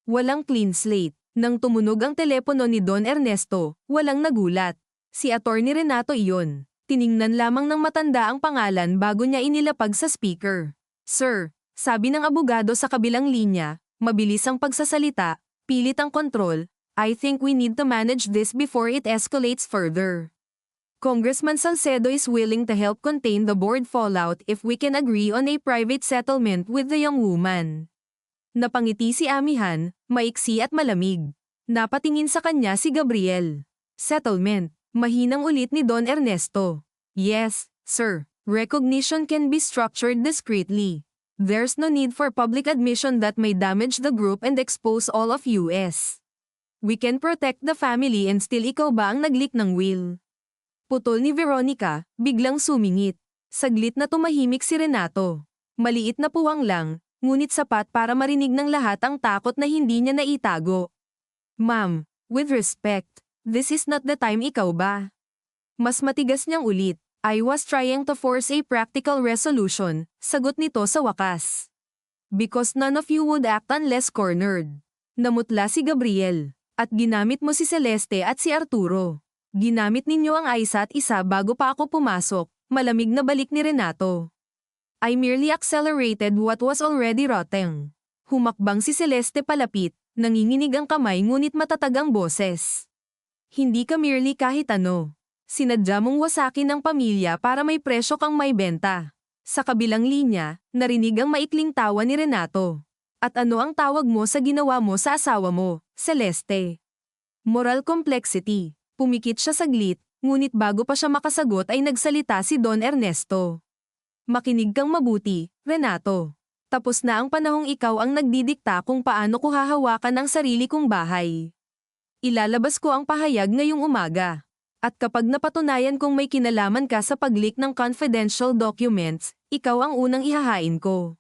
[SPEAKER 1] Walang clean slate. Nang tumunog ang telepono ni Don Ernesto, walang nagulat. Si Attorney Renato iyon. Tiningnan lamang ng matanda ang pangalan bago niya inilapag sa speaker. Sir, sabi ng abogado sa kabilang linya, mabilis ang pagsasalita, pilit ang kontrol. I think we need to manage this before it escalates further. Congressman Salcedo is willing to help contain the board fallout if we can agree on a private settlement with the young woman. Napangiti si Amihan, maiksi at malamig. Napatingin sa kanya si Gabriel. Settlement, mahinang ulit ni Don Ernesto. Yes, sir. Recognition can be structured discreetly. There's no need for public admission that may damage the group and expose all of US. We can protect the family and still ikaw ba ang nag-leak ng will? Putol ni Veronica, biglang sumingit. Saglit na tumahimik si Renato. Maliit na puwang lang, ngunit sapat para marinig ng lahat ang takot na hindi niya naitago. Ma'am, with respect, this is not the time, ikaw ba? Mas matigas niyang ulit. I was trying to force a practical resolution, sagot nito sa wakas. Because none of you would act unless cornered. Namutla si Gabriel. At ginamit mo si Celeste at si Arturo. Ginamit ninyo ang isa at isa bago pa ako pumasok, malamig na balik ni Renato. I merely accelerated what was already rotten. Humakbang si Celeste palapit, nanginginig ang kamay ngunit matatag ang boses. Hindi ka merely kahit ano. Sinadya mong wasakin ng pamilya para may presyo kang may benta. Sa kabilang linya, narinig ang maikling tawa ni Renato. At ano ang tawag mo sa ginawa mo sa asawa mo, Celeste? Moral complexity. Pumikit siya saglit, ngunit bago pa siya makasagot ay nagsalita si Don Ernesto. Makinig kang mabuti, Renato. Tapos na ang panahong ikaw ang nagdidikta kung paano ko hahawakan ang sarili kong bahay. Ilalabas ko ang pahayag ngayong umaga. At kapag napatunayan kong may kinalaman ka sa pag-leak ng confidential documents, ikaw ang unang ihahain ko.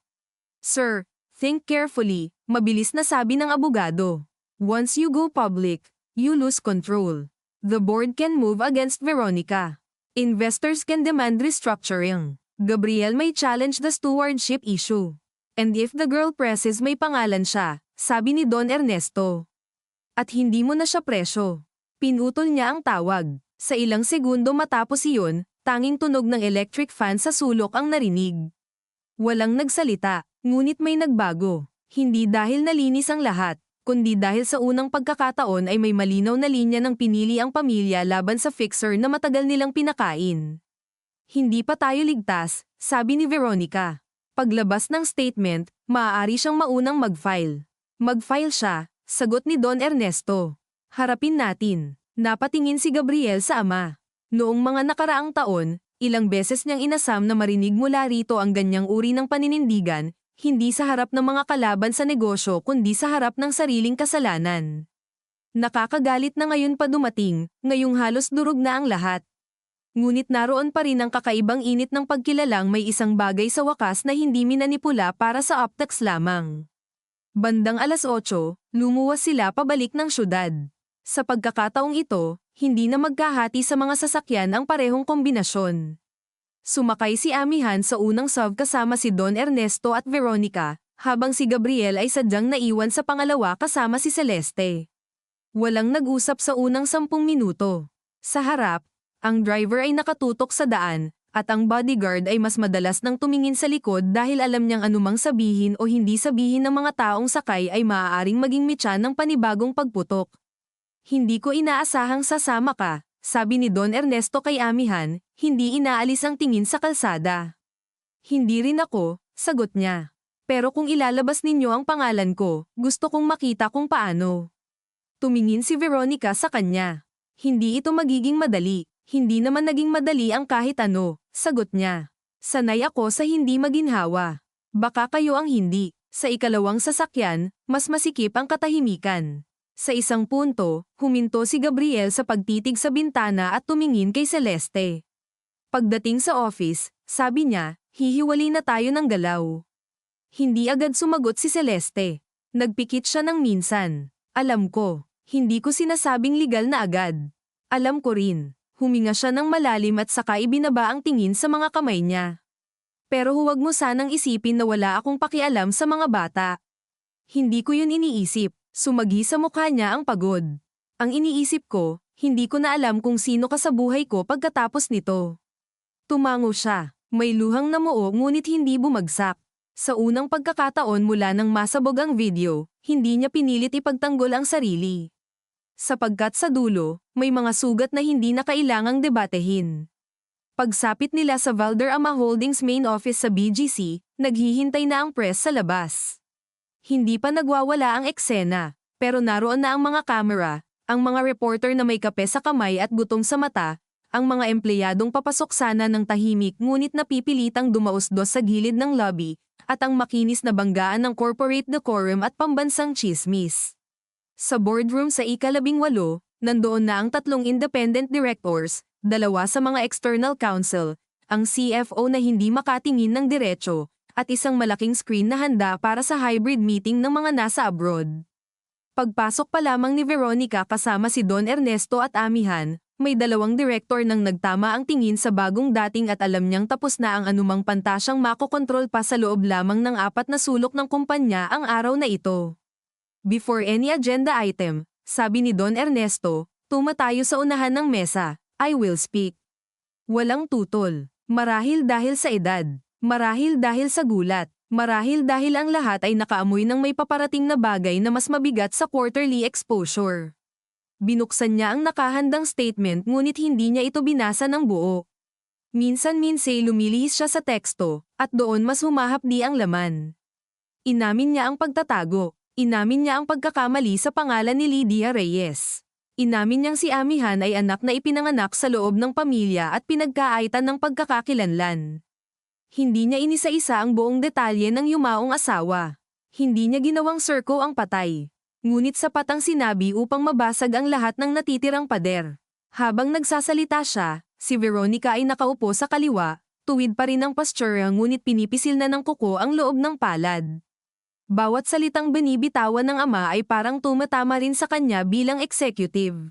[SPEAKER 1] Sir, think carefully, mabilis na sabi ng abogado. Once you go public, you lose control. The board can move against Veronica. Investors can demand restructuring. Gabriel may challenge the stewardship issue. And if the girl presses may pangalan siya, sabi ni Don Ernesto. At hindi mo na siya presyo. Pinutol niya ang tawag. Sa ilang segundo matapos iyon, tanging tunog ng electric fan sa sulok ang narinig. Walang nagsalita, ngunit may nagbago. Hindi dahil nalinis ang lahat, kundi dahil sa unang pagkakataon ay may malinaw na linya ng pinili ang pamilya laban sa fixer na matagal nilang pinakain. Hindi pa tayo ligtas, sabi ni Veronica. Paglabas ng statement, maaari siyang maunang mag-file. Mag-file siya, sagot ni Don Ernesto. Harapin natin. Napatingin si Gabriel sa ama. Noong mga nakaraang taon, ilang beses niyang inasam na marinig mula rito ang ganyang uri ng paninindigan, hindi sa harap ng mga kalaban sa negosyo kundi sa harap ng sariling kasalanan. Nakakagalit na ngayon pa dumating, ngayong halos durog na ang lahat. Ngunit naroon pa rin ang kakaibang init ng pagkilalang may isang bagay sa wakas na hindi minanipula para sa optics lamang. Bandang 8:00, lumuwas sila pabalik ng syudad. Sa pagkakataong ito, hindi na magkahati sa mga sasakyan ang parehong kombinasyon. Sumakay si Amihan sa unang SUV kasama si Don Ernesto at Veronica, habang si Gabriel ay sadyang naiwan sa pangalawa kasama si Celeste. Walang nag-usap sa unang 10 minuto. Sa harap, ang driver ay nakatutok sa daan, at ang bodyguard ay mas madalas nang tumingin sa likod dahil alam niyang anumang sabihin o hindi sabihin ng mga taong sakay ay maaaring maging mitya ng panibagong pagputok. Hindi ko inaasahang sasama ka, sabi ni Don Ernesto kay Amihan, hindi inaalis ang tingin sa kalsada. Hindi rin ako, sagot niya. Pero kung ilalabas ninyo ang pangalan ko, gusto kong makita kung paano. Tumingin si Veronica sa kanya. Hindi ito magiging madali, hindi naman naging madali ang kahit ano, sagot niya. Sanay ako sa hindi maginhawa. Baka kayo ang hindi. Sa ikalawang sasakyan, mas masikip ang katahimikan. Sa isang punto, huminto si Gabriel sa pagtitig sa bintana at tumingin kay Celeste. Pagdating sa office, sabi niya, hihiwalay na tayo ng galaw. Hindi agad sumagot si Celeste. Nagpikit siya ng minsan. Alam ko, hindi ko sinasabing legal na agad. Alam ko rin. Huminga siya ng malalim at saka ibinaba ang tingin sa mga kamay niya. Pero huwag mo sanang isipin na wala akong pakialam sa mga bata. Hindi ko yun iniisip. Sumagi sa mukha niya ang pagod. Ang iniisip ko, hindi ko na alam kung sino ka sa buhay ko pagkatapos nito. Tumango siya. May luhang namuo ngunit hindi bumagsak. Sa unang pagkakataon mula nang masabog ang video, hindi niya pinilit ipagtanggol ang sarili. Sapagkat sa dulo, may mga sugat na hindi na kailangang debatehin. Pagsapit nila sa Valderrama Holdings main office sa BGC, naghihintay na ang press sa labas. Hindi pa nagwawala ang eksena, pero naroon na ang mga kamera, ang mga reporter na may kape sa kamay at gutom sa mata, ang mga empleyadong papasok sana ng tahimik ngunit napipilitang dumausdos sa gilid ng lobby, at ang makinis na banggaan ng corporate decorum at pambansang chismis. Sa boardroom sa ika-18, nandoon na ang 3 independent directors, 2 sa mga external counsel, ang CFO na hindi makatingin ng diretso, at isang malaking screen na handa para sa hybrid meeting ng mga nasa abroad. Pagpasok pa lamang ni Veronica kasama si Don Ernesto at Amihan, may 2 direktor nang nagtama ang tingin sa bagong dating at alam niyang tapos na ang anumang pantasyang makokontrol pa sa loob lamang ng 4 na sulok ng kumpanya ang araw na ito. Before any agenda item, sabi ni Don Ernesto, tumatayo sa unahan ng mesa, I will speak. Walang tutol, marahil dahil sa edad. Marahil dahil sa gulat, marahil dahil ang lahat ay nakaamoy ng may paparating na bagay na mas mabigat sa quarterly exposure. Binuksan niya ang nakahandang statement ngunit hindi niya ito binasa ng buo. Minsan-minsay lumilihis siya sa teksto, at doon mas humahapdi ang laman. Inamin niya ang pagtatago, inamin niya ang pagkakamali sa pangalan ni Lydia Reyes. Inamin niyang si Amihan ay anak na ipinanganak sa loob ng pamilya at pinagkaaitan ng pagkakakilanlan. Hindi niya inisa-isa ang buong detalye ng yumaong asawa. Hindi niya ginawang circo ang patay. Ngunit sapat ang sinabi upang mabasag ang lahat ng natitirang pader. Habang nagsasalita siya, si Veronica ay nakaupo sa kaliwa, tuwid pa rin ang posture ngunit pinipisil na ng kuko ang loob ng palad. Bawat salitang binibitawan ng ama ay parang tumatama rin sa kanya bilang executive.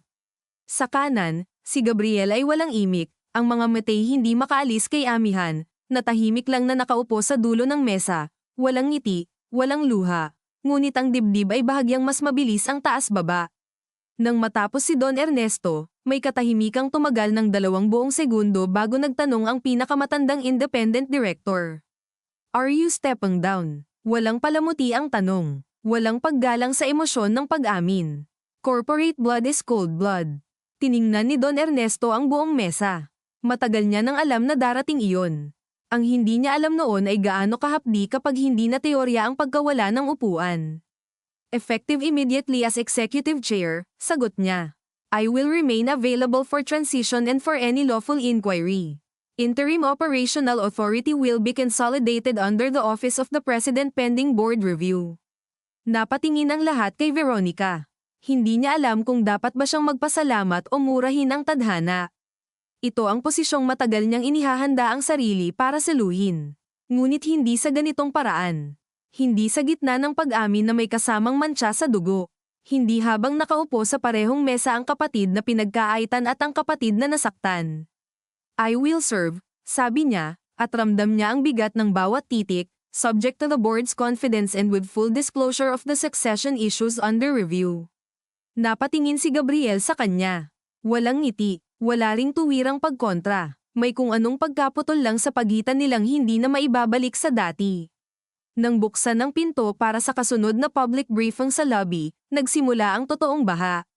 [SPEAKER 1] Sa kanan, si Gabriel ay walang imik, ang mga matay hindi makaalis kay Amihan, na tahimik lang na nakaupo sa dulo ng mesa, walang ngiti, walang luha, ngunit ang dibdib ay bahagyang mas mabilis ang taas-baba. Nang matapos si Don Ernesto, may katahimikang tumagal ng 2 buong segundo bago nagtanong ang pinakamatandang independent director. Are you stepping down? Walang palamuti ang tanong. Walang paggalang sa emosyon ng pag-amin. Corporate blood is cold blood. Tiningnan ni Don Ernesto ang buong mesa. Matagal niya nang alam na darating iyon. Ang hindi niya alam noon ay gaano kahapdi kapag hindi na teorya ang pagkawala ng upuan. Effective immediately as executive chair, sagot niya. I will remain available for transition and for any lawful inquiry. Interim operational authority will be consolidated under the office of the President pending board review. Napatingin ang lahat kay Veronica. Hindi niya alam kung dapat ba siyang magpasalamat o murahin ang tadhana. Ito ang posisyong matagal niyang inihahanda ang sarili para saluhin. Ngunit hindi sa ganitong paraan. Hindi sa gitna ng pag-amin na may kasamang mantsa sa dugo. Hindi habang nakaupo sa parehong mesa ang kapatid na pinagkaaitan at ang kapatid na nasaktan. I will serve, sabi niya, at ramdam niya ang bigat ng bawat titik, subject to the board's confidence and with full disclosure of the succession issues under review. Napatingin si Gabriel sa kanya. Walang ngiti, wala ring tuwirang pagkontra. May kung anong pagkaputol lang sa pagitan nilang hindi na maibabalik sa dati. Nang buksan ng pinto para sa kasunod na public briefing sa lobby, nagsimula ang totoong baha.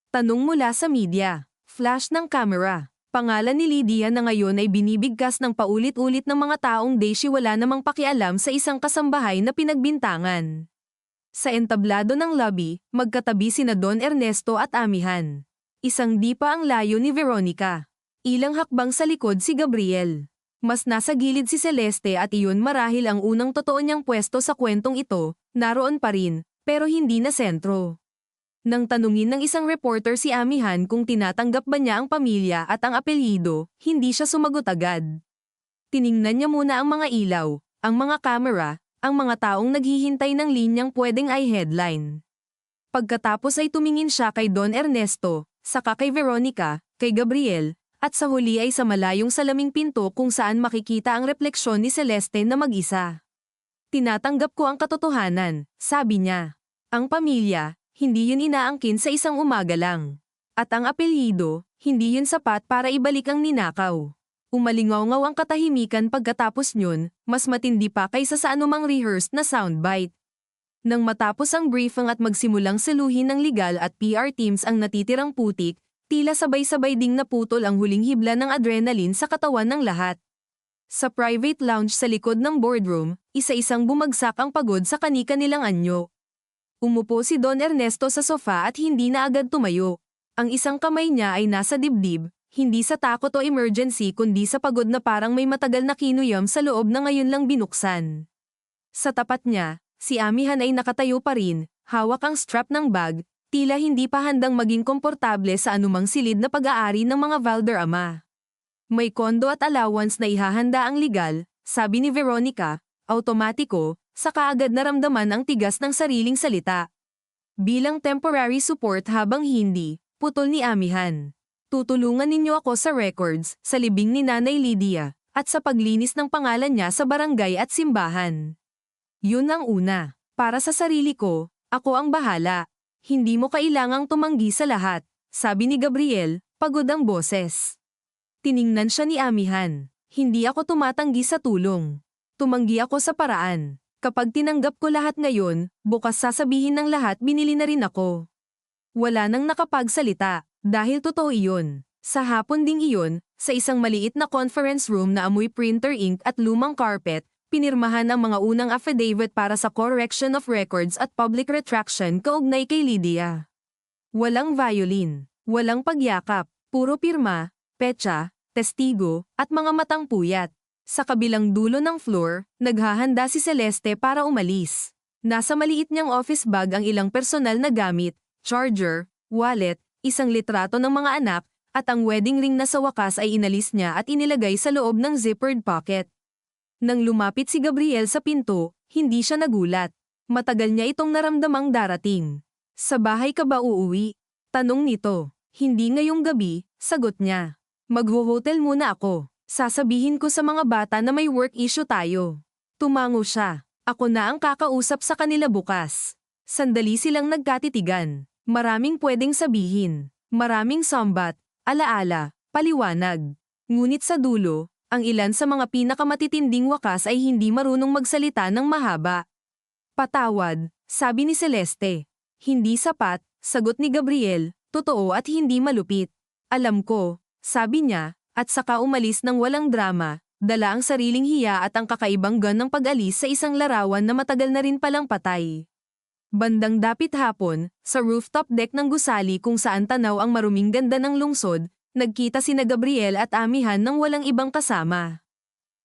[SPEAKER 1] Tanong mula sa media. Flash ng camera. Pangalan ni Lydia na ngayon ay binibigkas ng paulit-ulit ng mga taong Daisy wala namang pakialam sa isang kasambahay na pinagbintangan. Sa entablado ng lobby, magkatabi sina Don Ernesto at Amihan. Isang di pa ang layo ni Veronica. Ilang hakbang sa likod si Gabriel. Mas nasa gilid si Celeste at iyon marahil ang unang totoo niyang pwesto sa kwentong ito, naroon pa rin, pero hindi na sentro. Nang tanungin ng isang reporter si Amihan kung tinatanggap ba niya ang pamilya at ang apelyido, hindi siya sumagot agad. Tiningnan niya muna ang mga ilaw, ang mga kamera, ang mga taong naghihintay ng linyang pwedeng ay headline. Pagkatapos ay tumingin siya kay Don Ernesto, saka kay Veronica, kay Gabriel, at sa huli ay sa malayong salaming pinto kung saan makikita ang refleksyon ni Celeste na mag-isa. Tinatanggap ko ang katotohanan, sabi niya. Ang pamilya, hindi yun inaangkin sa isang umaga lang. At ang apelyido, hindi yun sapat para ibalik ang ninakaw. Umalingaw-ngaw ang katahimikan pagkatapos nyun, mas matindi pa kaysa sa anumang rehearsed na soundbite. Nang matapos ang briefing at magsimulang seluhin ng legal at PR teams ang natitirang putik, tila sabay-sabay ding naputol ang huling hibla ng adrenaline sa katawan ng lahat. Sa private lounge sa likod ng boardroom, isa-isang bumagsak ang pagod sa kani-kanilang anyo. Umupo si Don Ernesto sa sofa at hindi na agad tumayo. Ang isang kamay niya ay nasa dibdib, hindi sa takot o emergency kundi sa pagod na parang may matagal na kinuyam sa loob na ngayon lang binuksan. Sa tapat niya, si Amihan ay nakatayo pa rin, hawak ang strap ng bag, tila hindi pa handang maging komportable sa anumang silid na pag-aari ng mga Valderrama. May kondo at allowance na ihahanda ang legal, sabi ni Veronica, automatiko, sa kaagad naramdaman ang tigas ng sariling salita. Bilang temporary support habang hindi, putol ni Amihan. Tutulungan ninyo ako sa records, sa libing ni Nanay Lydia, at sa paglinis ng pangalan niya sa barangay at simbahan. Yun ang una. Para sa sarili ko, ako ang bahala. Hindi mo kailangang tumanggi sa lahat, sabi ni Gabriel, pagod ang boses. Tiningnan siya ni Amihan. Hindi ako tumatanggi sa tulong. Tumanggi ako sa paraan. Kapag tinanggap ko lahat ngayon, bukas sasabihin ng lahat binili na rin ako. Wala nang nakapagsalita, dahil totoo iyon. Sa hapon ding iyon, sa isang maliit na conference room na amoy printer ink at lumang carpet, pinirmahan ang mga unang affidavit para sa correction of records at public retraction kaugnay kay Lydia. Walang violin, walang pagyakap, puro pirma, petsa, testigo, at mga matang puyat. Sa kabilang dulo ng floor, naghahanda si Celeste para umalis. Nasa maliit niyang office bag ang ilang personal na gamit, charger, wallet, isang litrato ng mga anak, at ang wedding ring na sa wakas ay inalis niya at inilagay sa loob ng zippered pocket. Nang lumapit si Gabriel sa pinto, hindi siya nagulat. Matagal niya itong naramdamang darating. Sa bahay ka ba uuwi? Tanong nito. Hindi ngayong gabi, sagot niya. Magho-hotel muna ako. Sasabihin ko sa mga bata na may work issue tayo. Tumango siya. Ako na ang kakausap sa kanila bukas. Sandali silang nagkatitigan. Maraming pwedeng sabihin. Maraming sambat, alaala, paliwanag. Ngunit sa dulo, ang ilan sa mga pinakamatitinding wakas ay hindi marunong magsalita ng mahaba. Patawad, sabi ni Celeste. Hindi sapat, sagot ni Gabriel, totoo at hindi malupit. Alam ko, sabi niya, at saka umalis ng walang drama, dala ang sariling hiya at ang kakaibang gun ng pag-alis sa isang larawan na matagal na rin palang patay. Bandang dapit hapon, sa rooftop deck ng gusali kung saan tanaw ang maruming ganda ng lungsod, nagkita sina Gabriel at Amihan ng walang ibang kasama.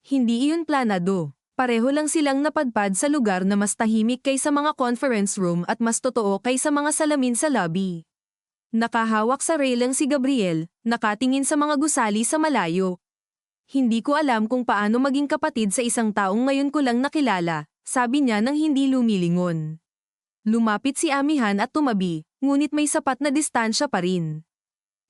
[SPEAKER 1] Hindi iyon planado. Pareho lang silang napadpad sa lugar na mas tahimik kaysa mga conference room at mas totoo kaysa mga salamin sa lobby. Nakahawak sa railing si Gabriel, nakatingin sa mga gusali sa malayo. Hindi ko alam kung paano maging kapatid sa isang taong ngayon ko lang nakilala, sabi niya nang hindi lumilingon. Lumapit si Amihan at tumabi, ngunit may sapat na distansya pa rin.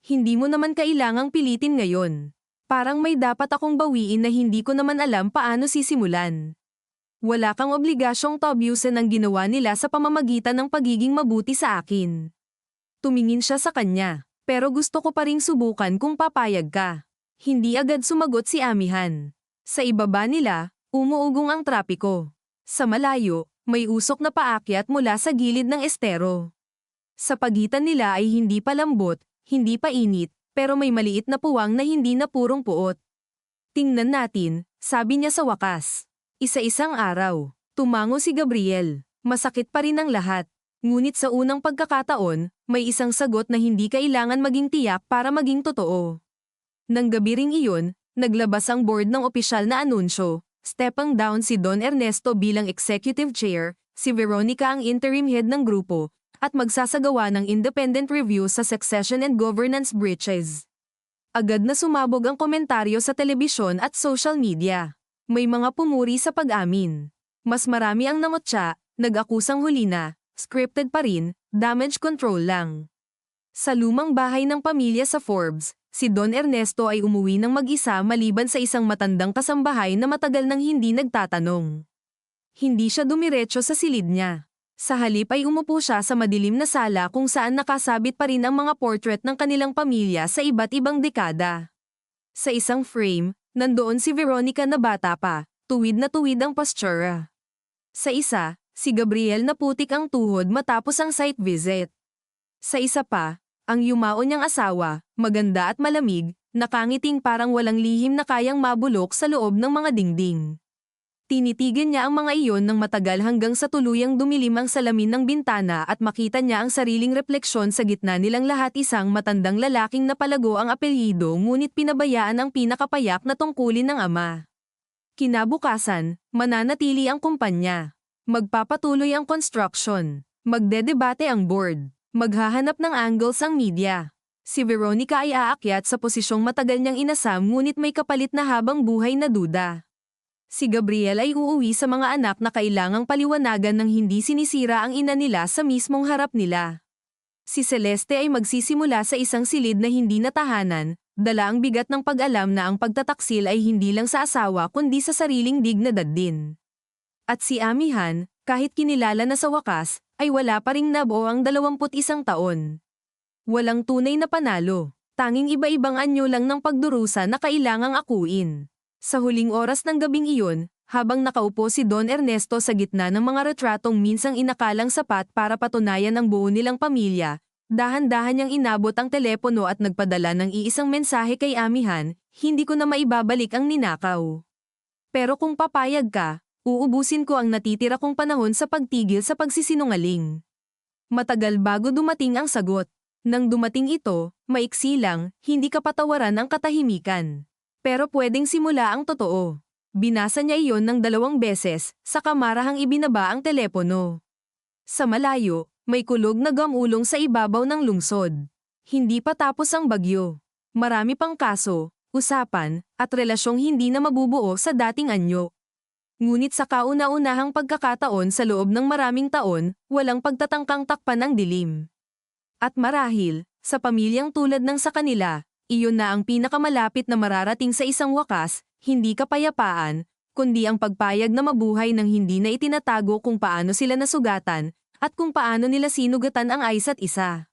[SPEAKER 1] Hindi mo naman kailangang pilitin ngayon. Parang may dapat akong bawiin na hindi ko naman alam paano sisimulan. Wala kang obligasyong tabyusin ang ginawa nila sa pamamagitan ng pagiging mabuti sa akin. Tumingin siya sa kanya, pero gusto ko pa ring subukan kung papayag ka. Hindi agad sumagot si Amihan. Sa ibaba nila, umuugong ang trapiko. Sa malayo, may usok na paakyat mula sa gilid ng estero. Sa pagitan nila ay hindi pa lambot, hindi pa init, pero may maliit na puwang na hindi na purong puot. Tingnan natin, sabi niya sa wakas. Isa-isang araw, tumango si Gabriel. Masakit pa rin ang lahat. Ngunit sa unang pagkakataon, may isang sagot na hindi kailangan maging tiyak para maging totoo. Nang gabi ring iyon, naglabas ang board ng opisyal na anunsyo. Stepping down si Don Ernesto bilang executive chair, si Veronica ang interim head ng grupo, at magsasagawa ng independent review sa succession and governance breaches. Agad na sumabog ang komentaryo sa telebisyon at social media. May mga pumuri sa pag-amin. Mas marami ang namutya, nag-akusang huli na, scripted pa rin, damage control lang. Sa lumang bahay ng pamilya sa Forbes, si Don Ernesto ay umuwi ng mag-isa maliban sa isang matandang kasambahay na matagal nang hindi nagtatanong. Hindi siya dumiretso sa silid niya. Sa halip ay umupo siya sa madilim na sala kung saan nakasabit pa rin ang mga portrait ng kanilang pamilya sa iba't ibang dekada. Sa isang frame, nandoon si Veronica na bata pa, tuwid na tuwid ang postura. Sa isa, si Gabriel na putik ang tuhod matapos ang site visit. Sa isa pa, ang yumao niyang asawa, maganda at malamig, nakangiting parang walang lihim na kayang mabulok sa loob ng mga dingding. Tinitigan niya ang mga iyon ng matagal hanggang sa tuluyang dumilim ang salamin ng bintana at makita niya ang sariling refleksyon sa gitna nilang lahat. Isang matandang lalaking napalago ang apelyido ngunit pinabayaan ang pinakapayak na tungkulin ng ama. Kinabukasan, mananatili ang kumpanya. Magpapatuloy ang construction. Magdedebate ang board. Maghahanap ng angles ang media. Si Veronica ay aakyat sa posisyong matagal niyang inasam ngunit may kapalit na habang buhay na duda. Si Gabriel ay uuwi sa mga anak na kailangang paliwanagan ng hindi sinisira ang ina nila sa mismong harap nila. Si Celeste ay magsisimula sa isang silid na hindi natahanan, dala ang bigat ng pag-alam na ang pagtataksil ay hindi lang sa asawa kundi sa sariling dignidad din. At si Amihan, kahit kinilala na sa wakas, ay wala pa ring nabuo ang 21 taon. Walang tunay na panalo, tanging iba-ibang anyo lang ng pagdurusa na kailangang akuin. Sa huling oras ng gabing iyon, habang nakaupo si Don Ernesto sa gitna ng mga retratong minsang inakalang sapat para patunayan ang buo nilang pamilya, dahan-dahan niyang inabot ang telepono at nagpadala ng iisang mensahe kay Amihan, hindi ko na maibabalik ang ninakaw. Pero kung papayag ka, uubusin ko ang natitira kong panahon sa pagtigil sa pagsisinungaling. Matagal bago dumating ang sagot. Nang dumating ito, maiksi lang, hindi kapatawaran ang katahimikan. Pero pwedeng simula ang totoo. Binasa niya iyon ng 2 beses, saka marahang ibinaba ang telepono. Sa malayo, may kulog na gamulong sa ibabaw ng lungsod. Hindi pa tapos ang bagyo. Marami pang kaso, usapan, at relasyong hindi na mabubuo sa dating anyo. Ngunit sa kauna-unahang pagkakataon sa loob ng maraming taon, walang pagtatangkang takpan ng dilim. At marahil, sa pamilyang tulad ng sa kanila, iyon na ang pinakamalapit na mararating sa isang wakas, hindi kapayapaan, kundi ang pagpayag na mabuhay ng hindi na itinatago kung paano sila nasugatan, at kung paano nila sinugatan ang isa't isa.